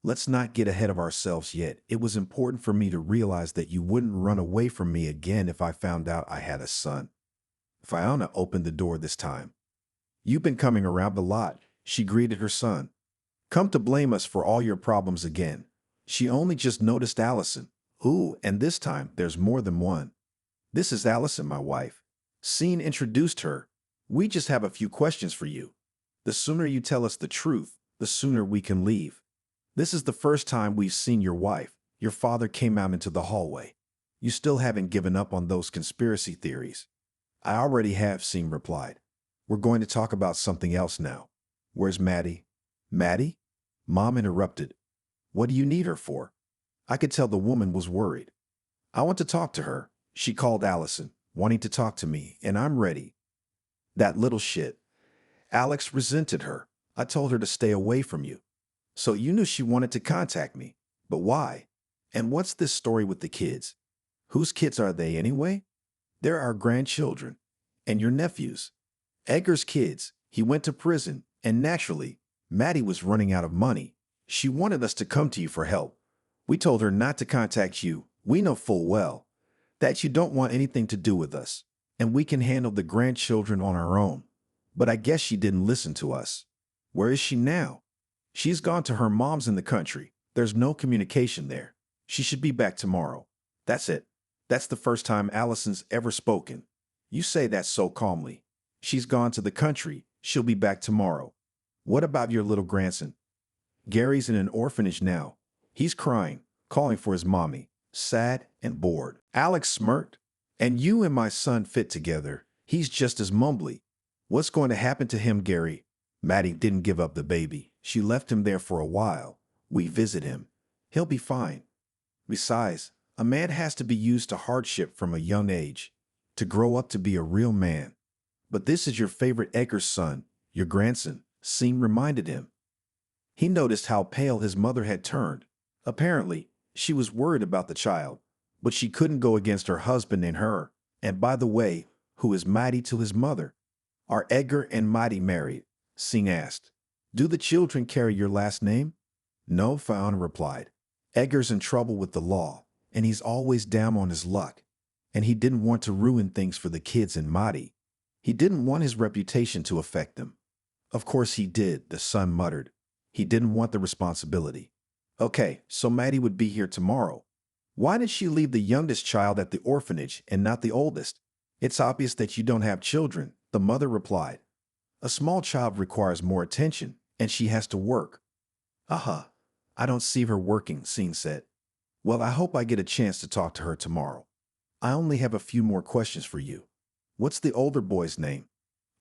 Let's not get ahead of ourselves yet. It was important for me to realize that you wouldn't run away from me again if I found out I had a son. Fiona opened the door this time. You've been coming around a lot, she greeted her son. Come to blame us for all your problems again. She only just noticed Allison. Ooh, and this time there's more than one. This is Allison, my wife. Scene introduced her. We just have a few questions for you. The sooner you tell us the truth, the sooner we can leave. This is the first time we've seen your wife. Your father came out into the hallway. You still haven't given up on those conspiracy theories. I already have, Seam replied. We're going to talk about something else now. Where's Maddie? Maddie? Mom interrupted. What do you need her for? I could tell the woman was worried. I want to talk to her. She called Allison, wanting to talk to me, and I'm ready. That little shit. Alex resented her. I told her to stay away from you. So you knew she wanted to contact me. But why? And what's this story with the kids? Whose kids are they anyway? They're our grandchildren. And your nephews. Edgar's kids. He went to prison. And naturally, Maddie was running out of money. She wanted us to come to you for help. We told her not to contact you. We know full well that you don't want anything to do with us. And we can handle the grandchildren on our own. But I guess she didn't listen to us. Where is she now? She's gone to her mom's in the country. There's no communication there. She should be back tomorrow. That's it. That's the first time Allison's ever spoken. You say that so calmly. She's gone to the country. She'll be back tomorrow. What about your little grandson? Gary's in an orphanage now. He's crying, calling for his mommy, sad and bored. Alex smirked. And you and my son fit together. He's just as mumbly. What's going to happen to him, Gary? Maddie didn't give up the baby. She left him there for a while. We visit him. He'll be fine. Besides, a man has to be used to hardship from a young age to grow up to be a real man. But this is your favorite Edgar's son, your grandson, Seam reminded him. He noticed how pale his mother had turned. Apparently, she was worried about the child, but she couldn't go against her husband and her. And by the way, who is Maddie to his mother? Are Edgar and Maddie married? Seam asked. Do the children carry your last name? No, Fawn replied. Edgar's in trouble with the law, and he's always down on his luck. And he didn't want to ruin things for the kids and Maddie. He didn't want his reputation to affect them. Of course he did, the son muttered. He didn't want the responsibility. Okay, so Maddie would be here tomorrow. Why did she leave the youngest child at the orphanage and not the oldest? It's obvious that you don't have children, the mother replied. A small child requires more attention, and she has to work. Aha, I don't see her working, Sean said. Well, I hope I get a chance to talk to her tomorrow. I only have a few more questions for you. What's the older boy's name?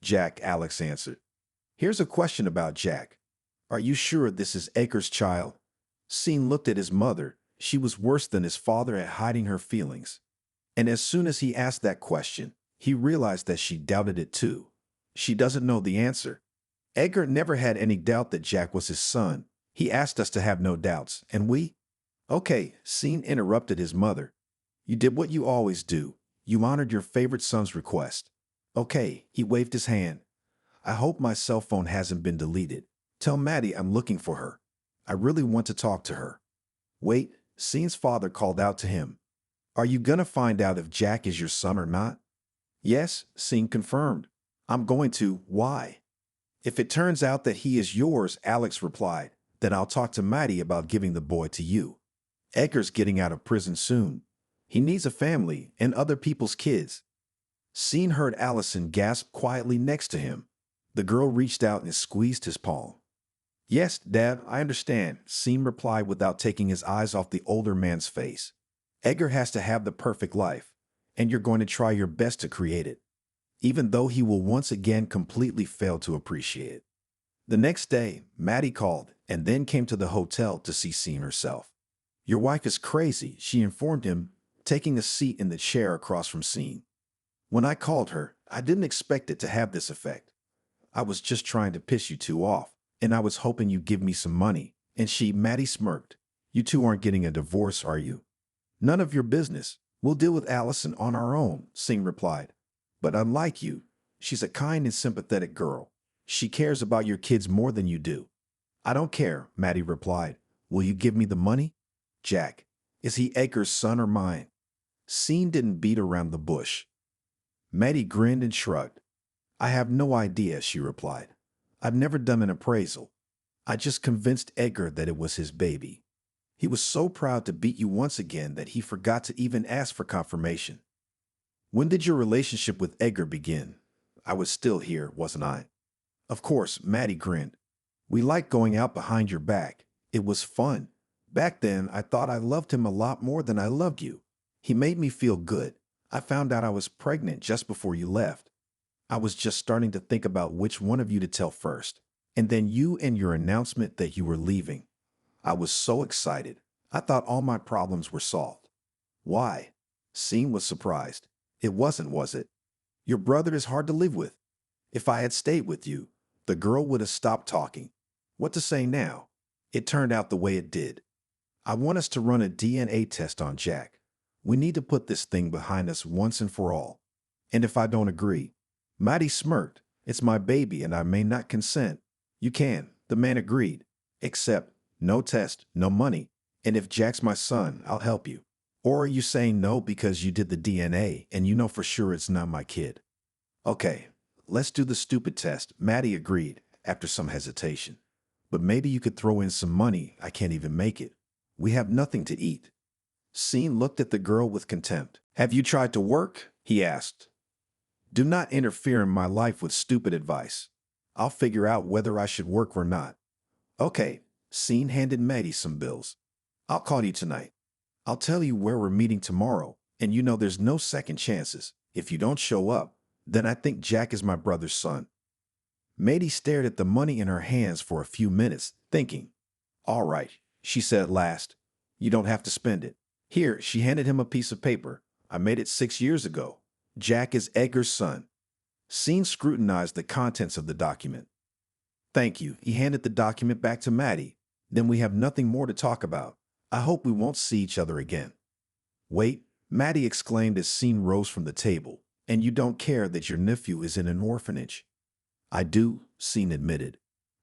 Jack, Alex answered. Here's a question about Jack. Are you sure this is Edgar's child? Sean looked at his mother. She was worse than his father at hiding her feelings. And as soon as he asked that question, he realized that she doubted it too. She doesn't know the answer. Edgar never had any doubt that Jack was his son. He asked us to have no doubts, and we? Okay, Sean interrupted his mother. You did what you always do. You honored your favorite son's request. Okay, he waved his hand. I hope my cell phone hasn't been deleted. Tell Maddie I'm looking for her. I really want to talk to her. Wait, Sean's father called out to him. Are you gonna find out if Jack is your son or not? Yes, Sean confirmed. I'm going to. Why? If it turns out that he is yours, Alex replied, then I'll talk to Maddie about giving the boy to you. Edgar's getting out of prison soon. He needs a family and other people's kids. Sean heard Allison gasp quietly next to him. The girl reached out and squeezed his palm. Yes, Dad, I understand, Sean replied without taking his eyes off the older man's face. Edgar has to have the perfect life, and you're going to try your best to create it, even though he will once again completely fail to appreciate it. The next day, Maddie called and then came to the hotel to see Sean herself. Your wife is crazy, she informed him, taking a seat in the chair across from Sean. When I called her, I didn't expect it to have this effect. I was just trying to piss you two off, and I was hoping you'd give me some money. And Maddie smirked. You two aren't getting a divorce, are you? None of your business. We'll deal with Allison on our own, Sean replied. But unlike you, she's a kind and sympathetic girl. She cares about your kids more than you do. I don't care, Maddie replied. Will you give me the money? Jack, is he Edgar's son or mine? Sean didn't beat around the bush. Maddie grinned and shrugged. I have no idea, she replied. I've never done an appraisal. I just convinced Edgar that it was his baby. He was so proud to beat you once again that he forgot to even ask for confirmation. When did your relationship with Edgar begin? I was still here, wasn't I? Of course, Maddie grinned. We liked going out behind your back. It was fun. Back then, I thought I loved him a lot more than I loved you. He made me feel good. I found out I was pregnant just before you left. I was just starting to think about which one of you to tell first. And then you and your announcement that you were leaving. I was so excited. I thought all my problems were solved. Why? Scene was surprised. It wasn't, was it? Your brother is hard to live with. If I had stayed with you, the girl would have stopped talking. What to say now? It turned out the way it did. I want us to run a DNA test on Jack. We need to put this thing behind us once and for all. And if I don't agree? Maddie smirked. It's my baby and I may not consent. You can, the man agreed. Except, no test, no money. And if Jack's my son, I'll help you. Or are you saying no because you did the DNA and you know for sure it's not my kid? Okay, let's do the stupid test. Maddie agreed after some hesitation. But maybe you could throw in some money. I can't even make it. We have nothing to eat. Scene looked at the girl with contempt. Have you tried to work? He asked. Do not interfere in my life with stupid advice. I'll figure out whether I should work or not. Okay, Scene handed Maddie some bills. I'll call you tonight. I'll tell you where we're meeting tomorrow, and you know there's no second chances. If you don't show up, then I think Jack is my brother's son. Maddie stared at the money in her hands for a few minutes, thinking. All right, she said at last. You don't have to spend it. Here, she handed him a piece of paper. I made it 6 years ago. Jack is Edgar's son. Scene scrutinized the contents of the document. Thank you. He handed the document back to Maddie. Then we have nothing more to talk about. I hope we won't see each other again. Wait, Maddie exclaimed as Scene rose from the table. And you don't care that your nephew is in an orphanage? I do, Scene admitted.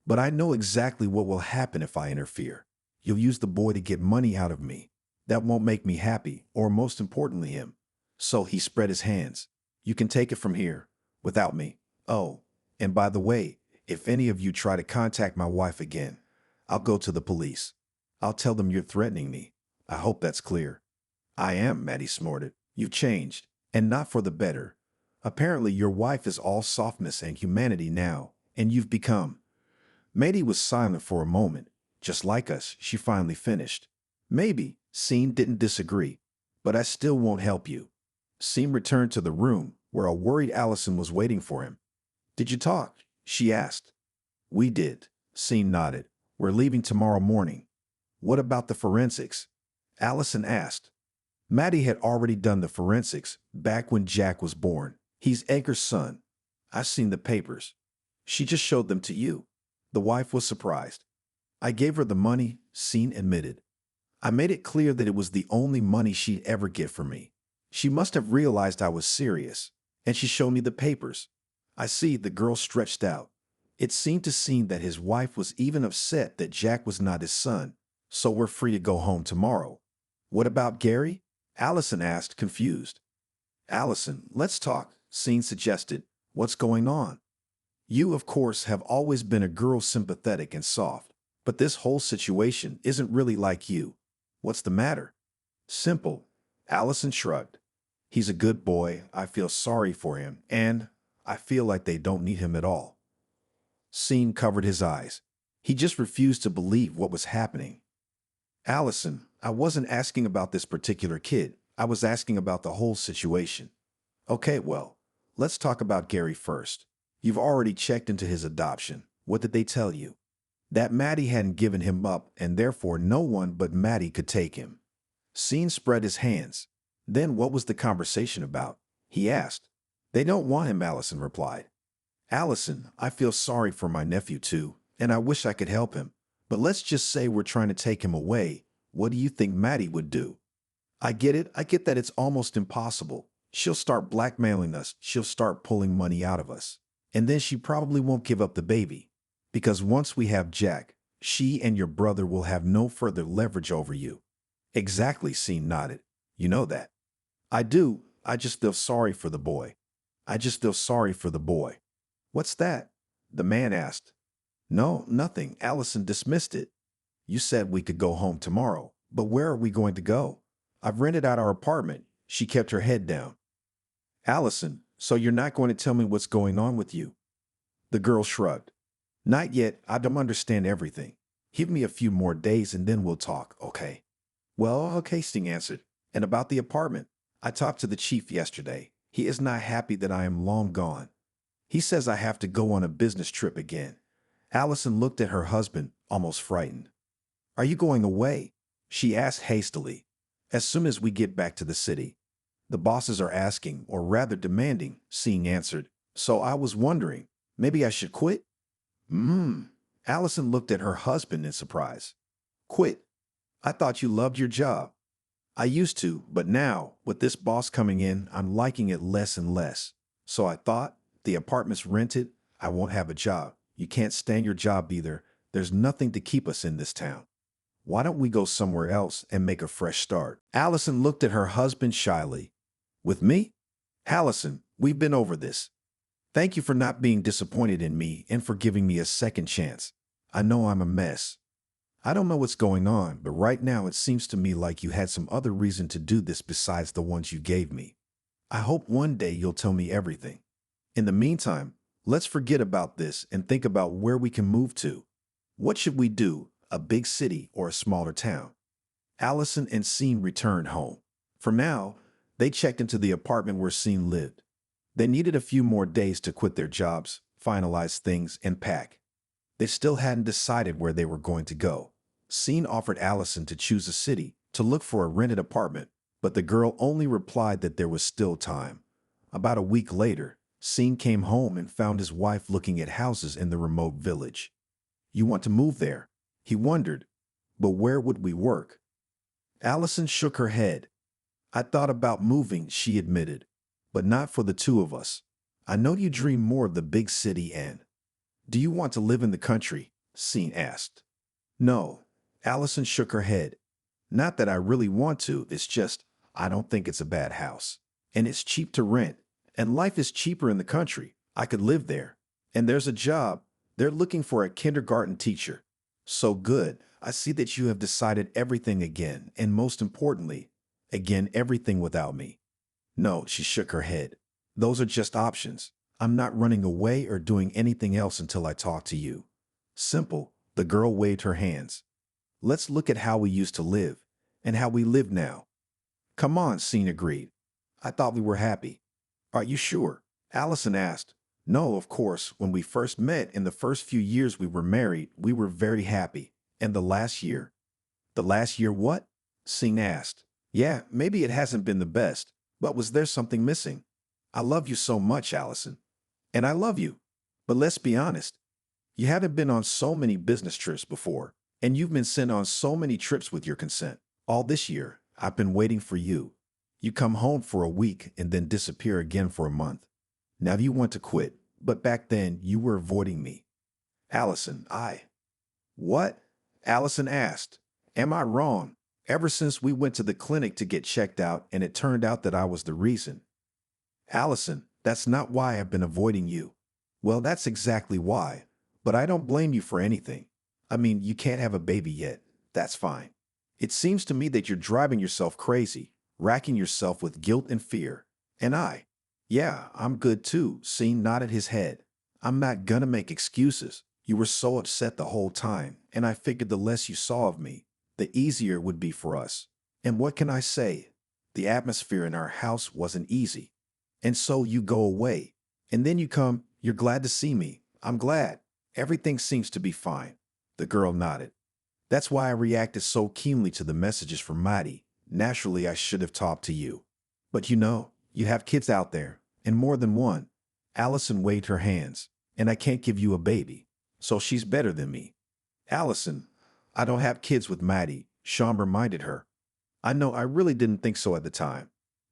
But I know exactly what will happen if I interfere. You'll use the boy to get money out of me. That won't make me happy, or most importantly him. So he spread his hands. You can take it from here, without me. Oh, and by the way, if any of you try to contact my wife again, I'll go to the police. I'll tell them you're threatening me. I hope that's clear. I am, Maddie snorted. You've changed, and not for the better. Apparently your wife is all softness and humanity now, and you've become. Maddie was silent for a moment. Just like us, she finally finished. Maybe, Scene didn't disagree, but I still won't help you. Scene returned to the room, where a worried Allison was waiting for him. Did you talk? She asked. We did. Scene nodded. We're leaving tomorrow morning. What about the forensics? Allison asked. Maddie had already done the forensics back when Jack was born. He's Edgar's son. I've seen the papers. She just showed them to you. The wife was surprised. I gave her the money, Scene admitted. I made it clear that it was the only money she'd ever get from me. She must have realized I was serious, and she showed me the papers. I see, the girl stretched out. It seemed to Scene that his wife was even upset that Jack was not his son, so we're free to go home tomorrow. What about Gary? Allison asked, confused. Allison, let's talk, Scene suggested. What's going on? You, of course, have always been a girl sympathetic and soft, but this whole situation isn't really like you. What's the matter? Simple. Allison shrugged. He's a good boy. I feel sorry for him, and I feel like they don't need him at all. Scene covered his eyes. He just refused to believe what was happening. Allison, I wasn't asking about this particular kid. I was asking about the whole situation. Okay, well, let's talk about Gary first. You've already checked into his adoption. What did they tell you? That Maddie hadn't given him up, and therefore no one but Maddie could take him. Scene spread his hands. Then what was the conversation about? He asked. They don't want him, Allison replied. Allison, I feel sorry for my nephew too, and I wish I could help him. But let's just say we're trying to take him away. What do you think Maddie would do? I get it. I get that it's almost impossible. She'll start blackmailing us. She'll start pulling money out of us. And then she probably won't give up the baby. Because once we have Jack, she and your brother will have no further leverage over you. Exactly, Scene nodded. You know that. I do. I just feel sorry for the boy. I just feel sorry for the boy. What's that? The man asked. No, nothing. Allison dismissed it. You said we could go home tomorrow, but where are we going to go? I've rented out our apartment. She kept her head down. Allison, so you're not going to tell me what's going on with you? The girl shrugged. Not yet. I don't understand everything. Give me a few more days and then we'll talk, okay? Well, okay, Sting answered. And about the apartment? I talked to the chief yesterday. He is not happy that I am long gone. He says I have to go on a business trip again. Allison looked at her husband, almost frightened. Are you going away? She asked hastily. As soon as we get back to the city. The bosses are asking, or rather demanding, Sean answered. So I was wondering, maybe I should quit? Allison looked at her husband in surprise. Quit? I thought you loved your job. I used to, but now, with this boss coming in, I'm liking it less and less. So I thought, the apartment's rented, I won't have a job. You can't stand your job either. There's nothing to keep us in this town. Why don't we go somewhere else and make a fresh start? Allison looked at her husband shyly. With me? Allison, we've been over this. Thank you for not being disappointed in me and for giving me a second chance. I know I'm a mess. I don't know what's going on, but right now it seems to me like you had some other reason to do this besides the ones you gave me. I hope one day you'll tell me everything. In the meantime, let's forget about this and think about where we can move to. What should we do, a big city or a smaller town? Allison and Sean returned home. For now, they checked into the apartment where Sean lived. They needed a few more days to quit their jobs, finalize things, and pack. They still hadn't decided where they were going to go. Sean offered Allison to choose a city, to look for a rented apartment, but the girl only replied that there was still time. About a week later, Sean came home and found his wife looking at houses in the remote village. You want to move there? He wondered. But where would we work? Allison shook her head. I thought about moving, she admitted, but not for the two of us. I know you dream more of the big city and... Do you want to live in the country? Sean asked. No. Allison shook her head. Not that I really want to, it's just, I don't think it's a bad house. And it's cheap to rent. And life is cheaper in the country. I could live there. And there's a job. They're looking for a kindergarten teacher. So good. I see that you have decided everything again, and most importantly, again, everything without me. No, she shook her head. Those are just options. I'm not running away or doing anything else until I talk to you. Simple. The girl waved her hands. Let's look at how we used to live, and how we live now. Come on, Sean agreed. I thought we were happy. Are you sure? Allison asked. No, of course. When we first met, in the first few years we were married, we were very happy. And the last year? The last year what? Sean asked. Yeah, maybe it hasn't been the best, but was there something missing? I love you so much, Allison. And I love you. But let's be honest. You haven't been on so many business trips before, and you've been sent on so many trips with your consent. All this year, I've been waiting for you. You come home for a week and then disappear again for a month. Now you want to quit, but back then you were avoiding me. Allison, What? Allison asked. Am I wrong? Ever since we went to the clinic to get checked out and it turned out that I was the reason. Allison, that's not why I've been avoiding you. Well, that's exactly why. But I don't blame you for anything. I mean, you can't have a baby yet. That's fine. It seems to me that you're driving yourself crazy, racking yourself with guilt and fear. And yeah, I'm good too. Sean nodded his head. I'm not gonna make excuses. You were so upset the whole time, and I figured the less you saw of me, the easier it would be for us. And what can I say? The atmosphere in our house wasn't easy. And so you go away. And then you come, you're glad to see me. I'm glad. Everything seems to be fine. The girl nodded. That's why I reacted so keenly to the messages from Maddie. Naturally, I should have talked to you. But you know, you have kids out there, and more than one. Allison waved her hands. And I can't give you a baby. So she's better than me. Allison, I don't have kids with Maddie, Sean reminded her. I know I really didn't think so at the time.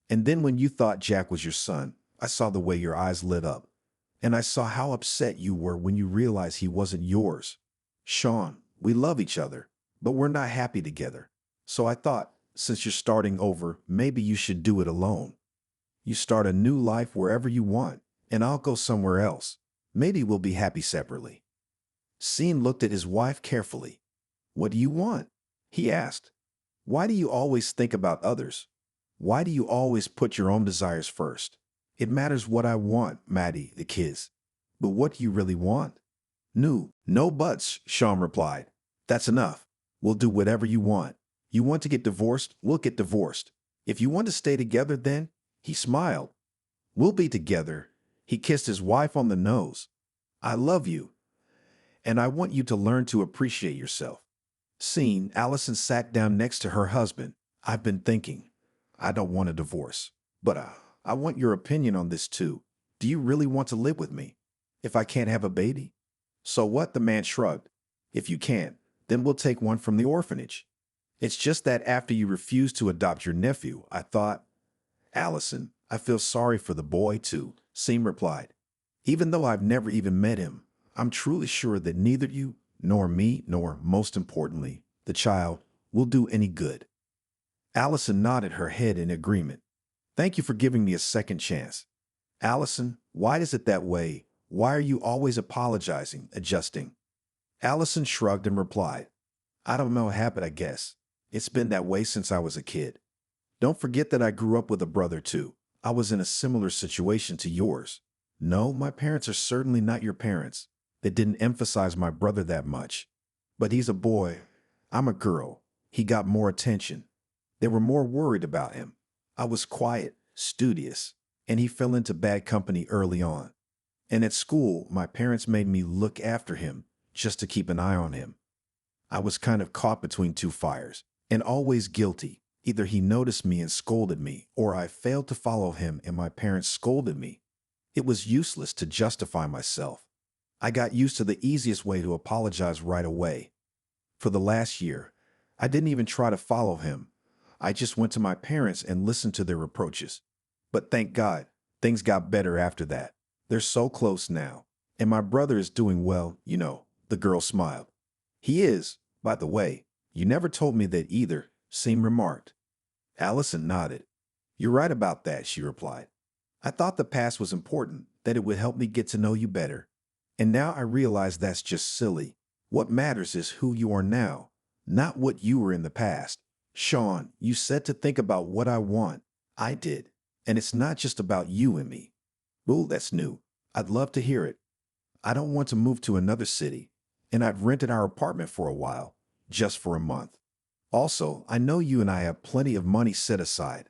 And then when you thought Jack was your son, I saw the way your eyes lit up. And I saw how upset you were when you realized he wasn't yours. Sean, we love each other, but we're not happy together. So I thought, since you're starting over, maybe you should do it alone. You start a new life wherever you want, and I'll go somewhere else. Maybe we'll be happy separately. Sean looked at his wife carefully. What do you want? He asked. Why do you always think about others? Why do you always put your own desires first? It matters what I want, Maddie, the kids. But what do you really want? No buts, Sean replied. That's enough. We'll do whatever you want. You want to get divorced? We'll get divorced. If you want to stay together, then He smiled. We'll be together. He kissed his wife on the nose. I love you, and I want you to learn to appreciate yourself. Scene, Allison sat down next to her husband. I've been thinking. I don't want a divorce, but I want your opinion on this too. Do you really want to live with me? If I can't have a baby? So what? The man shrugged. If you can't, then we'll take one from the orphanage. It's just that after you refused to adopt your nephew, I thought, Allison, I feel sorry for the boy too, Seam replied. Even though I've never even met him, I'm truly sure that neither you, nor me, nor, most importantly, the child, will do any good. Allison nodded her head in agreement. Thank you for giving me a second chance. Allison, why is it that way? Why are you always apologizing, adjusting? Allison shrugged and replied, I don't know what happened, I guess. It's been that way since I was a kid. Don't forget that I grew up with a brother too. I was in a similar situation to yours. No, my parents are certainly not your parents. They didn't emphasize my brother that much. But he's a boy. I'm a girl. He got more attention. They were more worried about him. I was quiet, studious, and he fell into bad company early on. And at school, my parents made me look after him just to keep an eye on him. I was kind of caught between two fires and always guilty. Either he noticed me and scolded me, or I failed to follow him and my parents scolded me. It was useless to justify myself. I got used to the easiest way to apologize right away. For the last year, I didn't even try to follow him. I just went to my parents and listened to their reproaches. But thank God, things got better after that. They're so close now. And my brother is doing well, you know, the girl smiled. He is, by the way. You never told me that either, Seam remarked. Allison nodded. You're right about that, she replied. I thought the past was important, that it would help me get to know you better. And now I realize that's just silly. What matters is who you are now, not what you were in the past. Sean, you said to think about what I want. I did. And it's not just about you and me. Ooh, that's new. I'd love to hear it. I don't want to move to another city, and I've rented our apartment for a while, just for a month. Also, I know you and I have plenty of money set aside.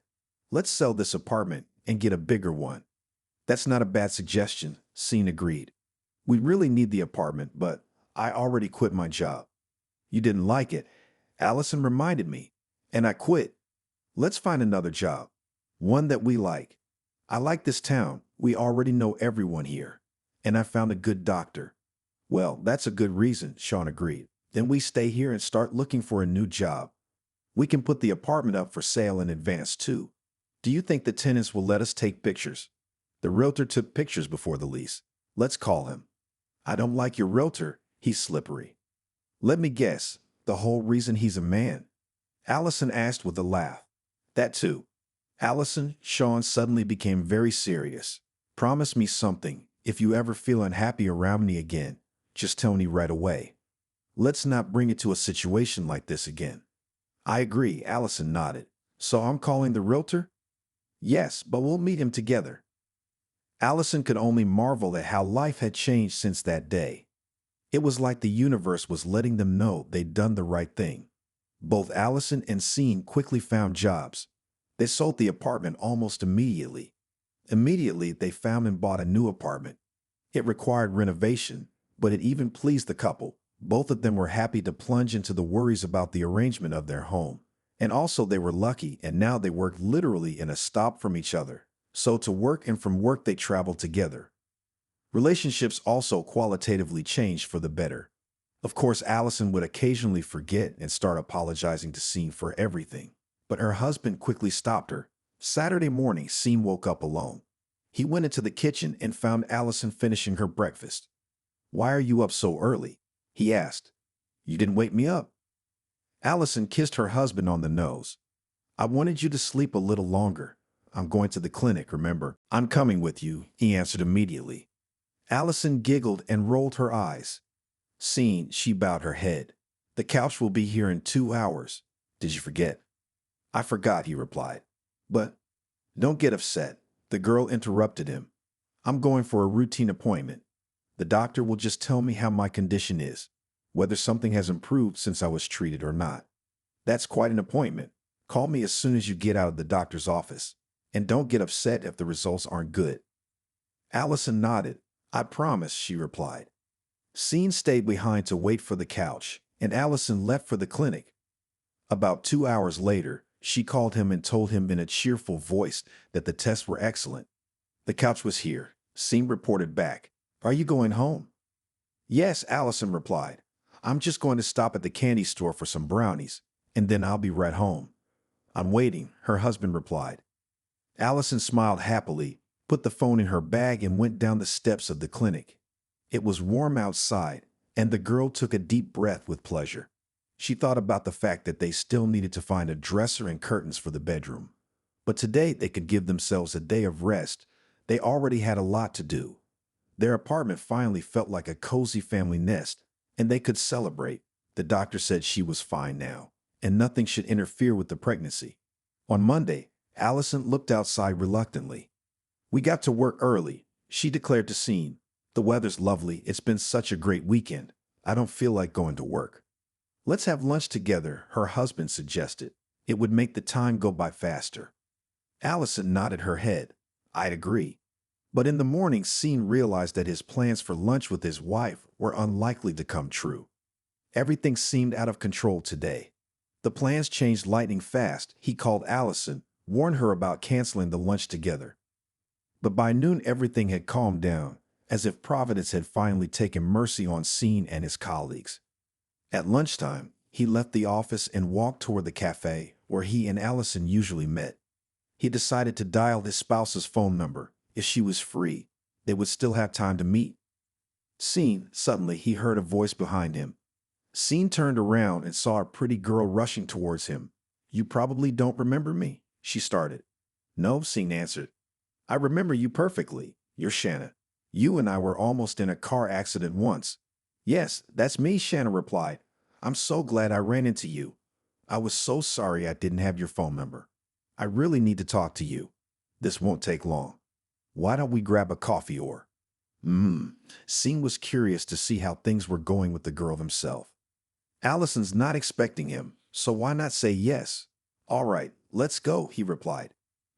Let's sell this apartment and get a bigger one. That's not a bad suggestion, Scene agreed. We really need the apartment, but I already quit my job. You didn't like it, Allison reminded me, and I quit. Let's find another job, one that we like. I like this town. We already know everyone here. And I found a good doctor. Well, that's a good reason, Sean agreed. Then we stay here and start looking for a new job. We can put the apartment up for sale in advance too. Do you think the tenants will let us take pictures? The realtor took pictures before the lease. Let's call him. I don't like your realtor. He's slippery. Let me guess, the whole reason he's a man? Allison asked with a laugh. That too. Allison, Sean suddenly became very serious. Promise me something. If you ever feel unhappy around me again, just tell me right away. Let's not bring it to a situation like this again. I agree, Allison nodded. So I'm calling the realtor? Yes, but we'll meet him together. Allison could only marvel at how life had changed since that day. It was like the universe was letting them know they'd done the right thing. Both Allison and Scene quickly found jobs. They sold the apartment almost immediately. Immediately, they found and bought a new apartment. It required renovation, but it even pleased the couple. Both of them were happy to plunge into the worries about the arrangement of their home. And also they were lucky, and now they worked literally in a stop from each other. So to work and from work they traveled together. Relationships also qualitatively changed for the better. Of course, Allison would occasionally forget and start apologizing to Scene for everything. But her husband quickly stopped her. Saturday morning, Scene woke up alone. He went into the kitchen and found Allison finishing her breakfast. Why are you up so early? He asked. You didn't wake me up. Allison kissed her husband on the nose. I wanted you to sleep a little longer. I'm going to the clinic, remember? I'm coming with you, he answered immediately. Allison giggled and rolled her eyes. Scene, she bowed her head. The couch will be here in 2 hours. Did you forget? I forgot, he replied. But don't get upset. The girl interrupted him. I'm going for a routine appointment. The doctor will just tell me how my condition is, whether something has improved since I was treated or not. That's quite an appointment. Call me as soon as you get out of the doctor's office. And don't get upset if the results aren't good. Allison nodded. I promise, she replied. Scene stayed behind to wait for the couch, and Allison left for the clinic. About 2 hours later, she called him and told him in a cheerful voice that the tests were excellent. The couch was here. Scene reported back. Are you going home? Yes, Allison replied. I'm just going to stop at the candy store for some brownies, and then I'll be right home. I'm waiting, her husband replied. Allison smiled happily, put the phone in her bag, and went down the steps of the clinic. It was warm outside, and the girl took a deep breath with pleasure. She thought about the fact that they still needed to find a dresser and curtains for the bedroom. But today they could give themselves a day of rest. They already had a lot to do. Their apartment finally felt like a cozy family nest, and they could celebrate. The doctor said she was fine now, and nothing should interfere with the pregnancy. On Monday, Allison looked outside reluctantly. We got to work early, she declared to Scene. The weather's lovely. It's been such a great weekend. I don't feel like going to work. Let's have lunch together, her husband suggested. It would make the time go by faster. Allison nodded her head. I'd agree. But in the morning, Scene realized that his plans for lunch with his wife were unlikely to come true. Everything seemed out of control today. The plans changed lightning fast. He called Allison, warned her about canceling the lunch together. But by noon, everything had calmed down, as if Providence had finally taken mercy on Scene and his colleagues. At lunchtime, he left the office and walked toward the cafe where he and Allison usually met. He decided to dial his spouse's phone number. If she was free, they would still have time to meet. Scene, suddenly he heard a voice behind him. Scene turned around and saw a pretty girl rushing towards him. You probably don't remember me, she started. No, Scene answered. I remember you perfectly. You're Shanna. You and I were almost in a car accident once. Yes, that's me, Shanna replied. I'm so glad I ran into you. I was so sorry I didn't have your phone number. I really need to talk to you. This won't take long. Why don't we grab a coffee or? Scene was curious to see how things were going with the girl himself. Allison's not expecting him, so why not say yes? All right, let's go, he replied.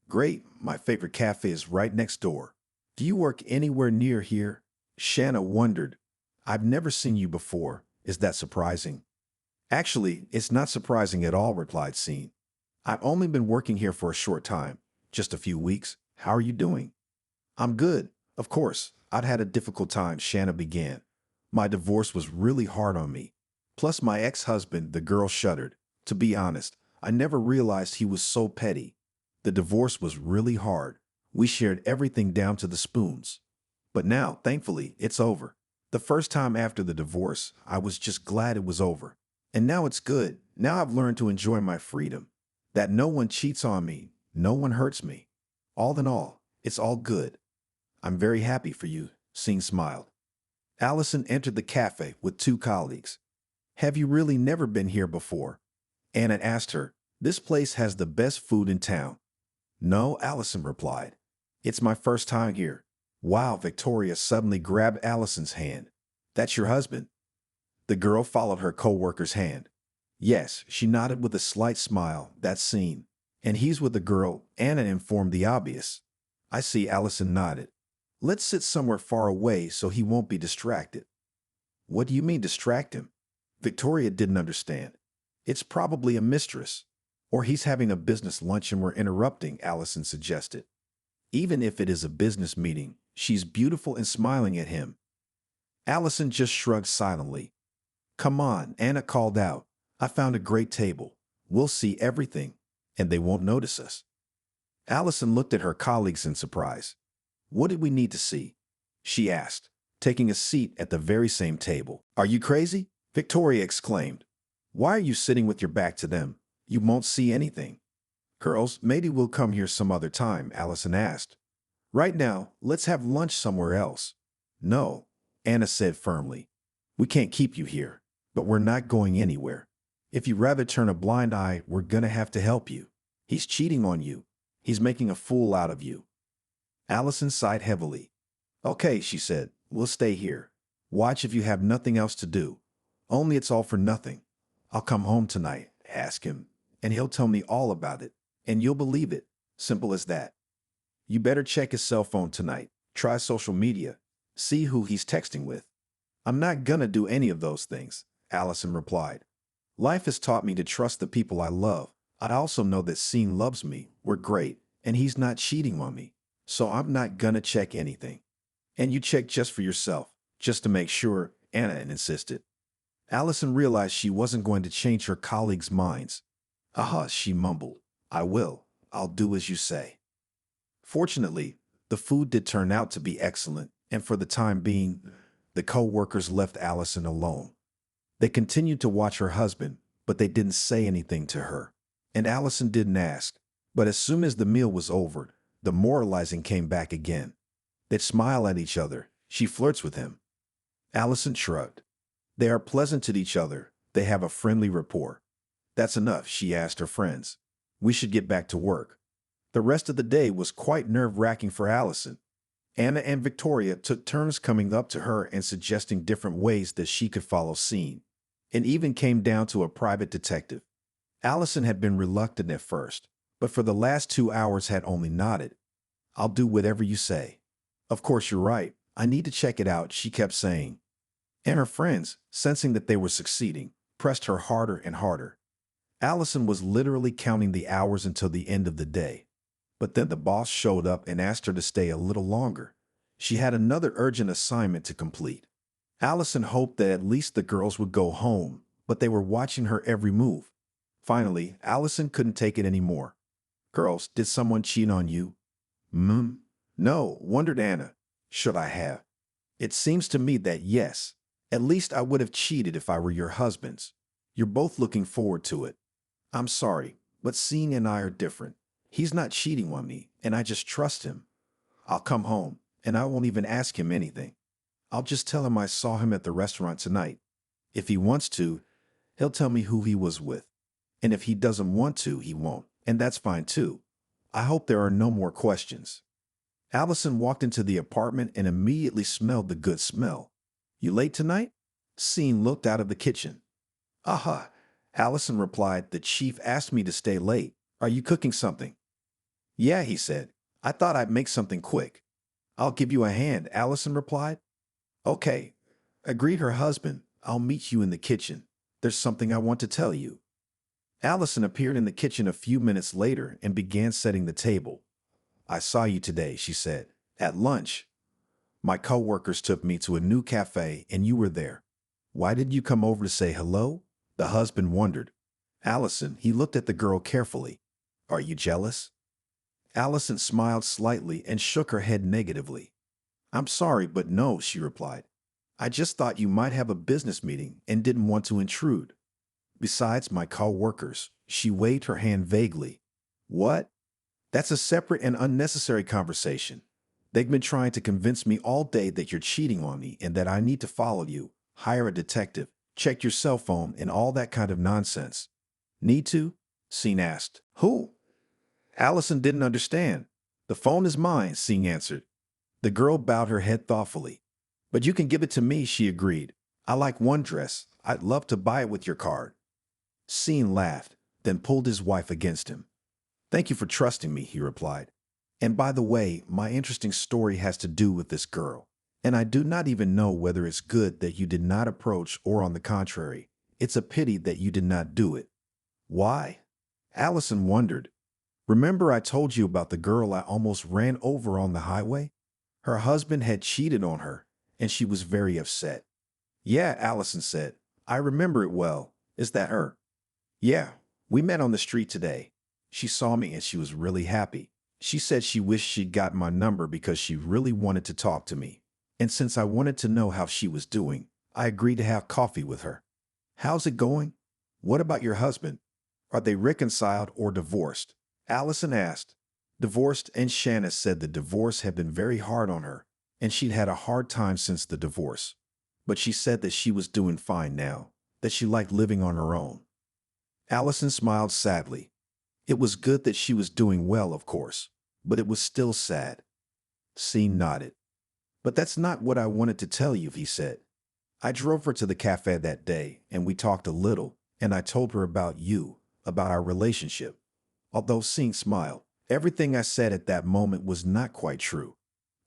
Great, my favorite cafe is right next door. Do you work anywhere near here? Shanna wondered. I've never seen you before. Is that surprising? Actually, it's not surprising at all, replied Scene. I've only been working here for a short time, just a few weeks. How are you doing? I'm good. Of course, I'd had a difficult time, Shanna began. My divorce was really hard on me. Plus my ex-husband, the girl shuddered. To be honest, I never realized he was so petty. The divorce was really hard. We shared everything down to the spoons. But now, thankfully, it's over. The first time after the divorce, I was just glad it was over. And now it's good. Now I've learned to enjoy my freedom. That no one cheats on me, no one hurts me. All in all, it's all good. I'm very happy for you, Scene smiled. Allison entered the cafe with two colleagues. Have you really never been here before? Anna asked her. This place has the best food in town. No, Allison replied. It's my first time here. Wow, Victoria suddenly grabbed Allison's hand. That's your husband? The girl followed her co-worker's hand. Yes, she nodded with a slight smile. That's Scene. And he's with the girl, Anna informed the obvious. I see, Allison nodded. Let's sit somewhere far away so he won't be distracted. What do you mean distract him? Victoria didn't understand. It's probably a mistress. Or he's having a business lunch and we're interrupting, Allison suggested. Even if it is a business meeting, she's beautiful and smiling at him. Allison just shrugged silently. Come on, Anna called out. I found a great table. We'll see everything, and they won't notice us. Allison looked at her colleagues in surprise. What did we need to see? She asked, taking a seat at the very same table. Are you crazy? Victoria exclaimed. Why are you sitting with your back to them? You won't see anything. Girls, maybe we'll come here some other time, Allison asked. Right now, let's have lunch somewhere else. No, Anna said firmly. We can't keep you here, but we're not going anywhere. If you'd rather turn a blind eye, we're gonna have to help you. He's cheating on you. He's making a fool out of you. Allison sighed heavily. Okay, she said, we'll stay here. Watch if you have nothing else to do. Only it's all for nothing. I'll come home tonight, ask him, and he'll tell me all about it, and you'll believe it. Simple as that. You better check his cell phone tonight. Try social media. See who he's texting with. I'm not gonna do any of those things, Allison replied. Life has taught me to trust the people I love. I also know that Scene loves me. We're great, and he's not cheating on me. So I'm not gonna check anything. And you check just for yourself, just to make sure, Anna insisted. Allison realized she wasn't going to change her colleagues' minds. Aha, she mumbled. I will. I'll do as you say. Fortunately, the food did turn out to be excellent, and for the time being, the co-workers left Allison alone. They continued to watch her husband, but they didn't say anything to her. And Allison didn't ask. But as soon as the meal was over, the moralizing came back again. They'd smile at each other. She flirts with him. Allison shrugged. They are pleasant to each other. They have a friendly rapport. That's enough, she asked her friends. We should get back to work. The rest of the day was quite nerve-wracking for Allison. Anna and Victoria took turns coming up to her and suggesting different ways that she could follow Scene. It even came down to a private detective. Allison had been reluctant at first, but for the last 2 hours had only nodded. I'll do whatever you say. Of course you're right. I need to check it out, she kept saying. And her friends, sensing that they were succeeding, pressed her harder and harder. Allison was literally counting the hours until the end of the day. But then the boss showed up and asked her to stay a little longer. She had another urgent assignment to complete. Allison hoped that at least the girls would go home, but they were watching her every move. Finally, Allison couldn't take it anymore. Girls, did someone cheat on you? No, wondered Anna. Should I have? It seems to me that yes. At least I would have cheated if I were your husbands. You're both looking forward to it. I'm sorry, but Scene and I are different. He's not cheating on me, and I just trust him. I'll come home, and I won't even ask him anything. I'll just tell him I saw him at the restaurant tonight. If he wants to, he'll tell me who he was with. And if he doesn't want to, he won't, and that's fine too. I hope there are no more questions. Allison walked into the apartment and immediately smelled the good smell. You late tonight? Scene looked out of the kitchen. Aha, Allison replied. The chief asked me to stay late. Are you cooking something? Yeah, he said. I thought I'd make something quick. I'll give you a hand, Allison replied. Okay, agreed her husband. I'll meet you in the kitchen. There's something I want to tell you. Allison appeared in the kitchen a few minutes later and began setting the table. I saw you today, she said, at lunch. My co-workers took me to a new cafe and you were there. Why did you come over to say hello? The husband wondered. Allison, he looked at the girl carefully. Are you jealous? Allison smiled slightly and shook her head negatively. I'm sorry, but no, she replied. I just thought you might have a business meeting and didn't want to intrude. Besides my co-workers, she waved her hand vaguely. What? That's a separate and unnecessary conversation. They've been trying to convince me all day that you're cheating on me and that I need to follow you, hire a detective, check your cell phone, and all that kind of nonsense. Need to? Scene asked. Who? Allison didn't understand. The phone is mine, Scene answered. The girl bowed her head thoughtfully. But you can give it to me, she agreed. I like one dress. I'd love to buy it with your card. Scene laughed, then pulled his wife against him. Thank you for trusting me, he replied. And by the way, my interesting story has to do with this girl. And I do not even know whether it's good that you did not approach or on the contrary. It's a pity that you did not do it. Why? Allison wondered. Remember I told you about the girl I almost ran over on the highway? Her husband had cheated on her, and she was very upset. Yeah, Allison said. I remember it well. Is that her? Yeah, we met on the street today. She saw me and she was really happy. She said she wished she'd gotten my number because she really wanted to talk to me. And since I wanted to know how she was doing, I agreed to have coffee with her. How's it going? What about your husband? Are they reconciled or divorced? Allison asked. Divorced, and Shanna said the divorce had been very hard on her, and she'd had a hard time since the divorce. But she said that she was doing fine now, that she liked living on her own. Allison smiled sadly. It was good that she was doing well, of course, but it was still sad. Scene nodded. But that's not what I wanted to tell you, he said. I drove her to the cafe that day, and we talked a little, and I told her about you, about our relationship. Although Scene smiled, Everything I said at that moment was not quite true.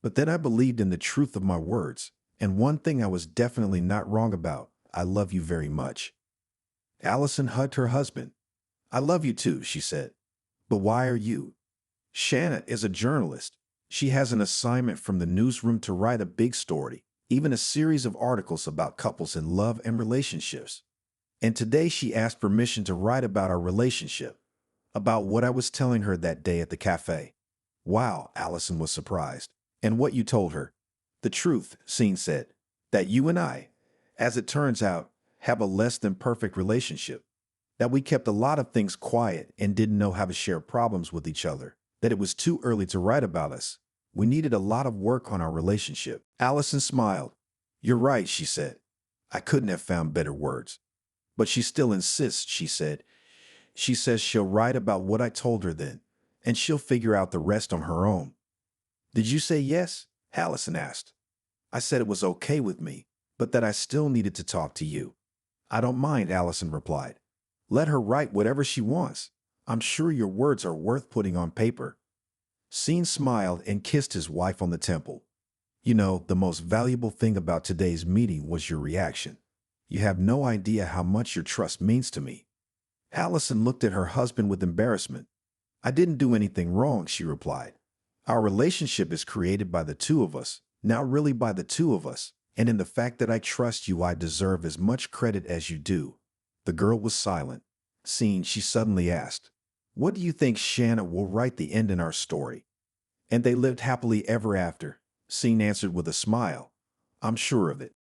But then I believed in the truth of my words, and one thing I was definitely not wrong about: I love you very much. Allison hugged her husband. I love you too, she said. But why are you? Shanna is a journalist. She has an assignment from the newsroom to write a big story, even a series of articles about couples in love and relationships. And today she asked permission to write about our relationship, about what I was telling her that day at the cafe. Wow, Allison was surprised. And what you told her? The truth, Scene said, that you and I, as it turns out, have a less than perfect relationship. That we kept a lot of things quiet and didn't know how to share problems with each other. That it was too early to write about us. We needed a lot of work on our relationship. Allison smiled. You're right, she said. I couldn't have found better words. But she still insists, she said. She says she'll write about what I told her then, and she'll figure out the rest on her own. Did you say yes? Allison asked. I said it was okay with me, but that I still needed to talk to you. I don't mind, Allison replied. Let her write whatever she wants. I'm sure your words are worth putting on paper. Scene smiled and kissed his wife on the temple. You know, the most valuable thing about today's meeting was your reaction. You have no idea how much your trust means to me. Allison looked at her husband with embarrassment. I didn't do anything wrong, she replied. Our relationship is created by the two of us, now really by the two of us, and in the fact that I trust you, I deserve as much credit as you do. The girl was silent. Scene, she suddenly asked, what do you think Shanna will write the end in our story? And they lived happily ever after. Scene answered with a smile. I'm sure of it.